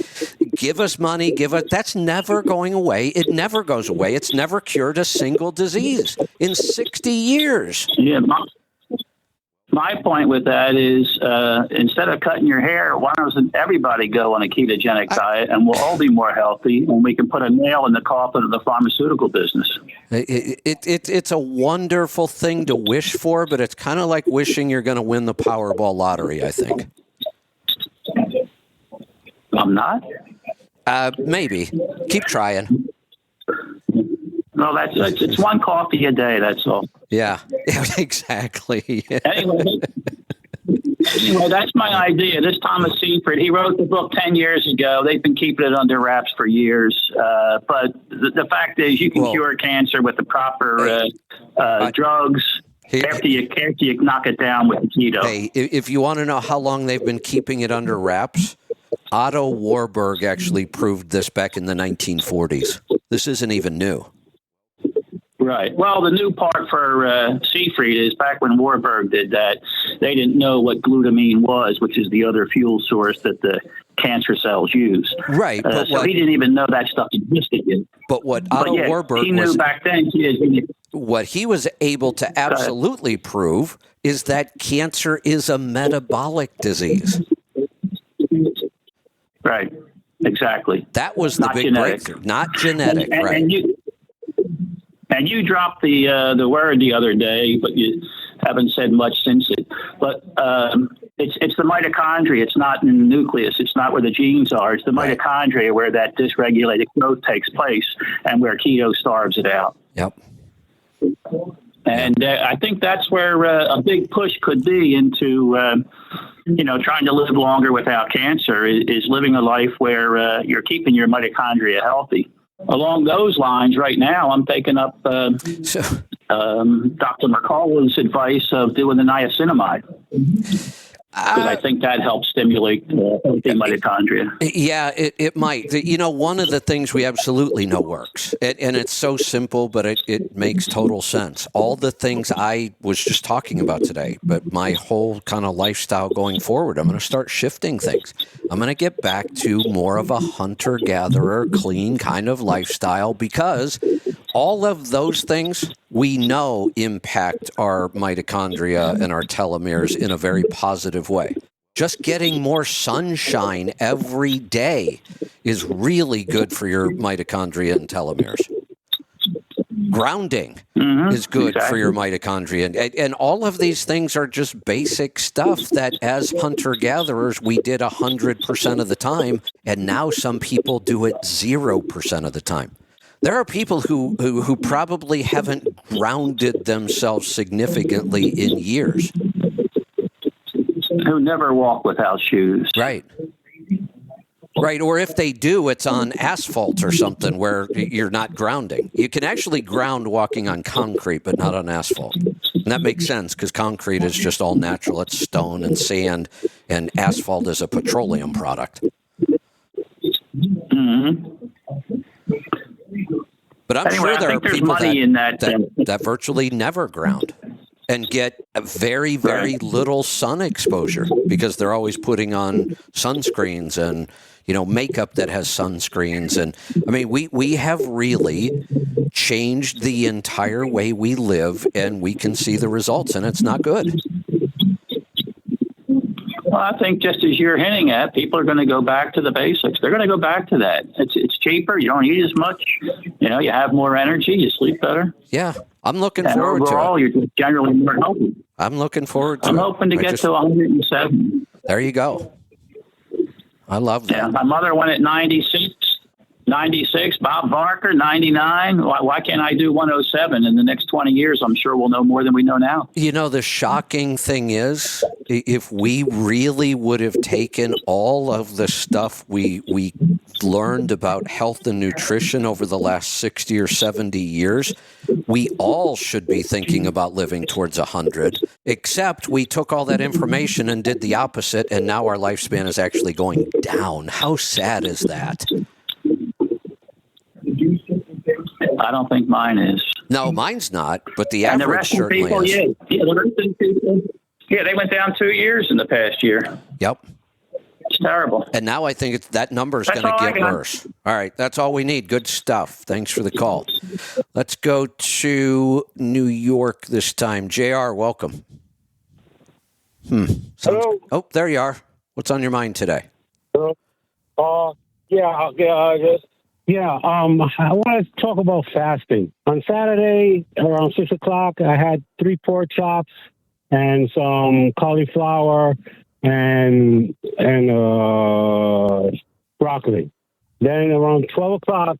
Speaker 1: give us money, that's never going away. It never goes away. It's never cured a single disease in 60 years.
Speaker 7: Yeah. My point with that is instead of cutting your hair, why doesn't everybody go on a ketogenic diet and we'll all be more healthy and we can put a nail in the coffin of the pharmaceutical business?
Speaker 1: It's a wonderful thing to wish for, but it's kind of like wishing you're going to win the Powerball lottery, I think.
Speaker 7: I'm not?
Speaker 1: Maybe. Keep trying.
Speaker 7: No, it's one coffee a day, that's all.
Speaker 1: Yeah, exactly.
Speaker 7: Anyway, that's my idea. This Thomas Seyfried, he wrote the book 10 years ago. They've been keeping it under wraps for years. But the fact is you can cure cancer with the proper drugs after you knock it down with keto.
Speaker 1: Hey, if you want to know how long they've been keeping it under wraps, Otto Warburg actually proved this back in the 1940s. This isn't even new.
Speaker 7: Right. Well, the new part for Seyfried is back when Warburg did that, they didn't know what glutamine was, which is the other fuel source that the cancer cells use.
Speaker 1: Right.
Speaker 7: So he didn't even know that stuff existed yet.
Speaker 1: But what Otto Warburg
Speaker 7: he knew back then.
Speaker 1: What he was able to absolutely prove is that cancer is a metabolic disease.
Speaker 7: Right. Exactly.
Speaker 1: That was the big breakthrough. Not genetic. Right.
Speaker 7: And you dropped the word the other day, but you haven't said much since it. But it's the mitochondria. It's not in the nucleus. It's not where the genes are. It's the mitochondria where that dysregulated growth takes place and where keto starves it out.
Speaker 1: Yep.
Speaker 7: And I think that's where a big push could be into, trying to live longer without cancer is living a life where you're keeping your mitochondria healthy. Along those lines, right now, I'm taking up Dr. McCullough's advice of doing the niacinamide. Because I think that helps stimulate healthy mitochondria.
Speaker 1: Yeah, it might. One of the things we absolutely know works, and it's so simple, but it makes total sense. All the things I was just talking about today, but my whole kind of lifestyle going forward, I'm going to start shifting things. I'm going to get back to more of a hunter-gatherer, clean kind of lifestyle because all of those things we know impact our mitochondria and our telomeres in a very positive way. Just getting more sunshine every day is really good for your mitochondria and telomeres. Grounding is good for your mitochondria. And all of these things are just basic stuff that as hunter-gatherers we did 100% of the time, and now some people do it 0% of the time. There are people who probably haven't grounded themselves significantly in years.
Speaker 7: Who never walk without shoes.
Speaker 1: Right. Right, or if they do, it's on asphalt or something where you're not grounding. You can actually ground walking on concrete, but not on asphalt. And that makes sense because concrete is just all natural. It's stone and sand, and asphalt is a petroleum product.
Speaker 7: Mm-hmm.
Speaker 1: But I'm sure there are people
Speaker 7: that
Speaker 1: virtually never ground. and get a very, very little sun exposure because they're always putting on sunscreens and, makeup that has sunscreens. And I mean, we have really changed the entire way we live, and we can see the results, and it's not good.
Speaker 7: Well, I think just as you're hinting at, people are going to go back to the basics. They're going to go back to that. It's cheaper. You don't eat as much. You have more energy. You sleep better.
Speaker 1: Yeah, I'm looking
Speaker 7: And
Speaker 1: forward
Speaker 7: overall,
Speaker 1: to it.
Speaker 7: you're just generally more healthy.
Speaker 1: I'm looking forward to
Speaker 7: I'm
Speaker 1: it.
Speaker 7: hoping to get to 107.
Speaker 1: There you go. I love that.
Speaker 7: Yeah, my mother went at 96. 96, Bob Barker, 99. Why can't I do 107 in the next 20 years? I'm sure we'll know more than we know now.
Speaker 1: The shocking thing is, if we really would have taken all of the stuff we learned about health and nutrition over the last 60 or 70 years, we all should be thinking about living towards 100, except we took all that information and did the opposite, and now our lifespan is actually going down. How sad is that?
Speaker 7: I don't think mine is.
Speaker 1: No, mine's not, but the
Speaker 7: And the
Speaker 1: average
Speaker 7: rest of the
Speaker 1: certainly
Speaker 7: people,
Speaker 1: is.
Speaker 7: the rest of the people, they went down 2 years in the past year.
Speaker 1: Yep.
Speaker 7: It's terrible.
Speaker 1: And now I think that number is
Speaker 7: That's
Speaker 1: going to
Speaker 7: all I
Speaker 1: get
Speaker 7: got.
Speaker 1: worse. All right, that's all we need. Good stuff. Thanks for the call. Let's go to New York this time. JR, welcome.
Speaker 8: Hello.
Speaker 1: Oh, there you are. What's on your mind today?
Speaker 8: I want to talk about fasting. On Saturday, around 6 o'clock, I had 3 pork chops and some cauliflower and broccoli. Then around 12 o'clock,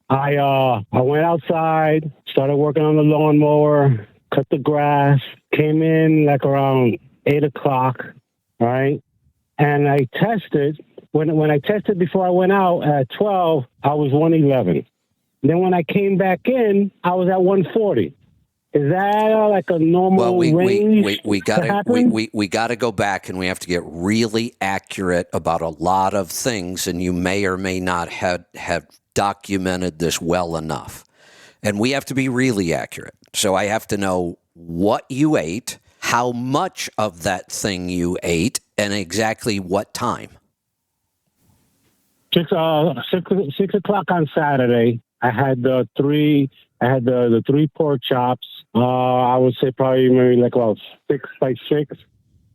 Speaker 8: I went outside, started working on the lawnmower, cut the grass, came in like around 8 o'clock, right? And I tested. When I tested before I went out at 12, I was 111. Then when I came back in, I was at 140. Is that like a normal range?
Speaker 1: we got to go back, and we have to get really accurate about a lot of things, and you may or may not have documented this well enough. And we have to be really accurate. So I have to know what you ate, how much of that thing you ate, and exactly what time.
Speaker 8: 6 o'clock on Saturday. I had the three pork chops. I would say probably maybe like about 6 by 6,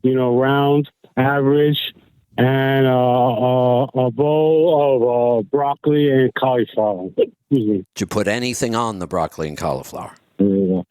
Speaker 8: round, average, and a bowl of broccoli and cauliflower.
Speaker 1: Did you put anything on the broccoli and cauliflower?
Speaker 8: The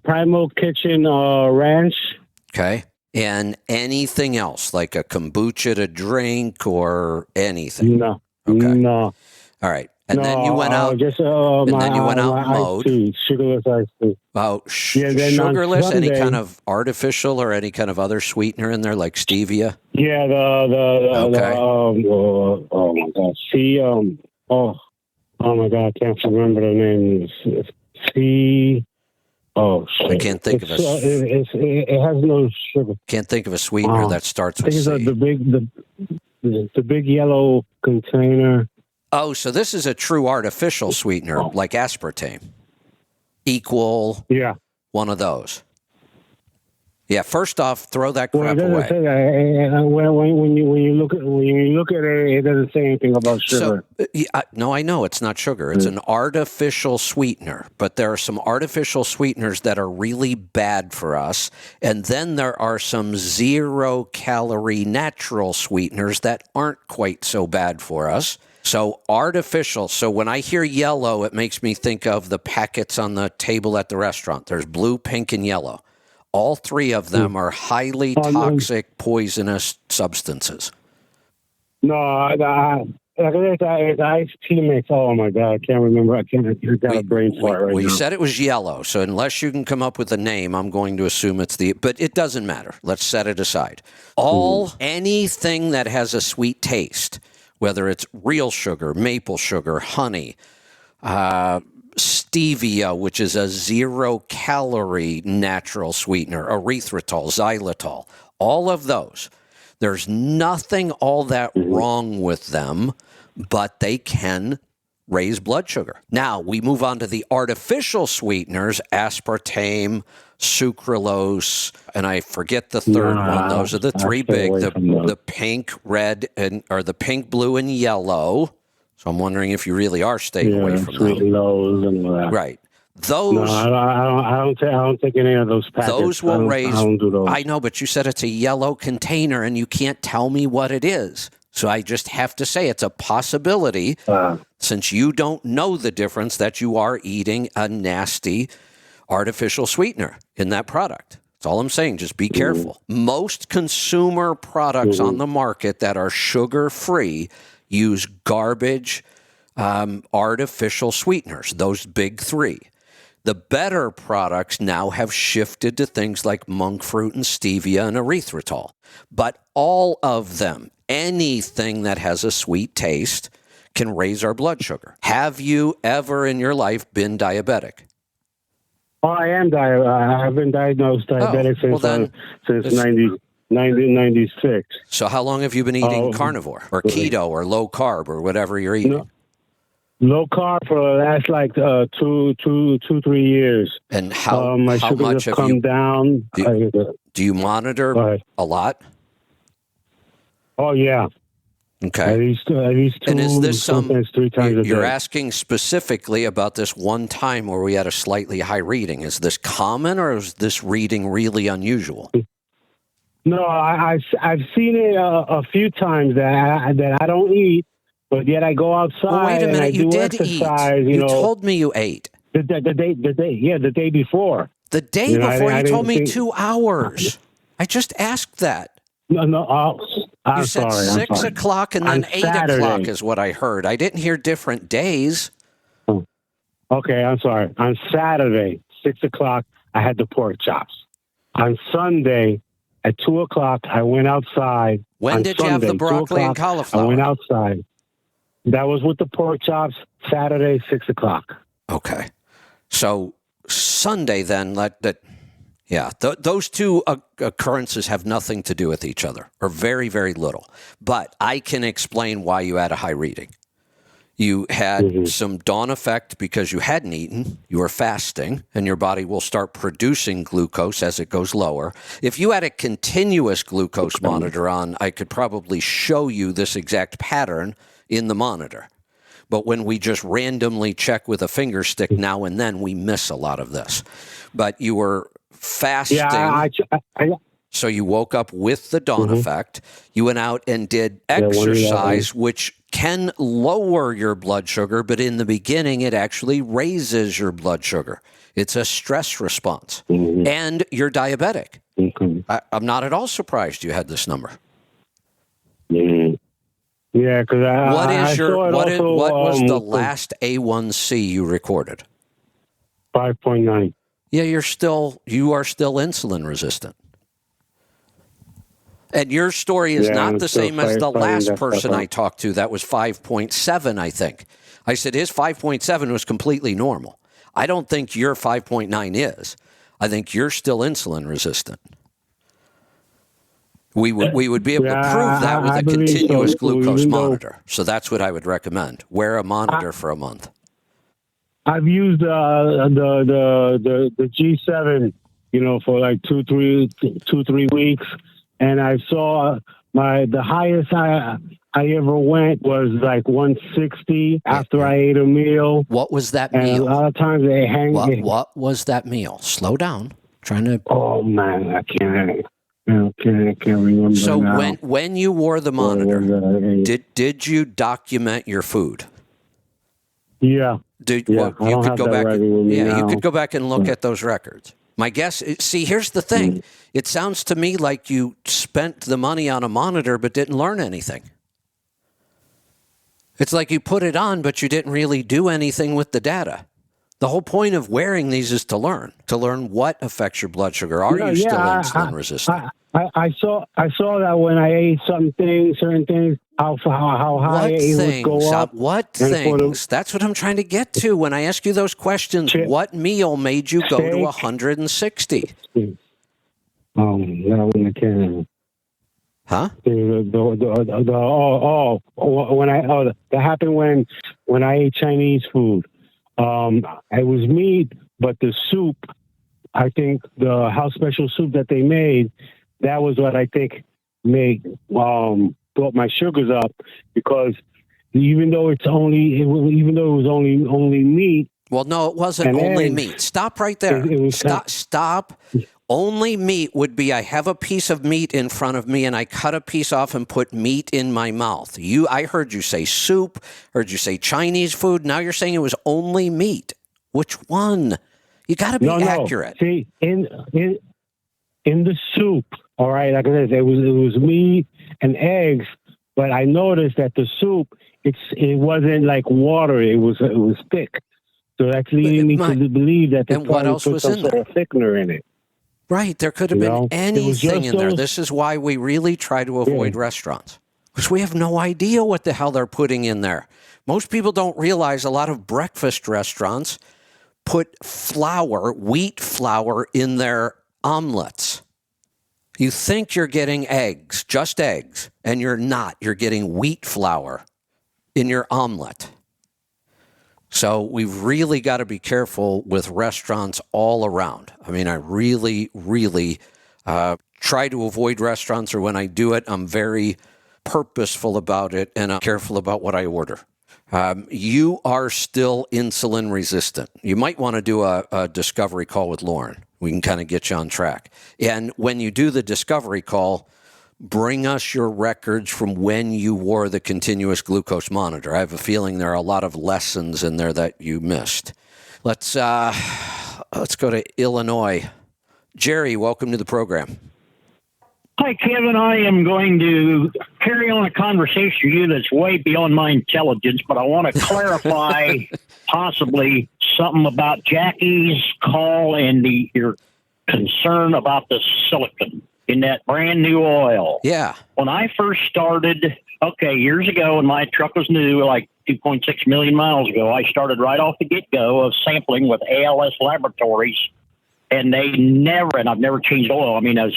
Speaker 8: Primal Kitchen ranch.
Speaker 1: Okay. And anything else, like a kombucha to drink or anything?
Speaker 8: No.
Speaker 1: Okay.
Speaker 8: No.
Speaker 1: All right. And then you went out.
Speaker 8: Then
Speaker 1: you went out mode.
Speaker 8: Sugarless iced tea.
Speaker 1: Sugarless,
Speaker 8: Sunday,
Speaker 1: any kind of artificial or any kind of other sweetener in there, like stevia?
Speaker 8: Yeah, oh my God. Oh my God, I can't remember the name. Oh shit!
Speaker 1: I can't think of a.
Speaker 8: It has no sugar.
Speaker 1: Can't think of a sweetener that starts with C.
Speaker 8: the big yellow container.
Speaker 1: Oh, so this is a true artificial sweetener, like aspartame. Equal.
Speaker 8: Yeah.
Speaker 1: One of those. Yeah. First off, throw that crap
Speaker 8: It doesn't
Speaker 1: away.
Speaker 8: say that. When you look at it, it doesn't say anything about sugar.
Speaker 1: No, I know it's not sugar. It's an artificial sweetener, but there are some artificial sweeteners that are really bad for us. And then there are some 0-calorie natural sweeteners that aren't quite so bad for us. So artificial. So when I hear yellow, it makes me think of the packets on the table at the restaurant. There's blue, pink, and yellow. All 3 of them are highly toxic, poisonous substances.
Speaker 8: No, it's iced tea mix. Oh my God, I can't remember. I got a brain fart right now.
Speaker 1: You said it was yellow, so unless you can come up with a name, I'm going to assume it's but it doesn't matter. Let's set it aside. Anything that has a sweet taste, whether it's real sugar, maple sugar, honey, stevia, which is a 0-calorie natural sweetener, erythritol, xylitol, all of those. There's nothing all that wrong with them, but they can raise blood sugar. Now, we move on to the artificial sweeteners, aspartame, sucralose, and I forget the third one. Those are the three big, the pink, red, or the pink, blue, and yellow. So I'm wondering if you really are staying away from
Speaker 8: those and all that.
Speaker 1: Right. Those.
Speaker 8: No, I don't take any of those packets.
Speaker 1: Those will raise.
Speaker 8: I don't do those.
Speaker 1: I know, but you said it's a yellow container, and you can't tell me what it is. So I just have to say it's a possibility, since you don't know the difference, that you are eating a nasty artificial sweetener in that product. That's all I'm saying. Just be careful. Most consumer products on the market that are sugar-free use garbage artificial sweeteners, those big three. The better products now have shifted to things like monk fruit and stevia and erythritol. But all of them, anything that has a sweet taste, can raise our blood sugar. Have you ever in your life been diabetic?
Speaker 8: Oh, I am I've been diagnosed diabetic since 1996.
Speaker 1: So how long have you been eating carnivore or keto or low carb or whatever you're eating?
Speaker 8: No, low carb for the last like 3 years.
Speaker 1: And how
Speaker 8: much
Speaker 1: have
Speaker 8: have come
Speaker 1: you
Speaker 8: down?
Speaker 1: Do you monitor a lot?
Speaker 8: Oh yeah.
Speaker 1: Okay.
Speaker 8: At least 2,
Speaker 1: and is this
Speaker 8: sometimes 3 times a day.
Speaker 1: You're asking specifically about this one time where we had a slightly high reading. Is this common, or is this reading really unusual?
Speaker 8: No, I've seen it a few times that I don't eat, but yet I go outside.
Speaker 1: Well, wait a minute,
Speaker 8: and I
Speaker 1: you
Speaker 8: do
Speaker 1: did
Speaker 8: exercise,
Speaker 1: eat. You told me you ate.
Speaker 8: The day before.
Speaker 1: The day before, you told me 2 hours. I just asked that.
Speaker 8: No,
Speaker 1: you said 6 o'clock and then 8 o'clock is what I heard. I didn't hear different days.
Speaker 8: Oh. Okay, I'm sorry. On Saturday, 6 o'clock, I had the pork chops. On Sunday, at 2 o'clock, I went outside.
Speaker 1: When did you have the broccoli and cauliflower?
Speaker 8: I went outside. That was with the pork chops, Saturday, 6 o'clock.
Speaker 1: Okay. So Sunday then, those two occurrences have nothing to do with each other, or very, very little. But I can explain why you had a high reading. You had some dawn effect because you hadn't eaten, you were fasting, and your body will start producing glucose as it goes lower. If you had a continuous glucose monitor on, I could probably show you this exact pattern in the monitor. But when we just randomly check with a finger stick now and then, we miss a lot of this. But you were fasting.
Speaker 8: Yeah,
Speaker 1: so you woke up with the dawn effect. You went out and did exercise, which can lower your blood sugar, but in the beginning, it actually raises your blood sugar. It's a stress response. And you're diabetic. I'm not at all surprised you had this number.
Speaker 8: Yeah, because
Speaker 1: what was the last A1C you recorded?
Speaker 8: 5.9.
Speaker 1: Yeah, you are still insulin resistant. And your story is not the same as the last person I talked to. That was 5.7, I think. I said his 5.7 was completely normal. I don't think your 5.9 is. I think you're still insulin resistant. We would be able to prove that with a continuous glucose monitor. So that's what I would recommend. Wear a monitor for a month.
Speaker 8: I've used the G7, for like 2-3 weeks, and I saw the highest I ever went was like 160 after I ate a meal.
Speaker 1: What was that
Speaker 8: and
Speaker 1: meal?
Speaker 8: A lot of times they hang.
Speaker 1: What was that meal? Slow down. Trying to.
Speaker 8: Oh man, I can't remember.
Speaker 1: So
Speaker 8: now.
Speaker 1: when you wore the monitor, did you document your food?
Speaker 8: Yeah.
Speaker 1: You could go back. You could go back and look at those records. My guess. See, here's the thing. It sounds to me like you spent the money on a monitor but didn't learn anything. It's like you put it on, but you didn't really do anything with the data. The whole point of wearing these is to learn what affects your blood sugar. Are you still insulin resistant?
Speaker 8: I saw that when I ate certain things, how high it would go up.
Speaker 1: What things? That's what I'm trying to get to. When I ask you those questions, what meal made you go to 160?
Speaker 8: Oh, that one I can't.
Speaker 1: Huh?
Speaker 8: That happened when I ate Chinese food. It was meat, but the soup, I think the house special soup that they made, that was what I think made brought my sugars up, because even though it was only meat.
Speaker 1: Well, no, it wasn't only meat. Stop right there. Stop. Only meat would be, I have a piece of meat in front of me and I cut a piece off and put meat in my mouth. I heard you say soup, heard you say Chinese food. Now you're saying it was only meat. Which one? You got to be accurate.
Speaker 8: See, in the soup, all right, like I said, it was meat and eggs, but I noticed that the soup, it wasn't like water. It was thick. So that's leading me to believe that they probably put some sort of thickener in it.
Speaker 1: Right. There could have been anything in there. This is why we really try to avoid restaurants, because we have no idea what the hell they're putting in there. Most people don't realize a lot of breakfast restaurants put wheat flour in their omelets. You think you're getting eggs, just eggs, and you're not. You're getting wheat flour in your omelet. So we've really got to be careful with restaurants all around. I mean, I really, really try to avoid restaurants, or when I do it, I'm very purposeful about it and I'm careful about what I order. You are still insulin resistant. You might want to do a discovery call with Lauren. We can kind of get you on track. And when you do the discovery call, bring us your records from when you wore the continuous glucose monitor. I have a feeling there are a lot of lessons in there that you missed. Let's go to Illinois. Jerry, welcome to the program.
Speaker 9: Hi, Kevin. I am going to carry on a conversation with you that's way beyond my intelligence, but I want to clarify possibly something about Jackie's call and your concern about the silicon in that brand new oil.
Speaker 1: Yeah.
Speaker 9: When I first started, years ago, when my truck was new, like 2.6 million miles ago, I started right off the get-go of sampling with ALS Laboratories, and they never, and I've never changed oil. I mean, I've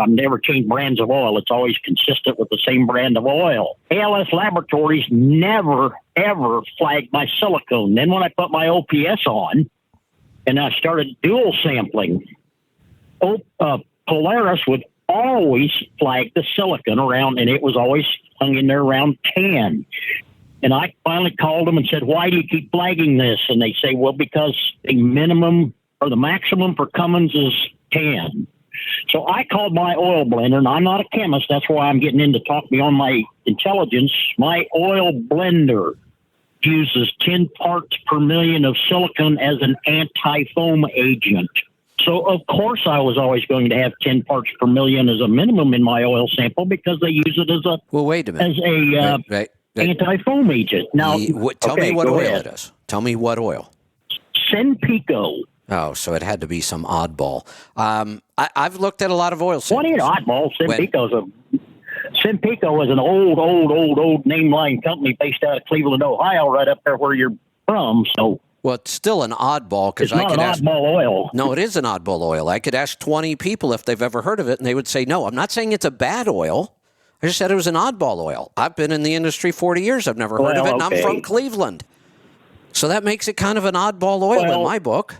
Speaker 9: never changed brands of oil. It's always consistent with the same brand of oil. ALS Laboratories never, ever flagged my silicone. Then when I put my OPS on and I started dual sampling, Polaris would always flag the silicon around, and it was always hung in there around 10. And I finally called them and said, why do you keep flagging this? And they say, well, because the minimum or the maximum for Cummins is 10. So I called my oil blender, and I'm not a chemist. That's why I'm getting into talk beyond my intelligence. My oil blender uses 10 parts per million of silicon as an anti-foam agent. So, of course, I was always going to have 10 parts per million as a minimum in my oil sample, because they use it as a
Speaker 1: wait a minute.
Speaker 9: As a anti-foam agent. Now,
Speaker 1: tell me what oil it is. Tell me what oil.
Speaker 9: Senpico.
Speaker 1: Oh, so it had to be some oddball. I've looked at a lot of oil samples.
Speaker 9: What ain't oddball? Senpico is an old name line company based out of Cleveland, Ohio, right up there where you're from. So.
Speaker 1: Well, it's still an oddball, because
Speaker 9: I could ask. It's not an oddball oil.
Speaker 1: No, it is an oddball oil. I could ask 20 people if they've ever heard of it, and they would say no. I'm not saying it's a bad oil. I just said it was an oddball oil. I've been in the industry 40 years. I've never heard of it, and I'm from Cleveland. So that makes it kind of an oddball oil in my book.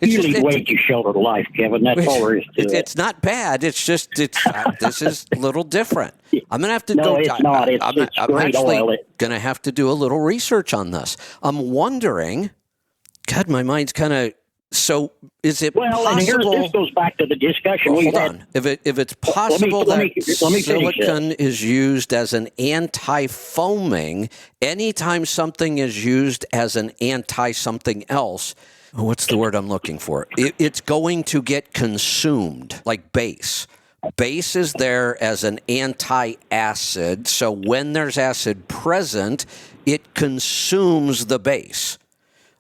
Speaker 9: You lead way too sheltered life, Kevin. That's all there is to it.
Speaker 1: It's not bad. It's just this is a little different. I'm going to have to
Speaker 9: go. No, it's not.
Speaker 1: I'm actually going to have to do a little research on this. I'm wondering, God, my mind's kind of, so is it possible?
Speaker 9: And this goes back to the discussion we had.
Speaker 1: Hold on. If it's possible that silicon is used as an anti-foaming, anytime something is used as an anti-something else, what's the word I'm looking for? It's going to get consumed, like base. Base is there as an anti-acid, so when there's acid present, it consumes the base.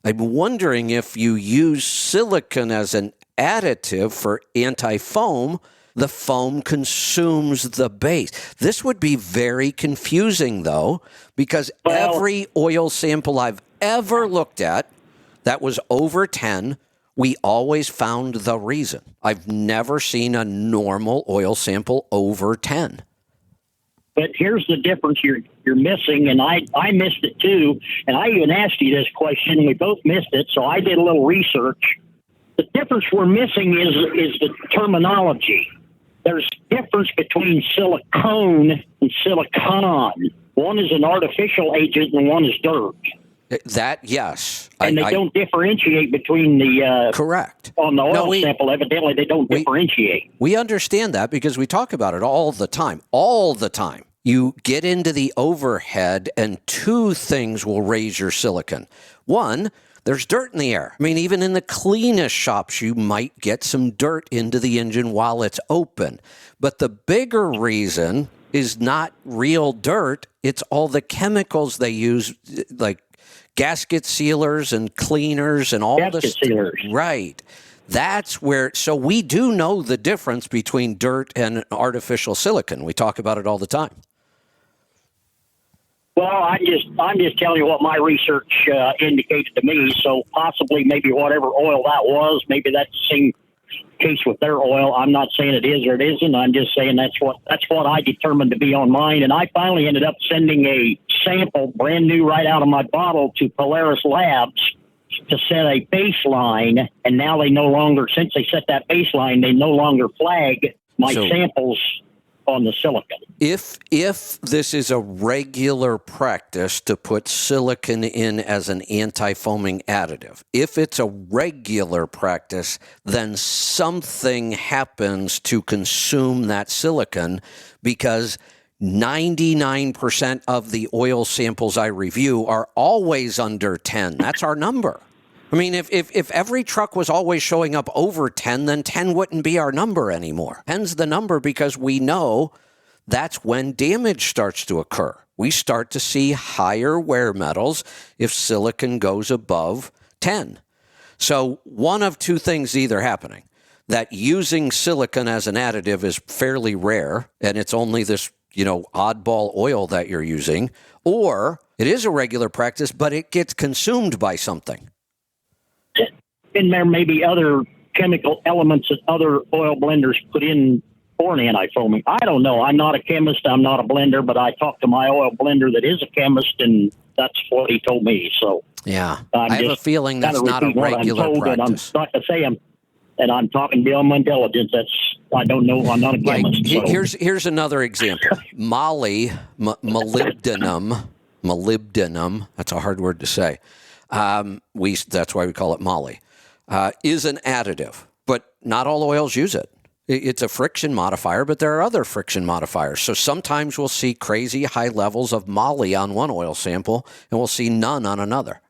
Speaker 1: I'm wondering if you use silicon as an additive for anti-foam, the foam consumes the base. This would be very confusing, though, because every oil sample I've ever looked at that was over 10, we always found the reason. I've never seen a normal oil sample over 10.
Speaker 9: But here's the difference you're missing, and I missed it too. And I even asked you this question. We both missed it, so I did a little research. The difference we're missing is the terminology. There's difference between silicone and silicon. One is an artificial agent and one is dirt.
Speaker 1: That, yes.
Speaker 9: And they don't differentiate between the...
Speaker 1: correct.
Speaker 9: On the oil sample, evidently they don't differentiate.
Speaker 1: We understand that because we talk about it all the time. All the time. You get into the overhead and two things will raise your silicon. One, there's dirt in the air. I mean, even in the cleanest shops, you might get some dirt into the engine while it's open. But the bigger reason is not real dirt. It's all the chemicals they use, like gasket sealers and cleaners and all
Speaker 9: gasket sealers.
Speaker 1: Right. That's where, so we do know the difference between dirt and artificial silicon. We talk about it all the time.
Speaker 9: Well, I'm just telling you what my research indicated to me. So possibly maybe whatever oil that was, maybe that's the same case with their oil. I'm not saying it is or it isn't. I'm just saying that's what I determined to be on mine. And I finally ended up sending a sample brand new right out of my bottle to Polaris Labs to set a baseline. And now they no longer, since they set that baseline, they no longer flag my samples on the silicon.
Speaker 1: If this is a regular practice to put silicon in as an anti-foaming additive, if it's a regular practice, then something happens to consume that silicon, because 99% of the oil samples I review are always under 10. That's our number. I mean, if every truck was always showing up over 10, then 10 wouldn't be our number anymore. 10's the number because we know that's when damage starts to occur. We start to see higher wear metals if silicon goes above 10. So one of two things either happening: that using silicon as an additive is fairly rare, and it's only this, oddball oil that you're using, or it is a regular practice, but it gets consumed by something.
Speaker 9: And there may be other chemical elements that other oil blenders put in for an anti-foaming. I don't know. I'm not a chemist. I'm not a blender, but I talked to my oil blender that is a chemist, and that's what he told me. So
Speaker 1: yeah, I have a feeling that's not a regular practice.
Speaker 9: I'm not to say I'm talking beyond my intelligence. I don't know. I'm not a chemist. So.
Speaker 1: Here's another example. Molybdenum. That's a hard word to say. That's why we call it moly. Is an additive, but not all oils use it. It's a friction modifier, but there are other friction modifiers. So sometimes we'll see crazy high levels of moly on one oil sample, and we'll see none on another.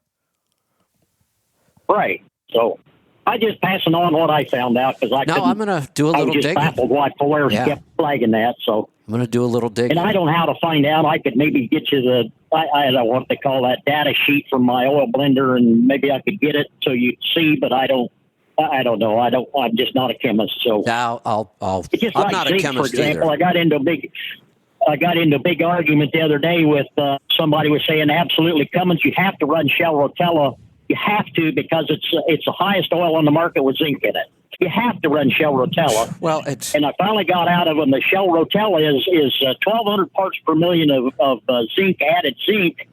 Speaker 9: Right. So I just passing on what I found out because
Speaker 1: I'm going to do a little digging.
Speaker 9: I was just baffled why Polaris kept flagging that. So
Speaker 1: I'm going to do a little digging.
Speaker 9: And I don't know how to find out. I could maybe get you I don't know what they call that data sheet from my oil blender, and maybe I could get it so you'd see, but I don't know. I'm just not a chemist. So
Speaker 1: now
Speaker 9: it's just
Speaker 1: I'm
Speaker 9: like
Speaker 1: not
Speaker 9: zinc,
Speaker 1: a chemist
Speaker 9: for example.
Speaker 1: either.
Speaker 9: I got into a big argument the other day with somebody was saying absolutely Cummins, you have to run Shell Rotella. You have to, because it's the highest oil on the market with zinc in it. You have to run Shell Rotella.
Speaker 1: Well,
Speaker 9: and I finally got out of them. The Shell Rotella is 1,200 parts per million of zinc, added zinc,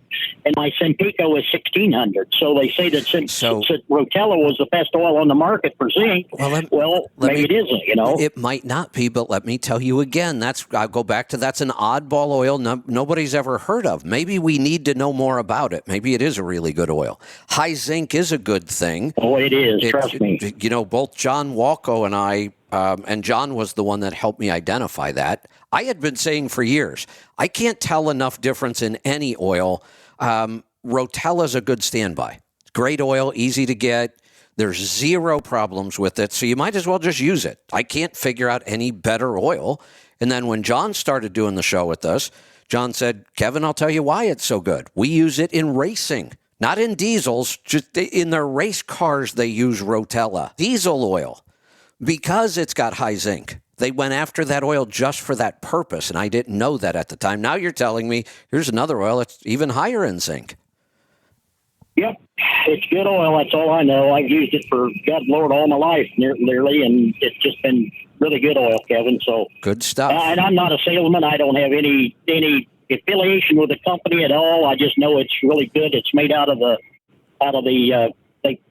Speaker 9: and my Sempico is 1,600. So they say that since Rotella was the best oil on the market for zinc, maybe it isn't.
Speaker 1: It might not be, but let me tell you again. I'll go back to that's an oddball oil nobody's ever heard of. Maybe we need to know more about it. Maybe it is a really good oil. High zinc is a good thing.
Speaker 9: Oh, it is. Trust me.
Speaker 1: Both John Walco and I, and John was the one that helped me identify that. I had been saying for years, I can't tell enough difference in any oil. Rotella's a good standby. Great oil, easy to get. There's zero problems with it, so you might as well just use it. I can't figure out any better oil. And then when John started doing the show with us, John said, Kevin, I'll tell you why it's so good. We use it in racing. Not in diesels, just in their race cars they use Rotella. Diesel oil, because it's got high zinc. They went after that oil just for that purpose, and I didn't know that at the time. Now you're telling me here's another oil that's even higher in zinc.
Speaker 9: Yep, it's good oil. That's all I know. I've used it for God Lord all my life, nearly, and it's just been really good oil, Kevin. So
Speaker 1: Good stuff.
Speaker 9: and I'm not a salesman. I don't have any affiliation with the company at all. I just know it's really good. It's made out of the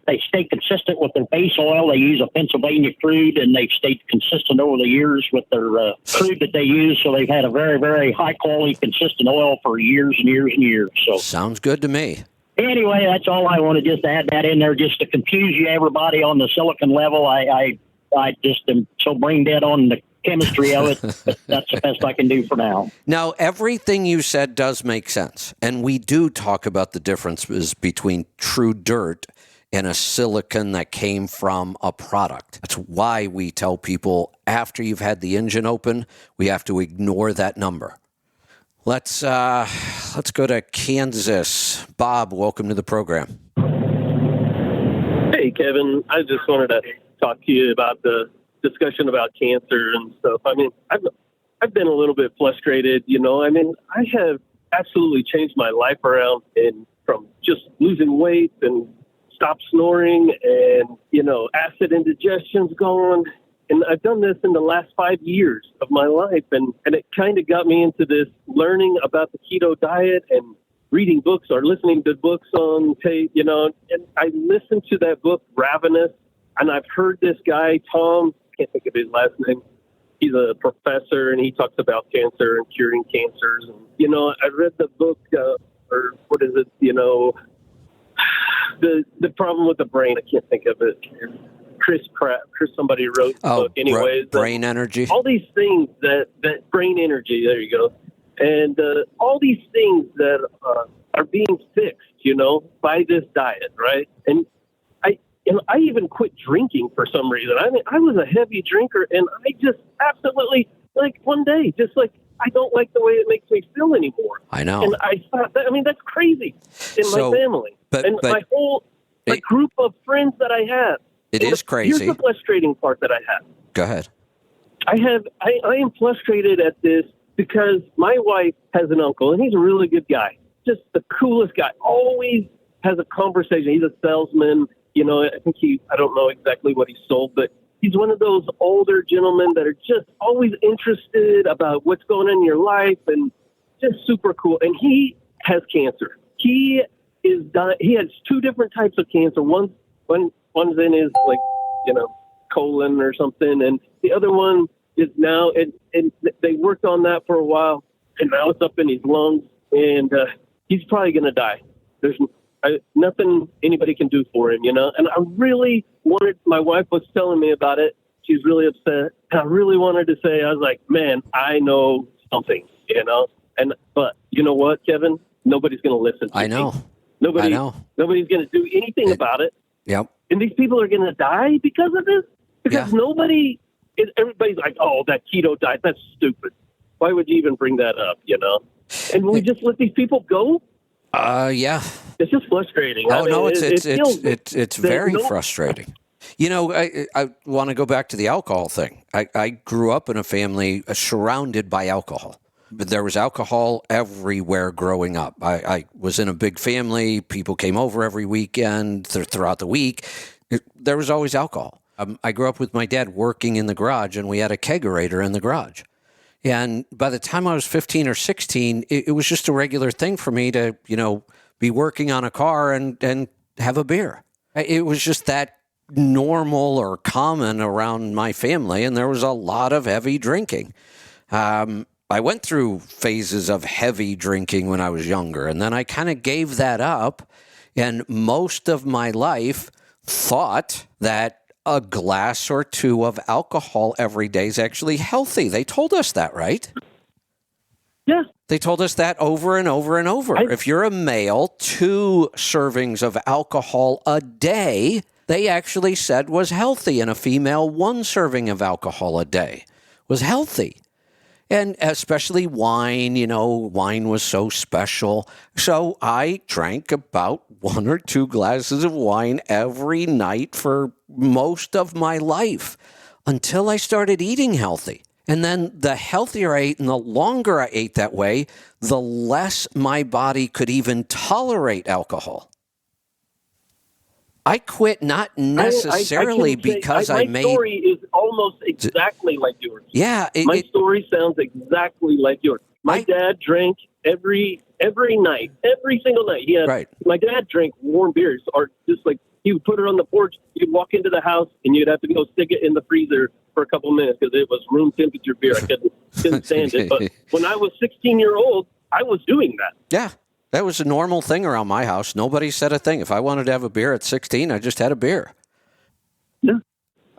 Speaker 9: they stay consistent with their base oil. They use a Pennsylvania crude, and they've stayed consistent over the years with their crude that they use. So they've had a very, very high quality, consistent oil for years and years and years. So
Speaker 1: Sounds good to me.
Speaker 9: anyway, that's all I want to just add that in there, just to confuse you, everybody, on the silicon level. I just am so brain dead on the chemistry of it, but that's the best I can do for now.
Speaker 1: Now, everything you said does make sense. And we do talk about the differences between true dirt and a silicon that came from a product. That's why we tell people after you've had the engine open, we have to ignore that number. Let's go to Kansas. Bob, welcome to the program.
Speaker 10: Hey, Kevin. I just wanted to talk to you about the discussion about cancer and stuff. I mean, I've been a little bit frustrated, you know. I mean, I have absolutely changed my life around, and from just losing weight and stop snoring, and, you know, acid indigestion's gone. And I've done this in the last 5 years of my life, and it kind of got me into this learning about the keto diet and reading books or listening to books on tape, you know. And I listened to that book, Ravenous, and I've heard this guy, Tom, can't think of his last name. He's a professor, and he talks about cancer and curing cancers. And, you know, I read the book, or what is it, you know, the problem with the brain. I can't think of it. Chris Pratt, somebody wrote the book. Anyways,
Speaker 1: brain energy.
Speaker 10: All these things that brain energy. There you go. And all these things that are being fixed, you know, by this diet, right? And I even quit drinking for some reason. I mean, I was a heavy drinker, and I just absolutely, like, one day, just like, I don't like the way it makes me feel anymore.
Speaker 1: I know.
Speaker 10: And I thought, that's crazy in my family.
Speaker 1: But
Speaker 10: my whole group of friends that I have.
Speaker 1: It is crazy.
Speaker 10: Here's the frustrating part that I have.
Speaker 1: Go ahead.
Speaker 10: I am frustrated at this because my wife has an uncle, and he's a really good guy. Just the coolest guy. Always has a conversation. He's a salesman. You know, I don't know exactly what he sold, but he's one of those older gentlemen that are just always interested about what's going on in your life and just super cool. And he has cancer. He has two different types of cancer. One's in his, like, you know, colon or something, and the other one is now, and they worked on that for a while, and now it's up in his lungs, and he's probably going to die. There's nothing anybody can do for him, you know. And I really wanted, my wife was telling me about it. She's really upset. And I really wanted to say, I was like, man, I know something, you know. But you know what, Kevin? Nobody's going to listen to me.
Speaker 1: I know.
Speaker 10: Nobody's going to do anything about it.
Speaker 1: Yep.
Speaker 10: And these people are going to die because of this? Because everybody's like, oh, that keto diet, that's stupid. Why would you even bring that up, you know? And we just let these people go?
Speaker 1: Yeah.
Speaker 10: It's just frustrating.
Speaker 1: Oh, no, it's very frustrating. You know, I want to go back to the alcohol thing. I grew up in a family surrounded by alcohol. But there was alcohol everywhere growing up. I was in a big family. People came over every weekend, throughout the week. There was always alcohol. I grew up with my dad working in the garage, and we had a kegerator in the garage. And by the time I was 15 or 16, it was just a regular thing for me to, you know, be working on a car and have a beer. It was just that normal or common around my family, and there was a lot of heavy drinking. I went through phases of heavy drinking when I was younger, and then I kind of gave that up, and most of my life thought that a glass or two of alcohol every day is actually healthy. They told us that, right?
Speaker 10: Yeah.
Speaker 1: They told us that over and over and over. If you're a male, 2 servings of alcohol a day, they actually said was healthy, and a female, 1 serving of alcohol a day was healthy. And especially wine, you know, wine was so special. So I drank about 1 or 2 glasses of wine every night for most of my life until I started eating healthy. And then the healthier I ate and the longer I ate that way, the less my body could even tolerate alcohol. I quit not necessarily because I made.
Speaker 10: My story is almost exactly like yours.
Speaker 1: Yeah,
Speaker 10: my story sounds exactly like yours. My dad drank every night, every single night. My dad drank warm beers, or just like he would put it on the porch. You'd walk into the house and you'd have to go stick it in the freezer for a couple minutes because it was room temperature beer. I couldn't stand it. But when I was 16-year-old, I was doing that.
Speaker 1: Yeah. That was a normal thing around my house. Nobody said a thing. If I wanted to have a beer at 16, I just had a beer.
Speaker 10: Yeah.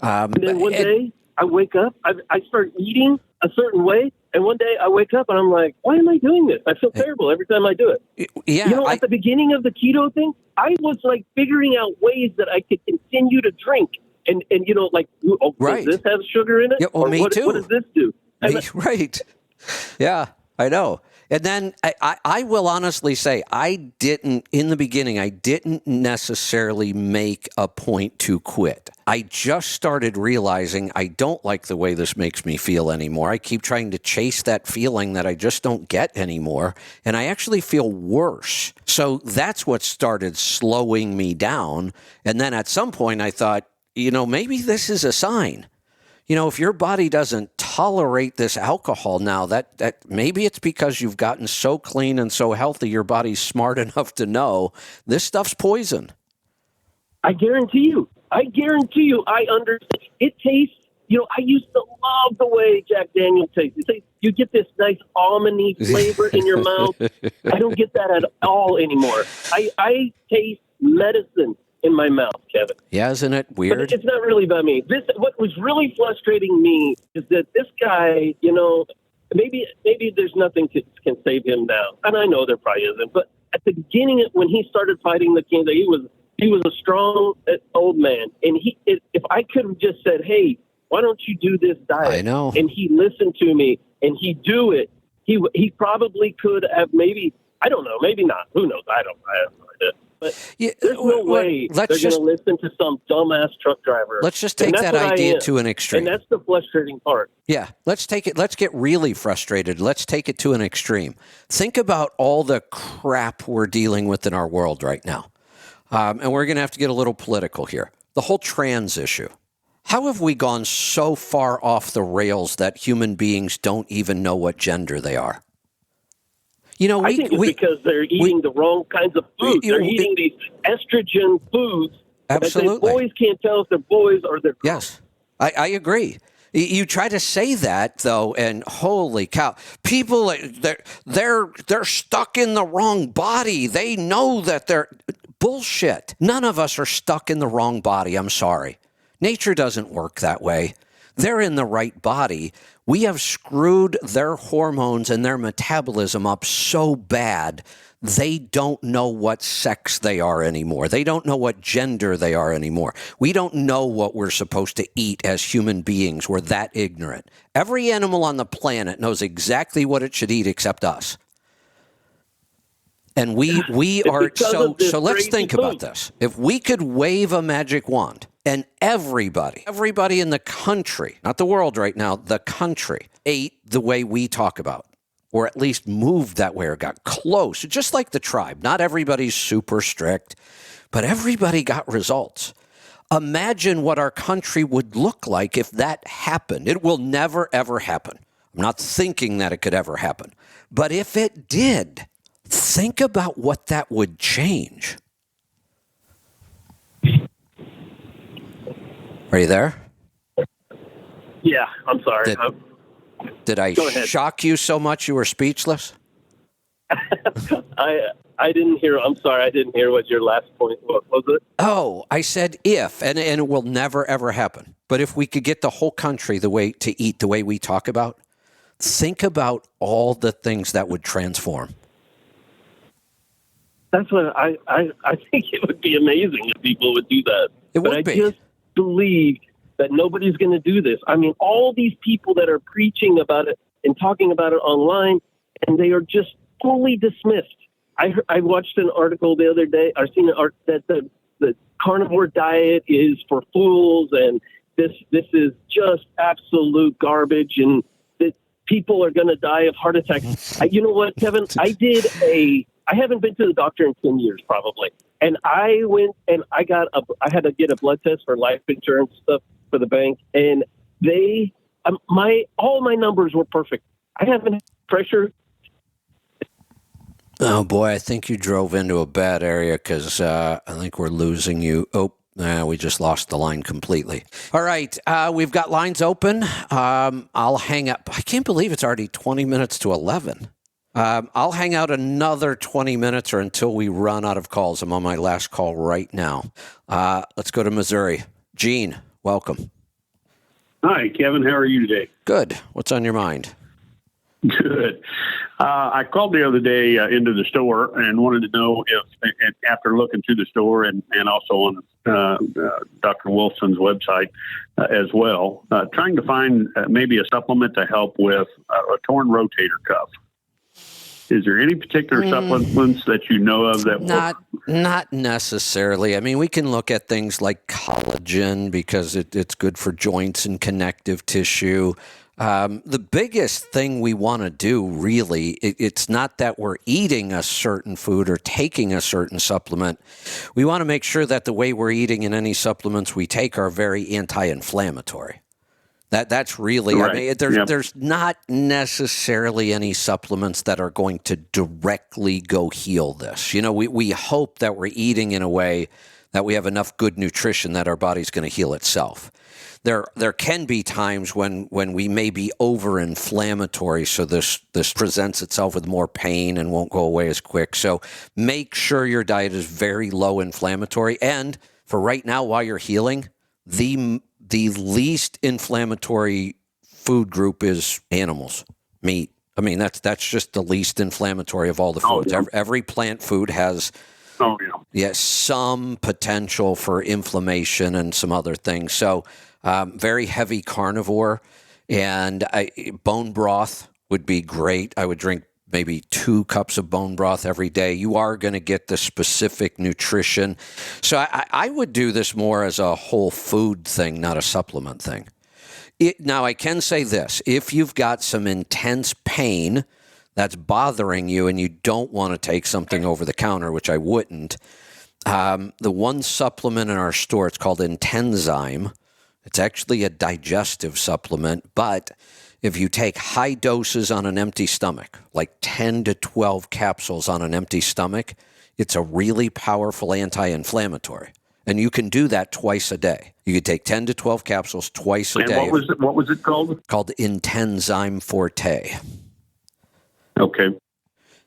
Speaker 10: And then one day I wake up, I start eating a certain way. And one day I wake up and I'm like, why am I doing this? I feel terrible every time I do it.
Speaker 1: Yeah.
Speaker 10: At the beginning of the keto thing, I was like figuring out ways that I could continue to drink. And does this have sugar in it?
Speaker 1: Yeah, well, me too.
Speaker 10: What does this do?
Speaker 1: Right. Yeah, I know. And then I will honestly say in the beginning, I didn't necessarily make a point to quit. I just started realizing I don't like the way this makes me feel anymore. I keep trying to chase that feeling that I just don't get anymore. And I actually feel worse. So that's what started slowing me down. And then at some point I thought, maybe this is a sign. If your body doesn't tolerate this alcohol now, that maybe it's because you've gotten so clean and so healthy, your body's smart enough to know this stuff's poison.
Speaker 10: I guarantee you, I understand. It tastes, I used to love the way Jack Daniel tastes. You get this nice almondy flavor in your mouth. I don't get that at all anymore. I taste medicine in my mouth, Kevin.
Speaker 1: Yeah, isn't it weird?
Speaker 10: But it's not really about me. What was really frustrating me is that this guy, maybe there's nothing can save him now, and I know there probably isn't. But at the beginning, when he started fighting the cancer, he was a strong old man, and if I could have just said, "Hey, why don't you do this diet?"
Speaker 1: I know,
Speaker 10: and he listened to me, and he do it. He probably could have maybe. I don't know. Maybe not. Who knows? I have no idea. But there's no way they're going to listen to some dumbass truck driver.
Speaker 1: Let's just take that idea to an extreme.
Speaker 10: And that's the frustrating part.
Speaker 1: Yeah, let's get really frustrated. Let's take it to an extreme. Think about all the crap we're dealing with in our world right now. And we're going to have to get a little political here. The whole trans issue. How have we gone so far off the rails that human beings don't even know what gender they are?
Speaker 10: I think it's because they're eating the wrong kinds of foods. They're eating these estrogen foods.
Speaker 1: Absolutely.
Speaker 10: Boys can't tell if they're boys or they're
Speaker 1: Yes,
Speaker 10: girls.
Speaker 1: I agree. You try to say that though, and holy cow, people they're stuck in the wrong body. They know that they're bullshit. None of us are stuck in the wrong body. I'm sorry. Nature doesn't work that way. They're in the right body. We have screwed their hormones and their metabolism up so bad, they don't know what sex they are anymore. They don't know what gender they are anymore. We don't know what we're supposed to eat as human beings. We're that ignorant. Every animal on the planet knows exactly what it should eat except us. And we are so let's think about this. If we could wave a magic wand and everybody in the country, not the world right now, the country ate the way we talk about, or at least moved that way or got close, just like the tribe. Not everybody's super strict, but everybody got results. Imagine what our country would look like if that happened. It will never, ever happen. I'm not thinking that it could ever happen. But if it did, think about what that would change. Are you there?
Speaker 10: Yeah, I'm sorry.
Speaker 1: Did I shock you so much you were speechless?
Speaker 10: I didn't hear. I'm sorry. I didn't hear what your last point was. Was it?
Speaker 1: Oh, I said if, and it will never, ever happen. But if we could get the whole country the way to eat the way we talk about, think about all the things that would transform.
Speaker 10: That's what I think it would be amazing if people would do that.
Speaker 1: It would be.
Speaker 10: I just believe that nobody's going to do this. I mean, all these people that are preaching about it and talking about it online, and they are just fully dismissed. I watched an article the other day. I've seen that the carnivore diet is for fools, and this is just absolute garbage, and that people are going to die of heart attacks. You know what, Kevin? I haven't been to the doctor in 10 years, probably. And I went and I had to get a blood test for life insurance stuff for the bank, and they all my numbers were perfect. I haven't had pressure.
Speaker 1: Oh boy, I think you drove into a bad area because I think we're losing you. Oh, we just lost the line completely. All right, we've got lines open. I'll hang up. I can't believe it's already 20 minutes to 11. I'll hang out another 20 minutes or until we run out of calls. I'm on my last call right now. Let's go to Missouri. Gene, welcome.
Speaker 11: Hi, Kevin. How are you today?
Speaker 1: Good. What's on your mind?
Speaker 11: Good. I called the other day into the store and wanted to know if, after looking through the store and also on Dr. Wilson's website as well, trying to find maybe a supplement to help with a torn rotator cuff. Is there any particular supplements that you know of that
Speaker 1: Not necessarily. I mean, we can look at things like collagen because it's good for joints and connective tissue. The biggest thing we want to do, really, it's not that we're eating a certain food or taking a certain supplement. We want to make sure that the way we're eating and any supplements we take are very anti-inflammatory. That's really,
Speaker 11: right.
Speaker 1: I mean, there's not necessarily any supplements that are going to directly go heal this. You know, we hope that we're eating in a way that we have enough good nutrition that our body's going to heal itself. There can be times when we may be over-inflammatory, so this presents itself with more pain and won't go away as quick. So make sure your diet is very low inflammatory. And for right now, while you're healing, the least inflammatory food group is animals, meat. I mean, that's just the least inflammatory of all the foods.
Speaker 11: Oh, yeah.
Speaker 1: Every plant food has some potential for inflammation and some other things. So very heavy carnivore, and bone broth would be great. I would drink maybe 2 cups of bone broth every day. You are going to get the specific nutrition. So I would do this more as a whole food thing, not a supplement thing. Now, I can say this. If you've got some intense pain that's bothering you and you don't want to take something over the counter, which I wouldn't, the one supplement in our store, it's called Intenzyme. It's actually a digestive supplement, but if you take high doses on an empty stomach, like 10 to 12 capsules on an empty stomach, it's a really powerful anti-inflammatory. And you can do that twice a day. You could take 10 to 12 capsules twice a day.
Speaker 11: What was it called?
Speaker 1: Called Intenzyme Forte.
Speaker 11: Okay.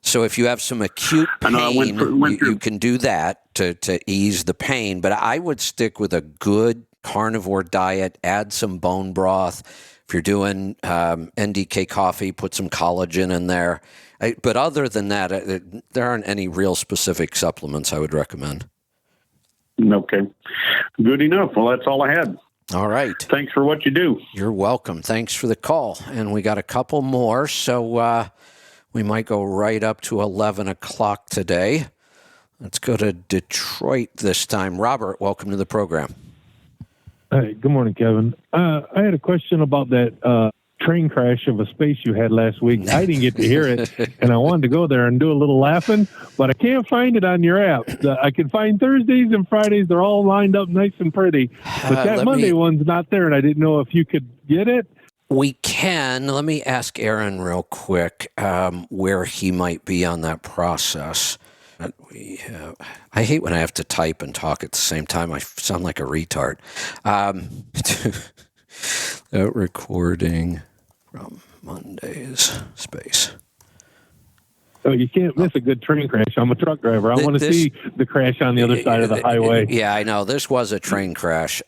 Speaker 1: So if you have some acute pain, you can do that to ease the pain. But I would stick with a good carnivore diet, add some bone broth. If you're doing NDK coffee, put some collagen in there. But other than that, there aren't any real specific supplements I would recommend.
Speaker 11: Okay. Good enough. Well, that's all I had.
Speaker 1: All right.
Speaker 11: Thanks for what you do.
Speaker 1: You're welcome. Thanks for the call. And we got a couple more, so we might go right up to 11 o'clock today. Let's go to Detroit this time. Robert, welcome to the program.
Speaker 12: Hey, good morning, Kevin. I had a question about that train crash of a space you had last week. I didn't get to hear it, and I wanted to go there and do a little laughing, but I can't find it on your app. I can find Thursdays and Fridays. They're all lined up nice and pretty. But that Monday one's not there, and I didn't know if you could get it.
Speaker 1: We can. Let me ask Aaron real quick where he might be on that process. I hate when I have to type and talk at the same time. I sound like a retard. Recording from Monday's space.
Speaker 12: So you can't miss a good train crash. I'm a truck driver. I want to see the crash on the other side of the highway.
Speaker 1: Yeah, I know. This was a train crash.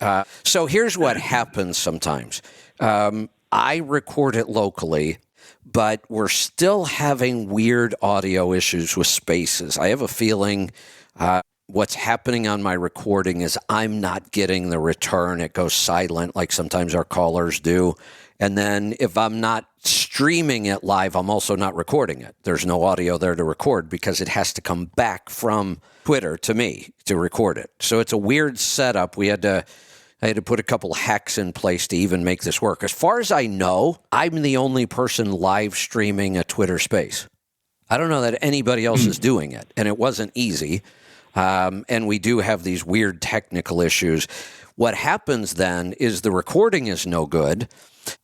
Speaker 1: So here's what happens sometimes. I record it locally, but we're still having weird audio issues with spaces. I have a feeling what's happening on my recording is I'm not getting the return. It goes silent like sometimes our callers do. And then if I'm not streaming it live, I'm also not recording it. There's no audio there to record because it has to come back from Twitter to me to record it. So it's a weird setup. I had to put a couple hacks in place to even make this work. As far as I know, I'm the only person live streaming a Twitter space. I don't know that anybody else is doing it, and it wasn't easy. And we do have these weird technical issues. What happens then is the recording is no good.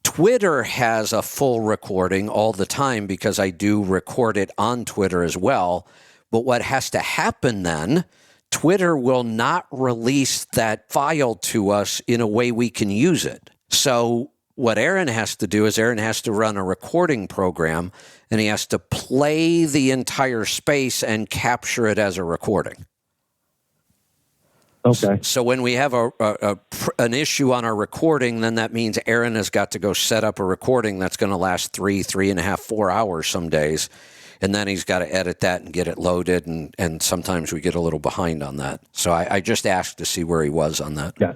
Speaker 1: Twitter has a full recording all the time because I do record it on Twitter as well. But what has to happen then, Twitter will not release that file to us in a way we can use it. So what Aaron has to do is Aaron has to run a recording program, and he has to play the entire space and capture it as a recording.
Speaker 12: Okay.
Speaker 1: So when we have an issue on our recording, then that means Aaron has got to go set up a recording that's going to last 3.5, 4 hours some days. And then he's got to edit that and get it loaded. And sometimes we get a little behind on that. So I just asked to see where he was on that.
Speaker 12: Yeah.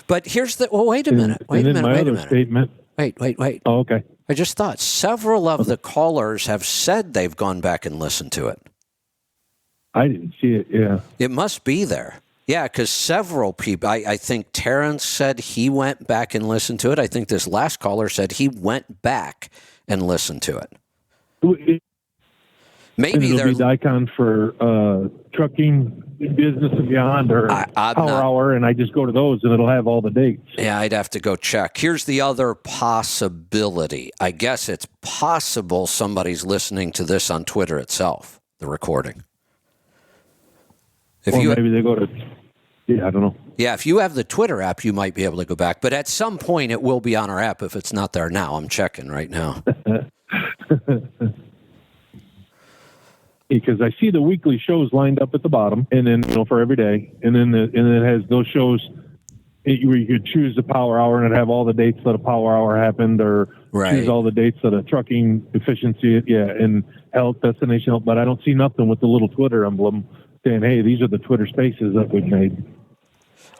Speaker 1: But here's the, wait a minute. Wait a minute.
Speaker 12: Statement.
Speaker 1: Wait.
Speaker 12: Oh, okay.
Speaker 1: I just thought several of the callers have said they've gone back and listened to it.
Speaker 12: I didn't see it, yeah.
Speaker 1: It must be there. Yeah, because several people, I think Terrence said he went back and listened to it. I think this last caller said he went back and listened to it. Maybe
Speaker 12: there'll be Dicon for trucking, business and beyond, or hour, and I just go to those and it'll have all the dates.
Speaker 1: Yeah, I'd have to go check. Here's the other possibility. I guess it's possible somebody's listening to this on Twitter itself, the recording.
Speaker 12: Maybe they go to, I don't know.
Speaker 1: Yeah, if you have the Twitter app, you might be able to go back. But at some point, it will be on our app if it's not there now. I'm checking right now.
Speaker 12: Because I see the weekly shows lined up at the bottom, and then for every day, and then it has those shows where you could choose the power hour and it have all the dates that a power hour happened, or choose all the dates that a trucking efficiency, and health, destination health. But I don't see nothing with the little Twitter emblem saying, "Hey, these are the Twitter Spaces that we've made."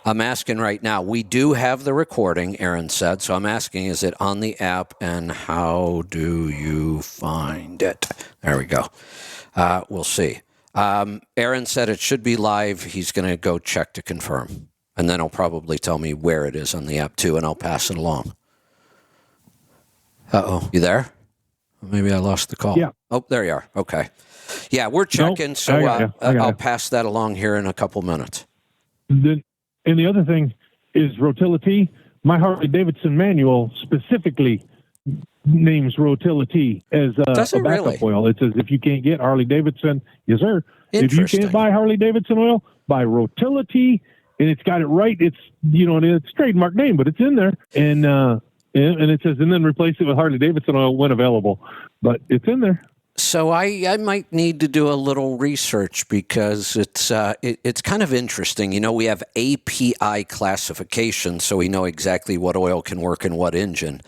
Speaker 1: I'm asking right now. We do have the recording, Aaron said. So I'm asking, is it on the app, and how do you find it? There we go. We'll see. Aaron said it should be live. He's going to go check to confirm. And then he'll probably tell me where it is on the app, too, and I'll pass it along. Uh-oh. You there? Maybe I lost the call.
Speaker 12: Yeah.
Speaker 1: Oh, there you are. Okay. Yeah, we're checking, so I'll pass that along here in a couple minutes.
Speaker 12: And the other thing is Rotilla. My Harley-Davidson manual specifically names Rotilla as a backup oil. It says if you can't get Harley-Davidson, yes, sir. If you can't buy Harley-Davidson oil, buy Rotilla, and it's got it right. It's it's trademark name, but it's in there, and it says, and then replace it with Harley-Davidson oil when available. But it's in there.
Speaker 1: So I might need to do a little research because it's kind of interesting. We have API classification, so we know exactly what oil can work in what engine.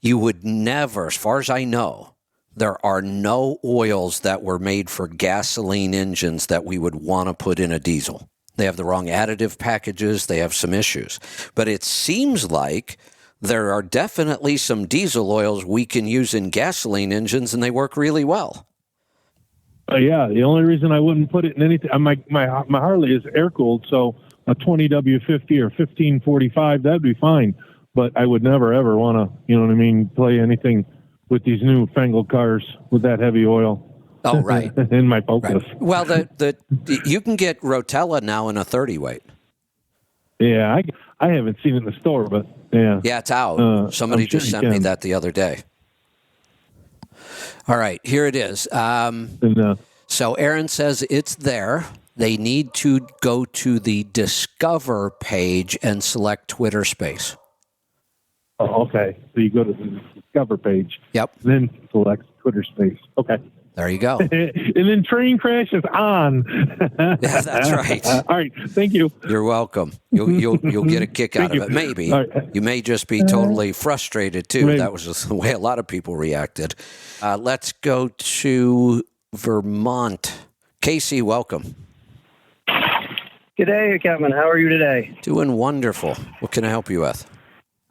Speaker 1: You would never, as far as I know, there are no oils that were made for gasoline engines that we would want to put in a diesel. They have the wrong additive packages. They have some issues. But it seems like there are definitely some diesel oils we can use in gasoline engines, and they work really well.
Speaker 12: Yeah, the only reason I wouldn't put it in anything, my Harley is air-cooled, so a 20W50 or 1545, that'd be fine. But I would never, ever want to, play anything with these new fangled cars with that heavy oil.
Speaker 1: Oh, right.
Speaker 12: In my Focus.
Speaker 1: Right. Well, you can get Rotilla now in a 30 weight.
Speaker 12: Yeah, I haven't seen it in the store, but yeah.
Speaker 1: Yeah, it's out. Somebody just sent me that the other day. All right, here it is. So Aaron says it's there. They need to go to the Discover page and select Twitter Space.
Speaker 12: Oh, okay. So you go to the Discover page.
Speaker 1: Yep.
Speaker 12: Then select Twitter Space. Okay.
Speaker 1: There you go.
Speaker 12: And then train crash is on.
Speaker 1: Yeah, that's right.
Speaker 12: All right. Thank you.
Speaker 1: You're welcome. You'll get a kick out of it. Maybe. Right. You may just be totally frustrated, too. Maybe. That was the way a lot of people reacted. Let's go to Vermont. Casey, welcome.
Speaker 13: G'day, Kevin. How are you today?
Speaker 1: Doing wonderful. What can I help you with?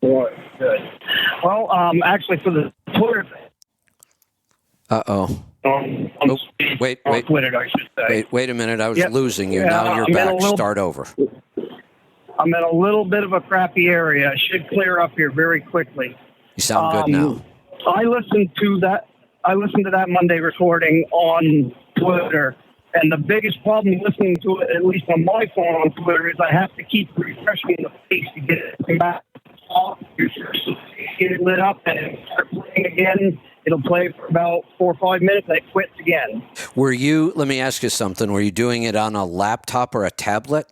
Speaker 13: Good. Well, actually, for the Twitter.
Speaker 1: Uh-oh. Wait,
Speaker 13: Twitter, I should say.
Speaker 1: Wait a minute. I was losing you. Now you're back. Start over.
Speaker 13: I'm in a little bit of a crappy area. I should clear up here very quickly.
Speaker 1: You sound good now.
Speaker 13: I listened to that Monday recording on Twitter, And the biggest problem listening to it, at least on my phone on Twitter, is I have to keep refreshing the page to get it to come back off. Get it lit up and it start playing again. It'll play for about 4 or 5 minutes, and it quits again.
Speaker 1: Let me ask you something. Were you doing it on a laptop or a tablet?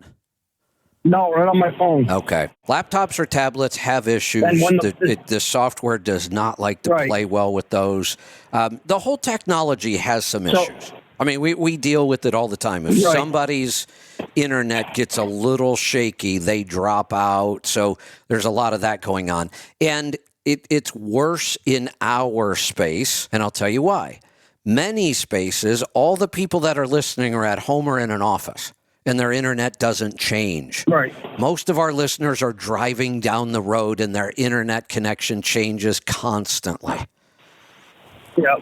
Speaker 13: No, right on my phone.
Speaker 1: Okay. Laptops or tablets have issues.
Speaker 13: And when
Speaker 1: The software does not like to play well with those. The whole technology has some issues. I mean, we deal with it all the time. If somebody's internet gets a little shaky, they drop out. So there's a lot of that going on. And it's worse in our space, and I'll tell you why. Many spaces, all the people that are listening are at home or in an office, and their internet doesn't change.
Speaker 13: Right.
Speaker 1: Most of our listeners are driving down the road, and their internet connection changes constantly.
Speaker 13: Yep.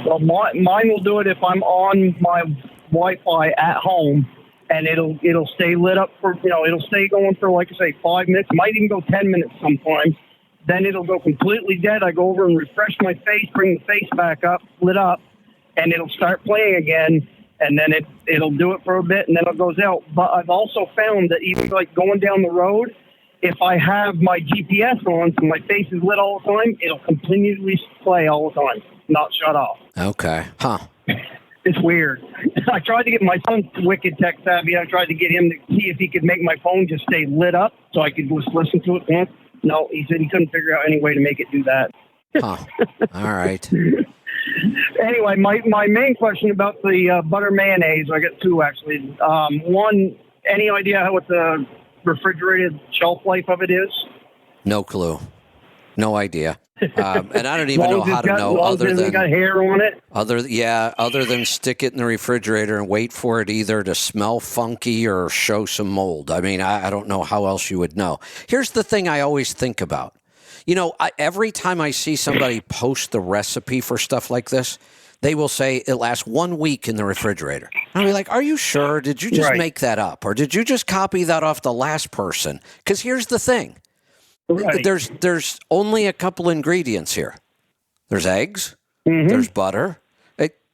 Speaker 13: Well, mine will do it if I'm on my Wi-Fi at home, and it'll stay lit up for, it'll stay going for, like I say, 5 minutes, might even go 10 minutes sometimes. Then it'll go completely dead. I go over and refresh my face, bring the face back up, lit up, and it'll start playing again. And then it'll do it for a bit, and then it goes out. But I've also found that even like going down the road, if I have my GPS on, so my face is lit all the time, it'll continually play all the time, not shut off.
Speaker 1: Okay. Huh.
Speaker 13: It's weird. I tried to get my son wicked tech savvy. I tried to get him to see if he could make my phone just stay lit up so I could just listen to it once. No, he said he couldn't figure out any way to make it do that.
Speaker 1: Huh. All right.
Speaker 13: Anyway, my main question about the butter mayonnaise, I got two actually. One, any idea what the refrigerated shelf life of it is?
Speaker 1: No clue. No idea. And I don't even know how to know other than
Speaker 13: got hair on it.
Speaker 1: Other than stick it in the refrigerator and wait for it either to smell funky or show some mold. I mean, I don't know how else you would know. Here's the thing I always think about. Every time I see somebody post the recipe for stuff like this, they will say it lasts 1 week in the refrigerator. I'll be like, are you sure? Did you just make that up? Or did you just copy that off the last person? Because here's the thing. Right. There's only a couple ingredients here. There's eggs. Mm-hmm. There's butter.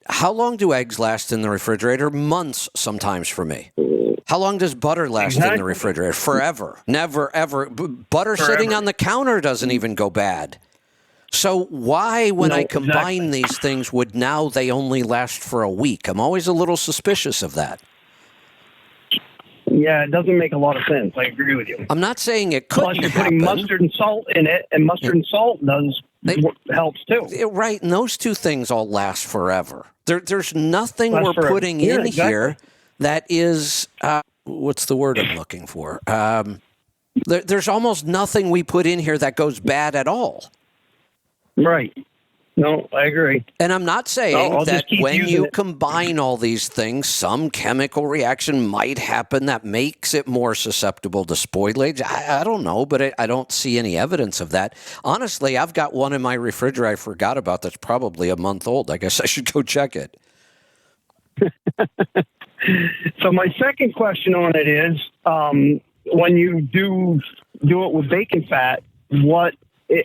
Speaker 1: How long do eggs last in the refrigerator? Months sometimes for me. How long does butter last in the refrigerator? Forever. Never, ever. Butter sitting on the counter doesn't even go bad. So why, when I combine these things, would now they only last for a week? I'm always a little suspicious of that.
Speaker 13: Yeah, it doesn't make a lot of sense. I agree with you.
Speaker 1: I'm not saying it couldn't
Speaker 13: happen. Plus, you're putting mustard and salt in it, and mustard and salt helps too.
Speaker 1: Right, and those two things all last forever. There's nothing we're putting in here that is, what's the word I'm looking for? There's almost nothing we put in here that goes bad at all.
Speaker 13: Right. No, I agree.
Speaker 1: And I'm not saying that when you combine all these things, some chemical reaction might happen that makes it more susceptible to spoilage. I don't know, but I don't see any evidence of that. Honestly, I've got one in my refrigerator I forgot about that's probably a month old. I guess I should go check it.
Speaker 13: So my second question on it is, when you do it with bacon fat,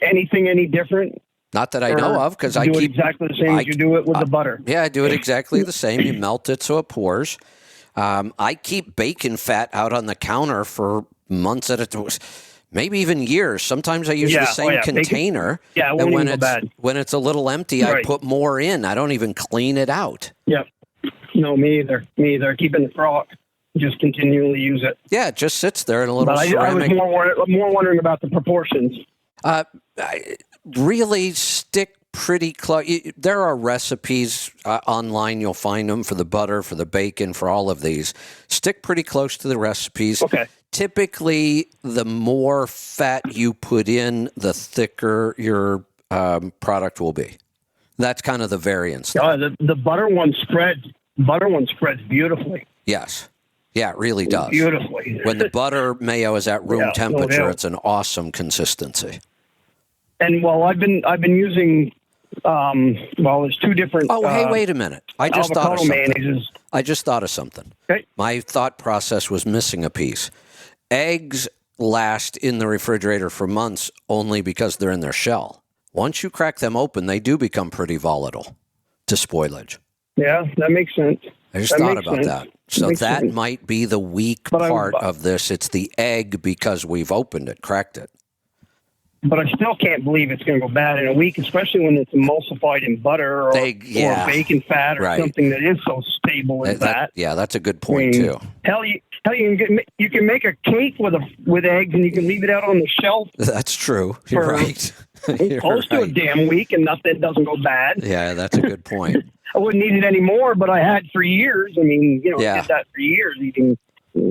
Speaker 13: anything any different?
Speaker 1: Not that I know of, because I keep
Speaker 13: exactly the same as you do it with the butter.
Speaker 1: Yeah, I do it exactly the same. You melt it so it pours. I keep bacon fat out on the counter for months at a time, maybe even years. Sometimes I use the same container.
Speaker 13: Bacon, it won't even go bad.
Speaker 1: When it's a little empty, I put more in. I don't even clean it out.
Speaker 13: Yep. No, me either. Keeping it raw. Just continually use it.
Speaker 1: Yeah, it just sits there in a little ceramic.
Speaker 13: I was more wondering about the proportions.
Speaker 1: Really stick pretty close. There are recipes online. You'll find them for the butter, for the bacon, for all of these. Stick pretty close to the recipes.
Speaker 13: Okay.
Speaker 1: Typically, the more fat you put in, the thicker your product will be. That's kind of the variance.
Speaker 13: The butter one spreads. Butter one spreads beautifully.
Speaker 1: Yes. Yeah, it really does.
Speaker 13: Beautifully.
Speaker 1: When the butter mayo is at room temperature, it's an awesome consistency.
Speaker 13: And I've been using, there's two different.
Speaker 1: Oh, hey, wait a minute! I just thought of something.
Speaker 13: Mayonnaises.
Speaker 1: I just thought of something.
Speaker 13: Okay.
Speaker 1: My thought process was missing a piece. Eggs last in the refrigerator for months only because they're in their shell. Once you crack them open, they do become pretty volatile to spoilage.
Speaker 13: Yeah, that makes sense.
Speaker 1: I just
Speaker 13: That
Speaker 1: thought
Speaker 13: makes
Speaker 1: about
Speaker 13: sense.
Speaker 1: that. So
Speaker 13: Makes
Speaker 1: that
Speaker 13: sense.
Speaker 1: might be the weak
Speaker 13: But
Speaker 1: part of this. It's the egg because we've opened it, cracked it.
Speaker 13: But I still can't believe it's going to go bad in a week, especially when it's emulsified in butter or bacon fat or something that is so stable as that.
Speaker 1: Yeah, that's a good point too.
Speaker 13: Hell, you can make a cake with eggs, and you can leave it out on the shelf
Speaker 1: That's true. You're
Speaker 13: for
Speaker 1: right. You're
Speaker 13: close to a
Speaker 1: right.
Speaker 13: damn week, and nothing doesn't go bad.
Speaker 1: Yeah, that's a good point.
Speaker 13: I wouldn't need it anymore, but I had for years. I mean,
Speaker 1: Yeah.
Speaker 13: I did that for years, eating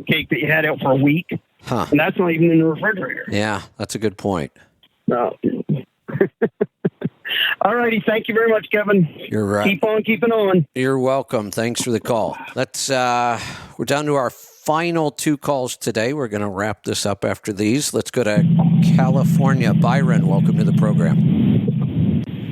Speaker 13: cake that you had out for a week, and that's not even in the refrigerator.
Speaker 1: Yeah, that's a good point.
Speaker 13: No. All righty. Thank you very much, Kevin.
Speaker 1: You're right.
Speaker 13: Keep on keeping on.
Speaker 1: You're welcome. Thanks for the call. We're down to our final 2 calls today. We're going to wrap this up after these. Let's go to California. Byron, welcome to the program.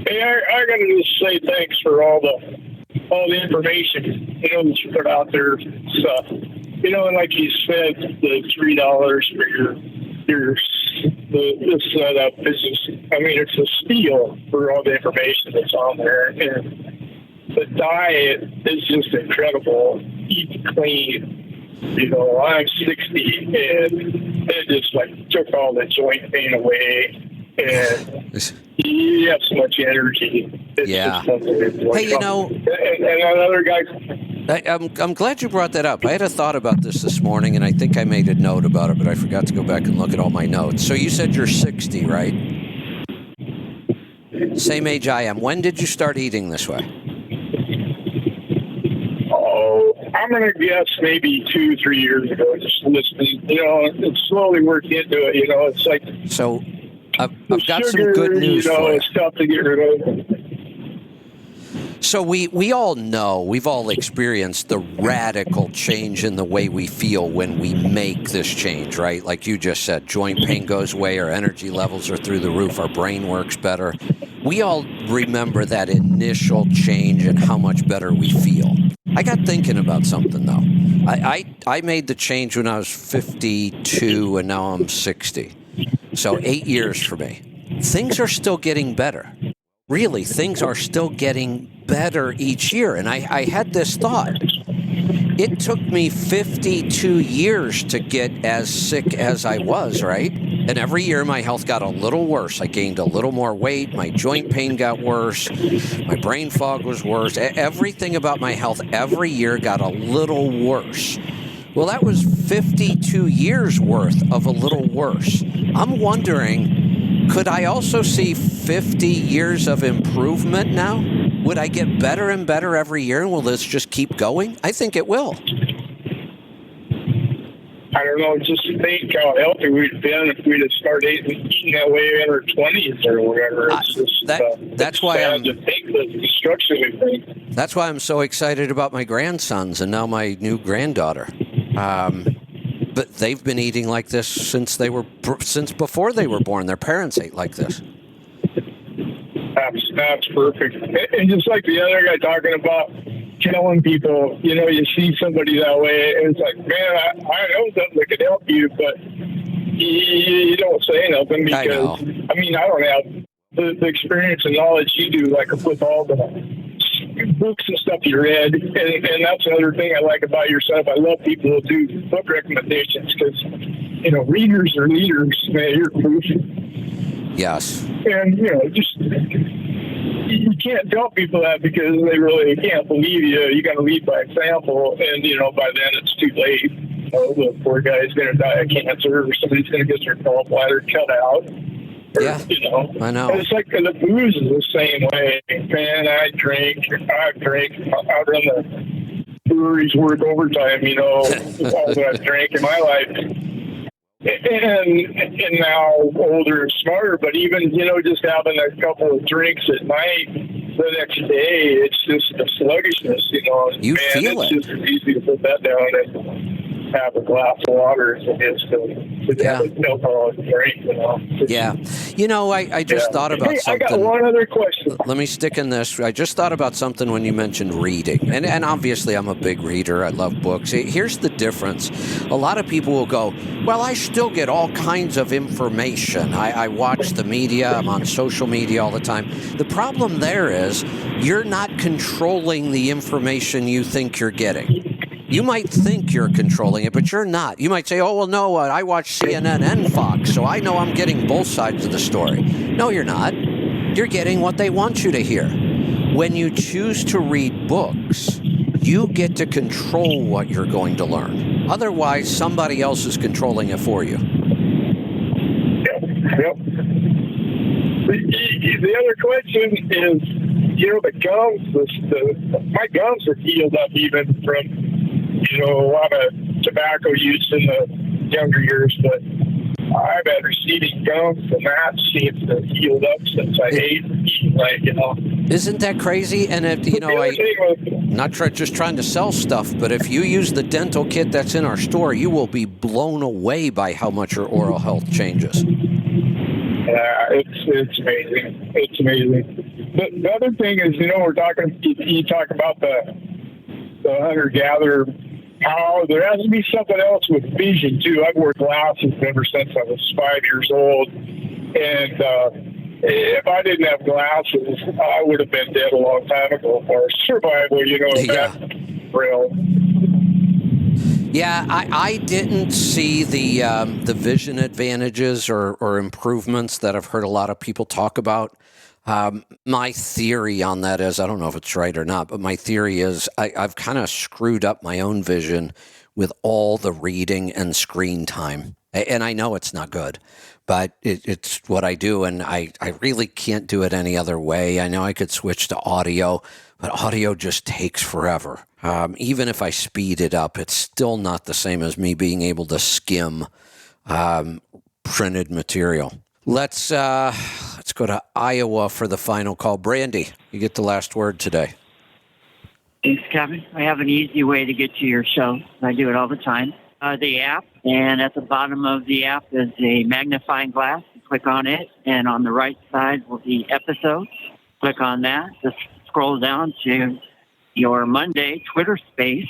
Speaker 14: Hey, I got to just say thanks for all the information that you put out there. Stuff, and like you said, the $3 for the setup is just, it's a steal for all the information that's on there, and the diet is just incredible. Eat clean. I'm 60, and it just took all the joint pain away. And you have so much energy. It's just something
Speaker 1: Hey,
Speaker 14: and another guy.
Speaker 1: I'm glad you brought that up. I had a thought about this morning, and I think I made a note about it, but I forgot to go back and look at all my notes. So you said you're 60, right? Same age I am. When did you start eating this way?
Speaker 14: Oh, I'm going to guess maybe 2-3 years ago, just listening. And slowly worked into it. It's like.
Speaker 1: So I've got
Speaker 14: sugar,
Speaker 1: some good news for you.
Speaker 14: It's tough to get rid of.
Speaker 1: So we all know, we've all experienced the radical change in the way we feel when we make this change, right? Like you just said, joint pain goes away, our energy levels are through the roof, our brain works better. We all remember that initial change and how much better we feel. I got thinking about something, though. I made the change when I was 52, and now I'm 60. So 8 years for me. Things are still getting better. Really, things are still getting better each year. And I had this thought. It took me 52 years to get as sick as I was, right? And every year my health got a little worse. I gained a little more weight. My joint pain got worse. My brain fog was worse. Everything about my health every year got a little worse. Well, that was 52 years worth of a little worse. I'm wondering, could I also see 50 years of improvement now? Would I get better and better every year, and will this just keep going? I think it will.
Speaker 14: I don't know, just think how healthy we'd been if we'd have started eating that way in our 20s or whatever. It's just,
Speaker 1: that's why I'm
Speaker 14: to think the destruction we think.
Speaker 1: That's why I'm so excited about my grandsons and now my new granddaughter. But they've been eating like this since before they were born. Their parents ate like this.
Speaker 14: That's perfect. And just like the other guy talking about telling people, you see somebody that way, and it's like, man, I know something that could help you, but you don't say nothing because, I don't have the experience and knowledge you do, like with all the books and stuff you read. And that's another thing I like about yourself. I love people who do book recommendations because, readers are leaders, man, you're proof.
Speaker 1: Yes.
Speaker 14: And, just you can't tell people that because they really can't believe you. You got to lead by example. And, by then it's too late. The poor guy's going to die of cancer or somebody's going to get their gallbladder cut out. Or,
Speaker 1: I know.
Speaker 14: And it's like the booze is the same way. Man, I drank. I'd run the breweries work overtime, all that I've drank in my life. And now older and smarter, but even, just having a couple of drinks at night the next day, it's just a sluggishness,
Speaker 1: You feel
Speaker 14: it's
Speaker 1: it.
Speaker 14: just easy to put that down. have a glass of water as it is to have no problem drink.
Speaker 1: Yeah. I just thought about something.
Speaker 14: I got one other question.
Speaker 1: Let me stick in this. I just thought about something when you mentioned reading. And obviously, I'm a big reader. I love books. Here's the difference. A lot of people will go, well, I still get all kinds of information. I watch the media. I'm on social media all the time. The problem there is you're not controlling the information you think you're getting. You might think you're controlling it, but you're not. You might say, oh, well, no, I watch CNN and Fox, so I know I'm getting both sides of the story. No, you're not. You're getting what they want you to hear. When you choose to read books, you get to control what you're going to learn. Otherwise, somebody else is controlling it for you.
Speaker 14: Yep. The other question is, the gums, my gums are healed up even from, a lot of tobacco use in the younger years, but I've had receding gums, and that seems to have healed up since I ate.
Speaker 1: Isn't that crazy? And I'm not just trying to sell stuff, but if you use the dental kit that's in our store, you will be blown away by how much your oral health changes.
Speaker 14: Yeah, it's amazing. It's amazing. But the other thing is, you talk about the hunter-gatherer. How there has to be something else with vision too. I've worn glasses ever since I was 5 years old, and if I didn't have glasses, I would have been dead a long time ago for survival. That's real.
Speaker 1: Yeah, I didn't see the vision advantages or improvements that I've heard a lot of people talk about. My theory on that is, I don't know if it's right or not, but my theory is I've kind of screwed up my own vision with all the reading and screen time. And I know it's not good, but it's what I do, and I really can't do it any other way. I know I could switch to audio, but audio just takes forever. Even if I speed it up, it's still not the same as me being able to skim printed material. Let's go to Iowa for the final call. Brandy, you get the last word today.
Speaker 4: Thanks, Kevin. I have an easy way to get to your show. I do it all the time. The app, and at the bottom of the app is a magnifying glass. You click on it, and on the right side will be episodes. Click on that. Just scroll down to your Monday Twitter space,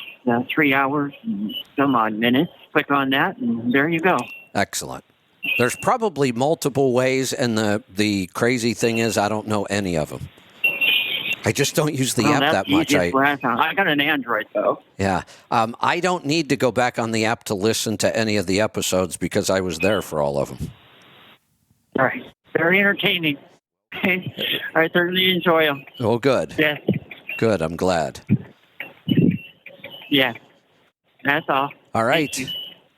Speaker 4: 3 hours and some odd minutes. Click on that, and there you go.
Speaker 1: Excellent. There's probably multiple ways, and the crazy thing is I don't know any of them. I just don't use the app that much.
Speaker 4: I got an Android, though.
Speaker 1: Yeah. I don't need to go back on the app to listen to any of the episodes because I was there for all of them.
Speaker 4: All right. Very entertaining. I thoroughly enjoy them.
Speaker 1: Oh, good.
Speaker 4: Yeah.
Speaker 1: Good. I'm glad.
Speaker 4: Yeah. That's all.
Speaker 1: All right.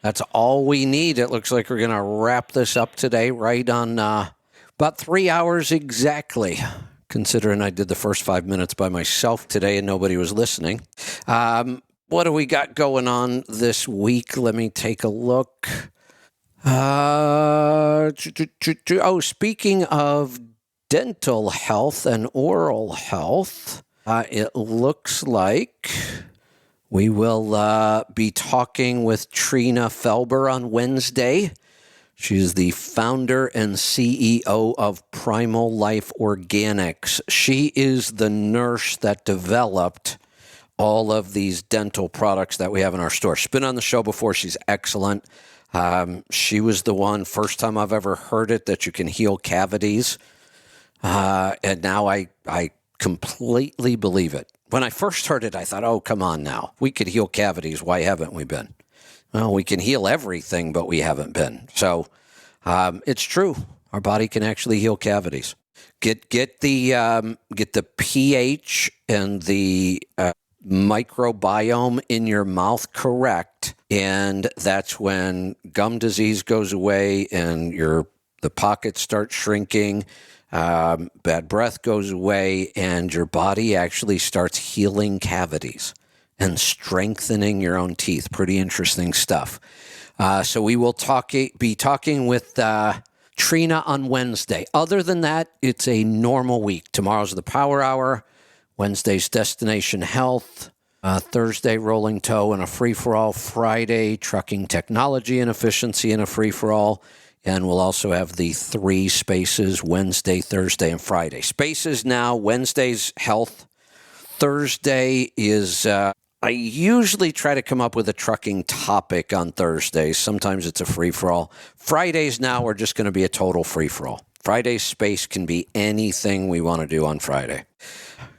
Speaker 1: That's all we need. It looks like we're going to wrap this up today right on about 3 hours exactly, considering I did the first 5 minutes by myself today and nobody was listening. What do we got going on this week? Let me take a look. Speaking of dental health and oral health, it looks like we will be talking with Trina Felber on Wednesday. She's the founder and CEO of Primal Life Organics. She is the nurse that developed all of these dental products that we have in our store. She's been on the show before. She's excellent. She was the one, first time I've ever heard it, that you can heal cavities. And now I completely believe it. When I first heard it, I thought, oh, come on now. We could heal cavities. Why haven't we been? Well, we can heal everything, but we haven't been. So it's true. Our body can actually heal cavities. Get the pH and the microbiome in your mouth correct, and that's when gum disease goes away and the pockets start shrinking. Bad breath goes away, and your body actually starts healing cavities and strengthening your own teeth. Pretty interesting stuff. So we will be talking with Trina on Wednesday. Other than that, it's a normal week. Tomorrow's the Power Hour. Wednesday's Destination Health. Thursday, rolling toe and a free-for-all. Friday, trucking technology and efficiency and a free-for-all. And we'll also have the 3 spaces, Wednesday, Thursday, and Friday. Spaces now, Wednesday's health. Thursday is, I usually try to come up with a trucking topic on Thursdays. Sometimes it's a free-for-all. Fridays now are just going to be a total free-for-all. Friday's space can be anything we want to do on Friday.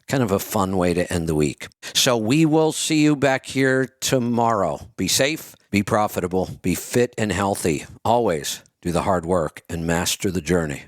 Speaker 1: Kind of a fun way to end the week. So we will see you back here tomorrow. Be safe, be profitable, be fit and healthy. Always do the hard work and master the journey.